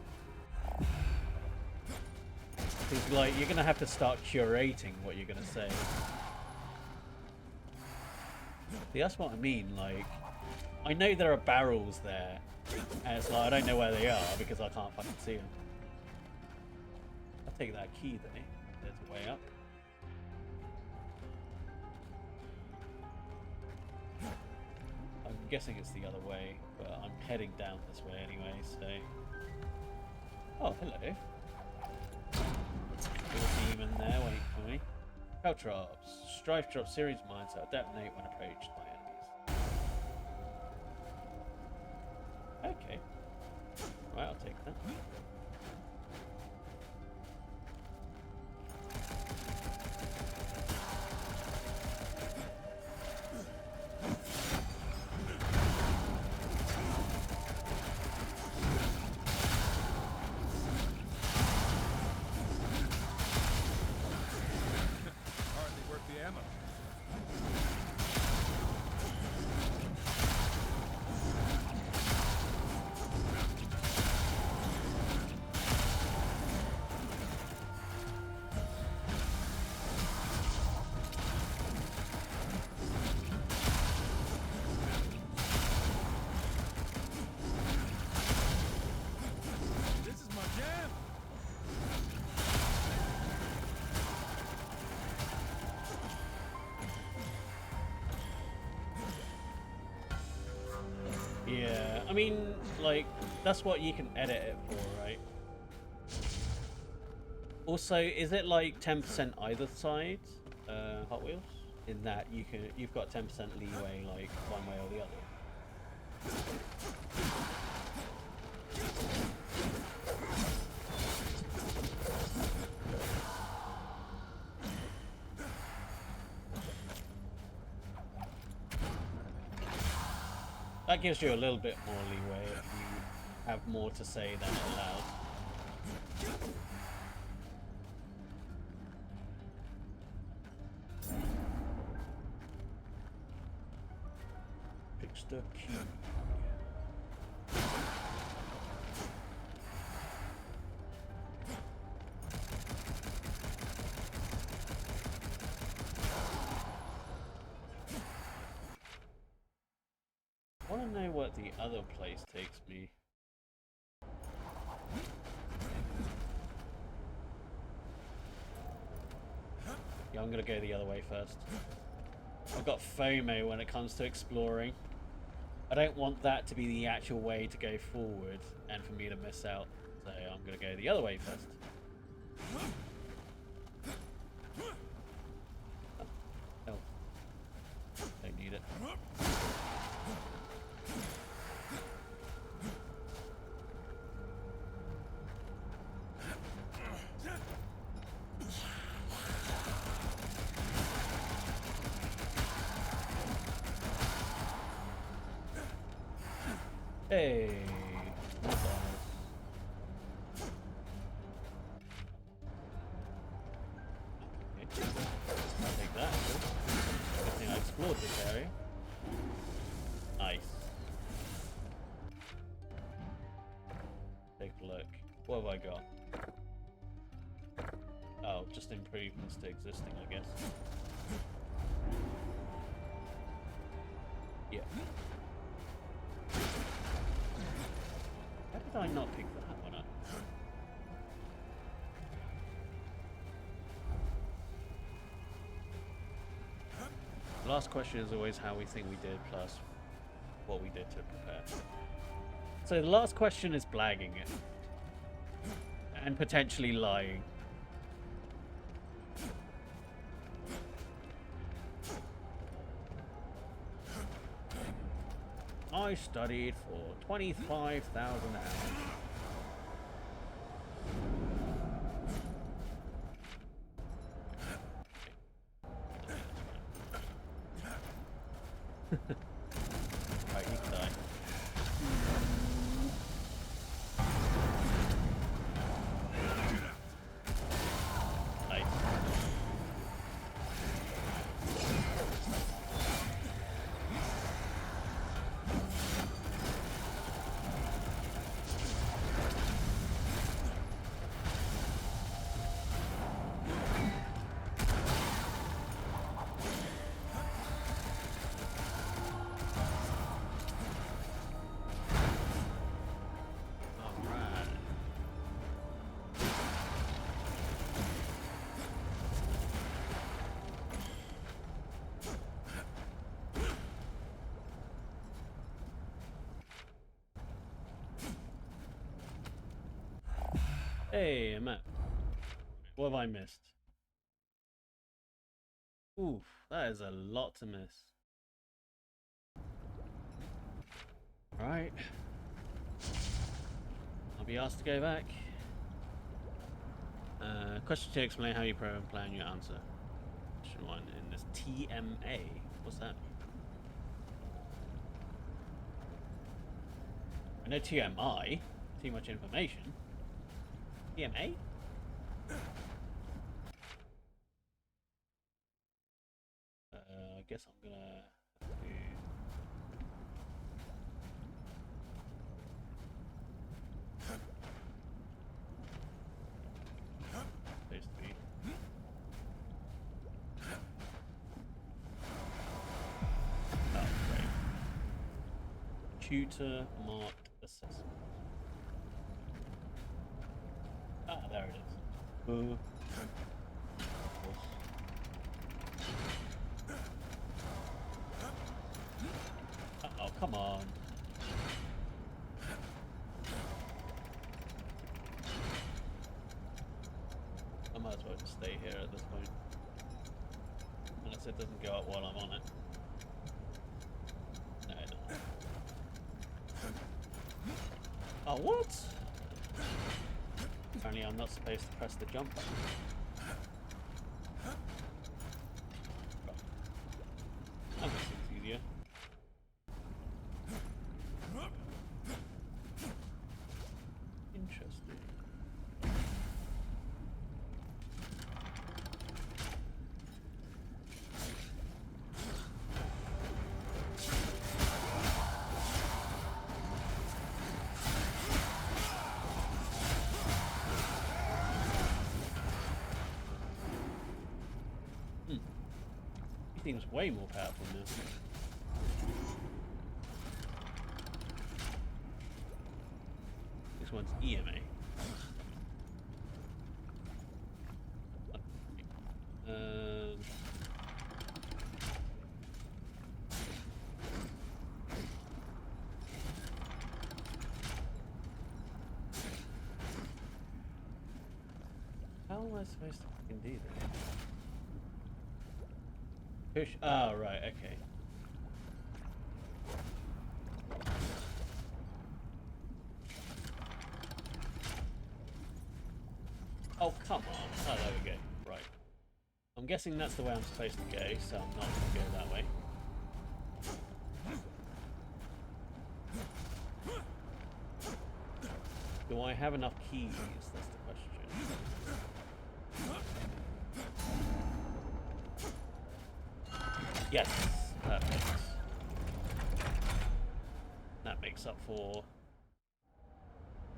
Because, like, you're going to have to start curating what you're going to say. See, that's what I mean, like, I know there are barrels there, and it's like, I don't know where they are because I can't fucking see them. I'll take that key, though. There's a way up. I'm guessing it's the other way, but I'm heading down this way anyway, so... Oh, hello. Little demon there waiting for me. Caltrops. Strife drops series mines that detonate when approached by enemies. Okay. Right, I'll take that. Yeah, I mean, like, that's what you can edit it for, right? Also, is it like 10% either side, Hot Wheels? In that you've got 10% leeway, like, one way or the other? That gives you a little bit more leeway if you have more to say than allowed. Fix the key. I want to know what the other place takes me. Yeah, I'm gonna go the other way first. I've got FOMO when it comes to exploring. I don't want that to be the actual way to go forward and for me to miss out. So I'm gonna go the other way first. Oh. Don't need it. Hey, more bars. Okay. I'll take that. Good thing I explored this area. Nice. Take a look. What have I got? Oh, just improvements to existing, I guess. Yeah. How did I not pick that one up? The last question is always how we think we did plus what we did to prepare. So the last question is blagging it. And potentially lying. I studied for 25,000 hours. Right, you can die. Nice. Hey, Matt. What have I missed? Oof, that is a lot to miss. Alright. I'll be asked to go back. Question 2, explain how you plan your answer. Question 1, in this TMA. What's that? I know TMI. Too much information. TMA? I guess I'm gonna have to... Supposed to be. Oh, great. Tutor marked assessment. Ah, there it is. Oh, come on. I might as well just stay here at this point. Unless it doesn't go up while I'm on it. No, no. Oh, what? Apparently I'm not supposed to press the jump button. That makes things easier. Interesting. He seems way more powerful now. This one's EMA. How am I supposed to fucking do this? Push. Oh, right, okay. Oh, come on. Oh, there we go. Right. I'm guessing that's the way I'm supposed to go, so I'm not going to go that way. Do I have enough keys? That's the question. Yes, perfect. That makes up for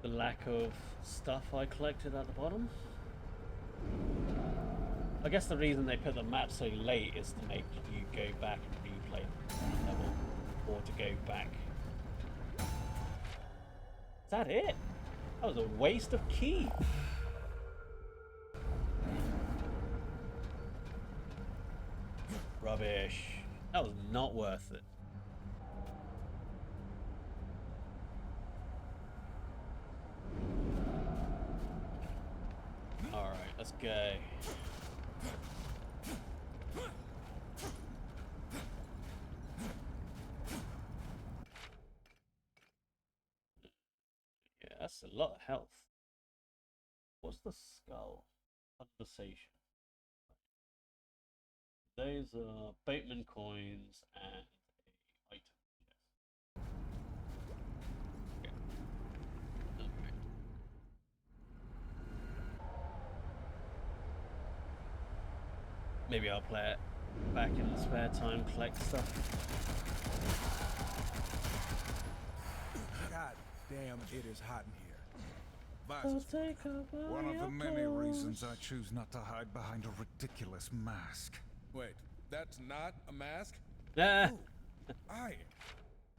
the lack of stuff I collected at the bottom. I guess the reason they put the map so late is to make you go back and replay the level, or to go back. Is that it? That was a waste of key. Rubbish. That was not worth it. Alright, let's go. Yeah, that's a lot of health. What's the skull? Conversation. Those are boatman coins and a item chest. Okay. Okay. Maybe I'll play it back in the spare time, collect stuff. God damn, it is hot in here. I'll take over One of your the many clothes. reasons I choose not to hide behind a ridiculous mask. Wait, that's not a mask? Ah. Ooh, I am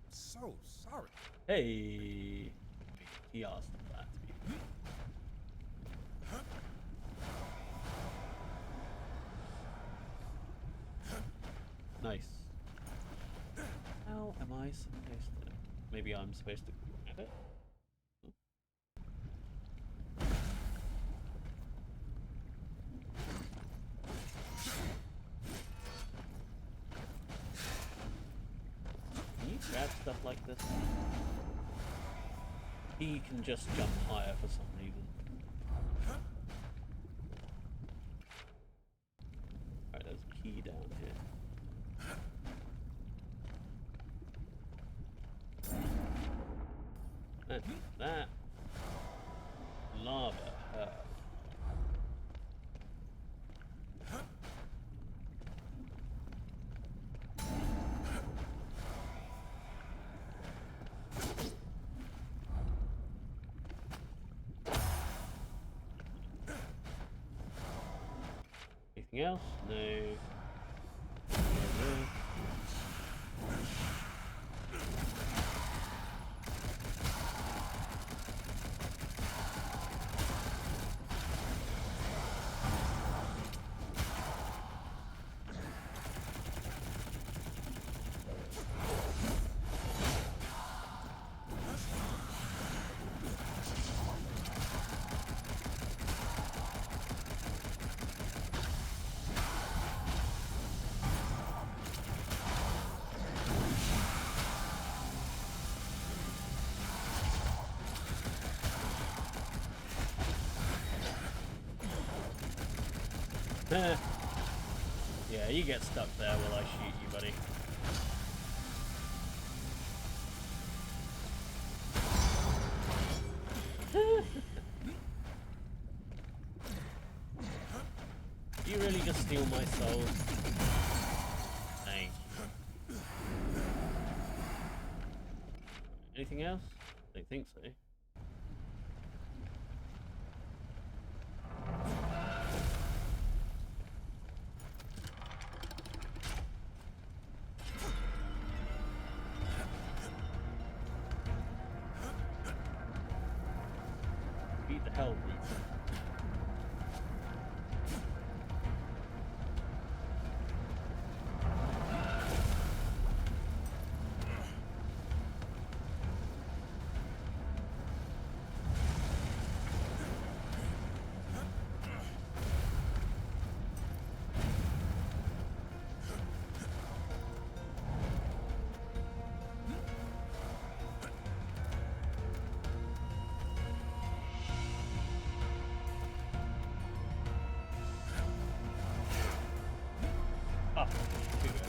so sorry. Hey, he asked for that to be. Nice. How am I supposed to? Maybe I'm supposed to grab it? at stuff like this. He can just jump higher for some reason. Alright, there's a key down here. And that lava herb. Anything else? No. Yeah, you get stuck there while I shoot you, buddy. You really just steal my soul? Thank you. Anything else? I don't think so. Beat the hell, Reaper. Oh, too good.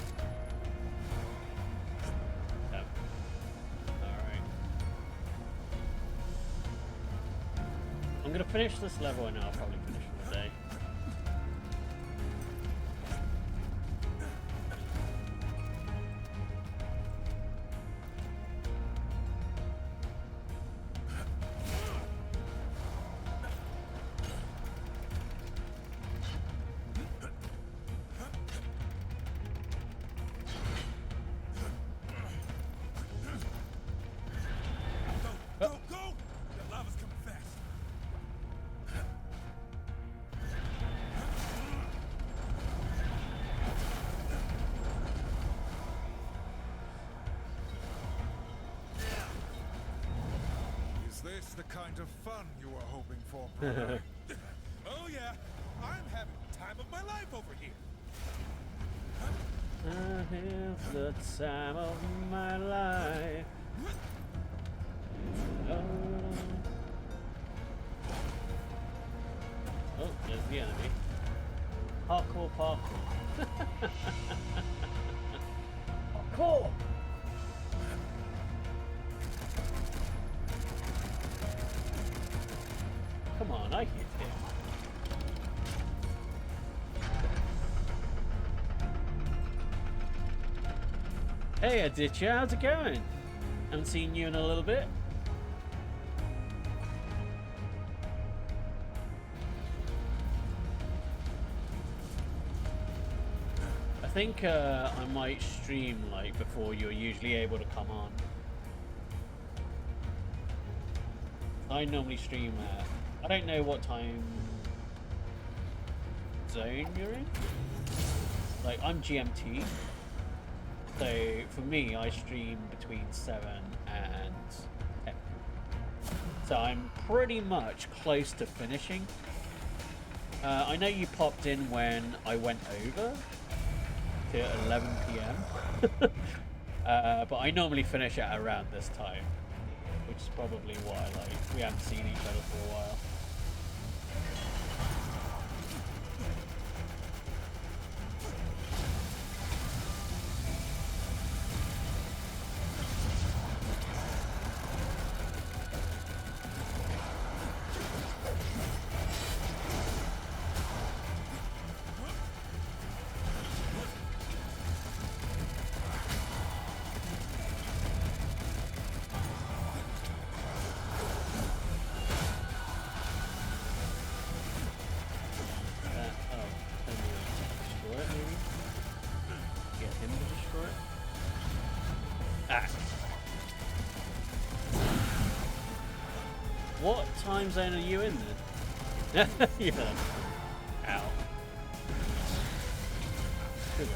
Yep. Alright. I'm gonna finish this level and I'll probably finish for the day. Go! Go! The lava's coming fast. Is this the kind of fun you were hoping for, brother? Oh yeah, I'm having the time of my life over here. Here's the time of my life. Oh, oh, there's the enemy. Parkour, parkour. Parkour! Come on, I hit him. Hey Aditya, how's it going? Haven't seen you in a little bit. I think I might stream like before you're usually able to come on. I normally stream at, I don't know what time zone you're in. Like I'm GMT. So for me, I stream between 7 and 10. So I'm pretty much close to finishing. I know you popped in when I went over to 11 PM. But I normally finish at around this time, which is probably why like we haven't seen each other for a while. What time zone are you in then? Yeah. Ow. Sugar.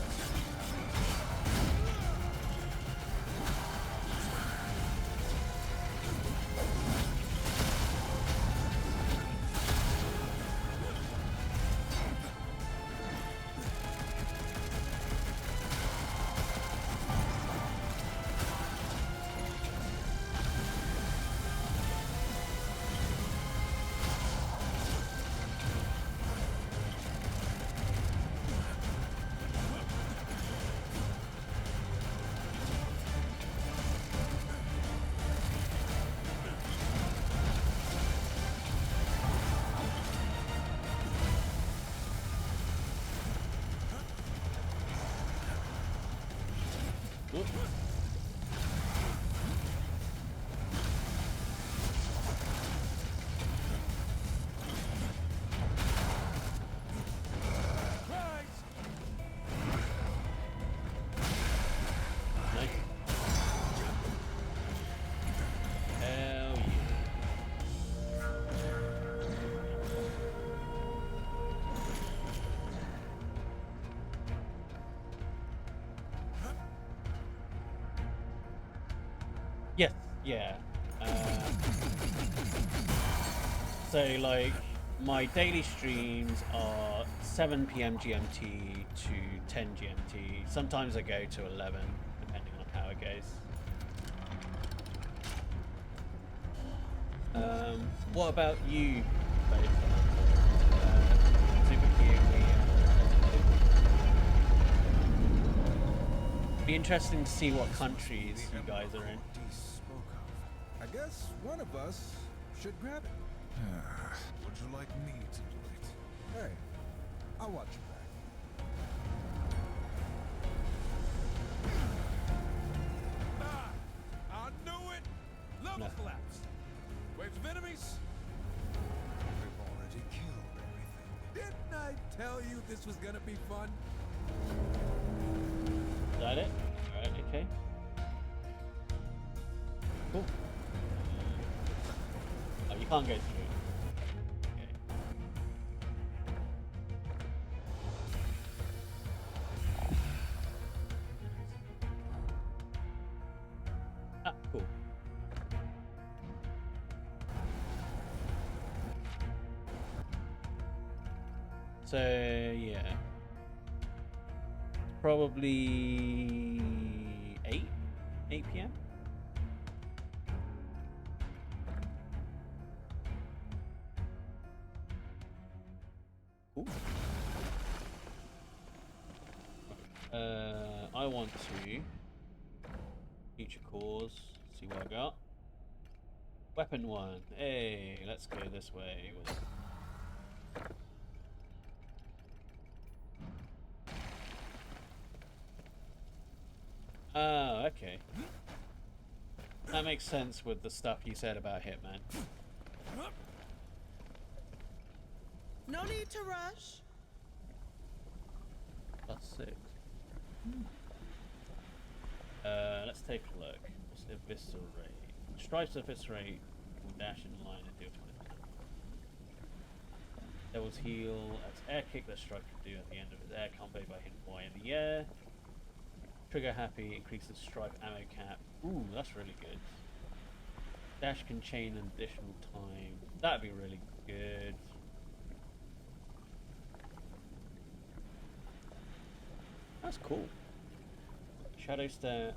Yes, yeah. So, like, my daily streams are 7 p.m. GMT to 10 GMT. Sometimes I go to 11, depending on how it goes. What about you, both? Super Kiwi. Be interesting to see what countries you guys are in. I guess one of us should grab it. Would you like me to do it? Hey, I'll watch your back. Ah! I knew it! Level No. collapse. Waves of enemies. We've already killed everything. Didn't I tell you this was gonna be fun? Is that it? Alright, okay. Cool. Oh, you can't go through. Okay. Ah, cool. So, yeah. Probably 8 p.m. Cool. I want to future cause. See what I got. Weapon 1. Hey, let's go this way. Oh, okay. That makes sense with the stuff you said about Hitman. No need to rush. That's 6. Let's take a look. What's eviscerate? Stripes eviscerate will dash in line and deal 20%. Devil's heal. That's air kick that strike can do at the end of his air combo by hitting Y in the air. Trigger happy increases stripe ammo cap. Ooh, that's really good. Dash can chain an additional time. That'd be really good. That's cool. Shadow stare.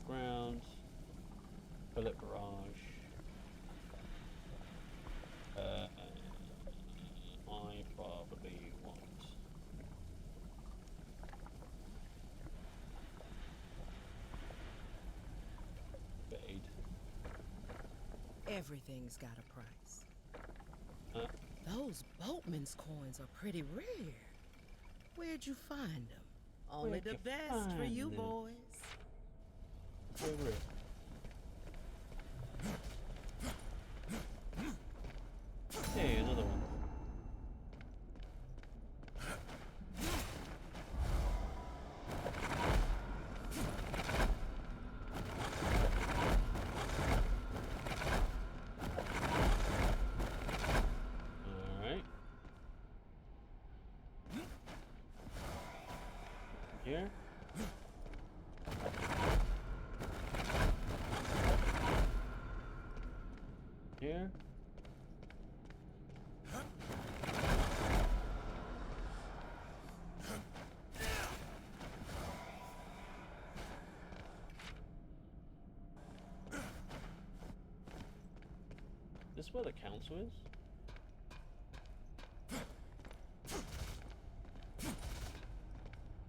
ground. Bullet barrage. I probably want Fade. Everything's got a price. Uh, Those boatman's coins are pretty rare. Where'd you find them? Only Where'd the you best for find you them? boys. Over it. Hey, another one. Alright. Here. Here. Is this where the council is?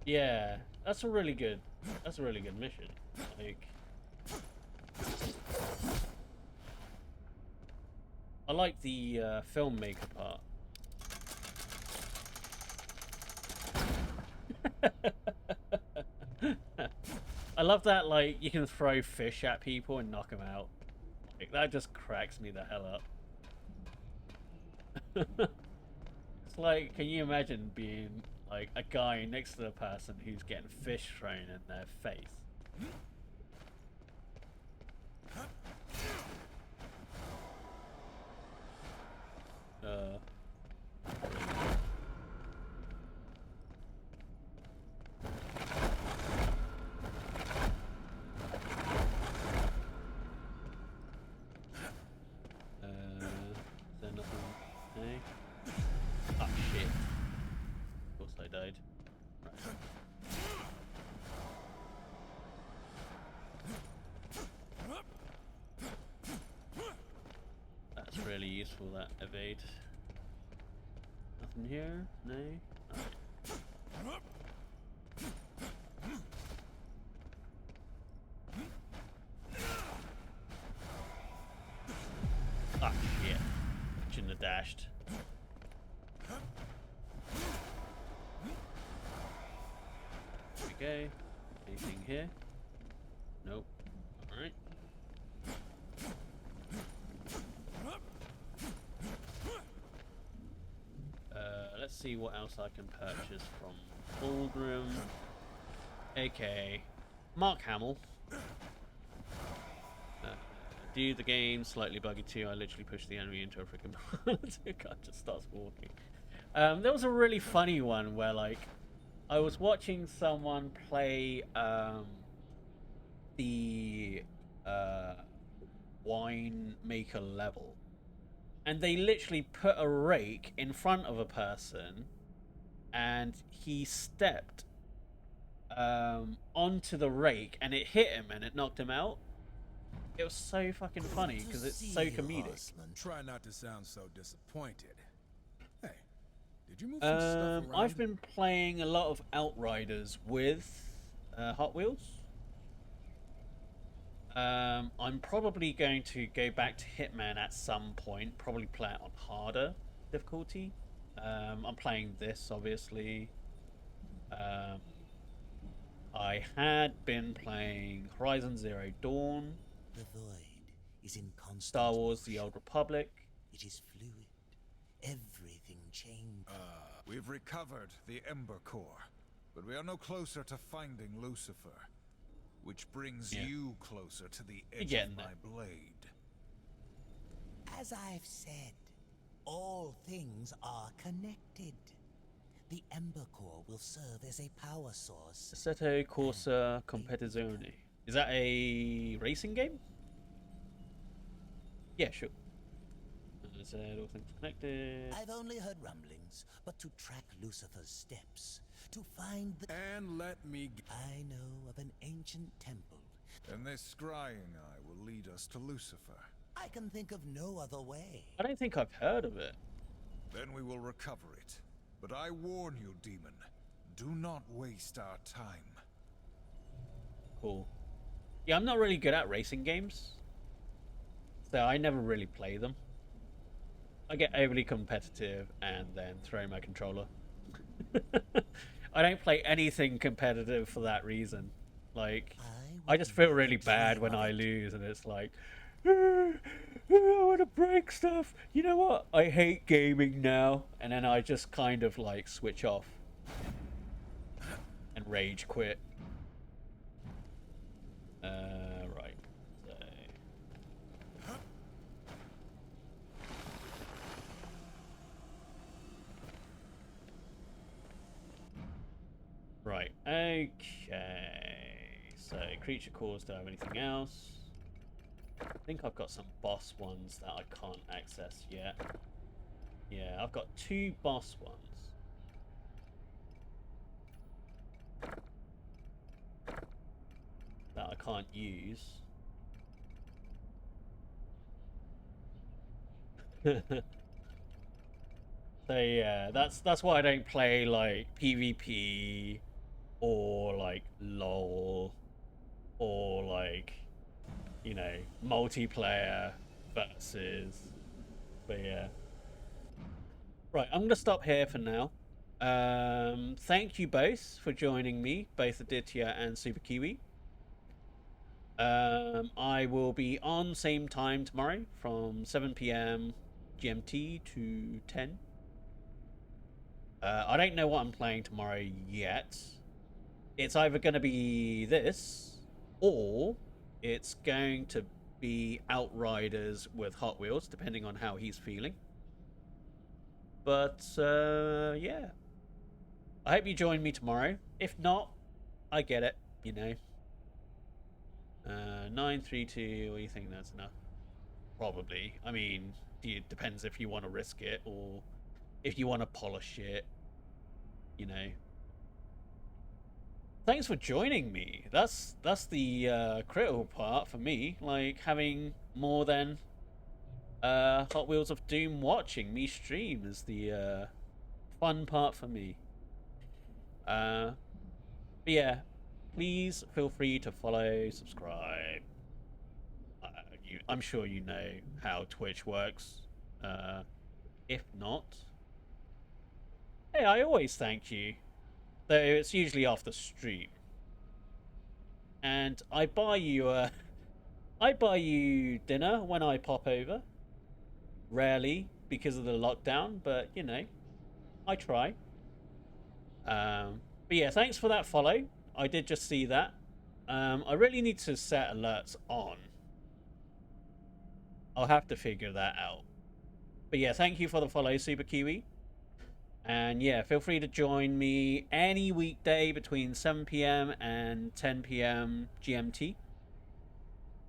Yeah, that's a really good mission. Like, I like the filmmaker part. I love that, like, you can throw fish at people and knock them out. Like, that just cracks me the hell up. It's like, can you imagine being like a guy next to the person who's getting fish thrown in their face? Is there nothing? Hey? Ah, shit. Of course I died. Right. That's really useful, that evade. Nothing here? No? Alright. Ah, shit. Shouldn't have dashed. There we go. Anything here? Nope. Alright. Let's see what else I can purchase from Aldrum. aka Mark Hamill. Do the game slightly buggy too. I literally pushed the enemy into a freaking the guy just starts walking. There was a really funny one where, like, I was watching someone play the wine maker level, and they literally put a rake in front of a person, and he stepped onto the rake, and it hit him, and it knocked him out. It was so fucking funny because it's so comedic. Try not to sound so disappointed. Hey, did you move some stuff around? I've been playing a lot of Outriders with Hot Wheels. I'm probably going to go back to Hitman at some point. Probably play it on harder difficulty. I'm playing this, obviously. I had been playing Horizon Zero Dawn. The void is in constant Star Wars: The motion. Old Republic. It is fluid. Everything changes. We've recovered the Ember Core, but we are no closer to finding Lucifer, which brings you closer to the edge getting of my there. blade. As I've said, all things are connected. The Ember Core will serve as a power source. Assetto Corsa Competizione. Is that a racing game? Yeah, sure. As I said, all things connected. I've only heard rumblings, but to track Lucifer's steps, to find the... And let me I know of an ancient temple And this scrying eye will lead us to Lucifer. I can think of no other way. I don't think I've heard of it. Then we will recover it. But I warn you, demon, do not waste our time. Cool. Yeah, I'm not really good at racing games, so I never really play them. I get overly competitive and then throw my controller. I don't play anything competitive for that reason. Like, I just feel really bad when I lose, and it's like, I want to break stuff. You know what? I hate gaming now. And then I just kind of like switch off and rage quit. Right. So. Right. Okay. So creature cores, do I have anything else? I think I've got some boss ones that I can't access yet. Yeah, I've got 2 boss ones. That I can't use. So yeah, that's why I don't play like PvP or like LOL or like, you know, multiplayer versus. But yeah. Right, I'm gonna stop here for now. Thank you both for joining me, both Aditya and Super Kiwi. I will be on same time tomorrow from 7 p.m. GMT to 10. I don't know what I'm playing tomorrow yet. It's either going to be this, or it's going to be Outriders with Hot Wheels, depending on how he's feeling. But, yeah. I hope you join me tomorrow. If not, I get it, you know. 932, what do you think that's enough? Probably. I mean, it depends if you want to risk it or if you want to polish it, you know. Thanks for joining me. That's the critical part for me. Like, having more than Hot Wheels of Doom watching me stream is the fun part for me. But yeah, please feel free to follow, subscribe. I'm sure you know how Twitch works. If not, hey, I always thank you. Though it's usually after stream. And I buy you dinner when I pop over. Rarely because of the lockdown, but you know, I try. But yeah, thanks for that follow. I did just see that. I really need to set alerts on. I'll have to figure that out. But yeah, thank you for the follow, Super Kiwi. And yeah, feel free to join me any weekday between 7 p.m. and 10 p.m. GMT.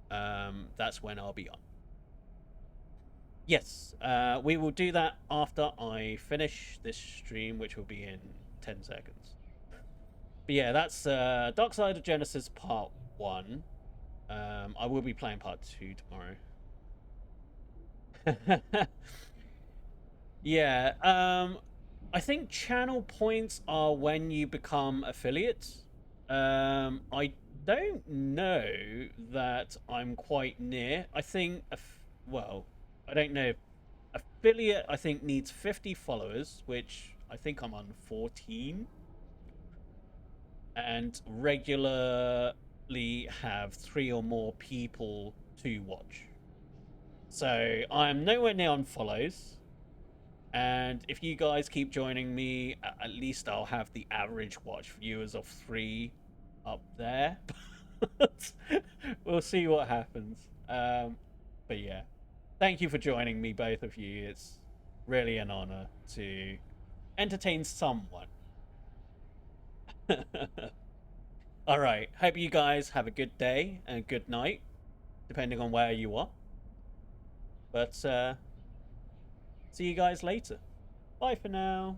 That's when I'll be on. Yes, we will do that after I finish this stream, which will be in 10 seconds. But yeah, that's Darksiders Genesis Part 1. I will be playing Part 2 tomorrow. Yeah, I think channel points are when you become affiliates. I don't know that I'm quite near. I think, well, I don't know. Affiliate, I think, needs 50 followers, which I think I'm on 14. And regularly have 3 or more people to watch. So I'm nowhere near on follows. And if you guys keep joining me, at least I'll have the average watch viewers of 3 up there. But we'll see what happens. But yeah, thank you for joining me, both of you. It's really an honor to entertain someone. All right, hope you guys have a good day and good night, depending on where you are. But see you guys later. Bye for now.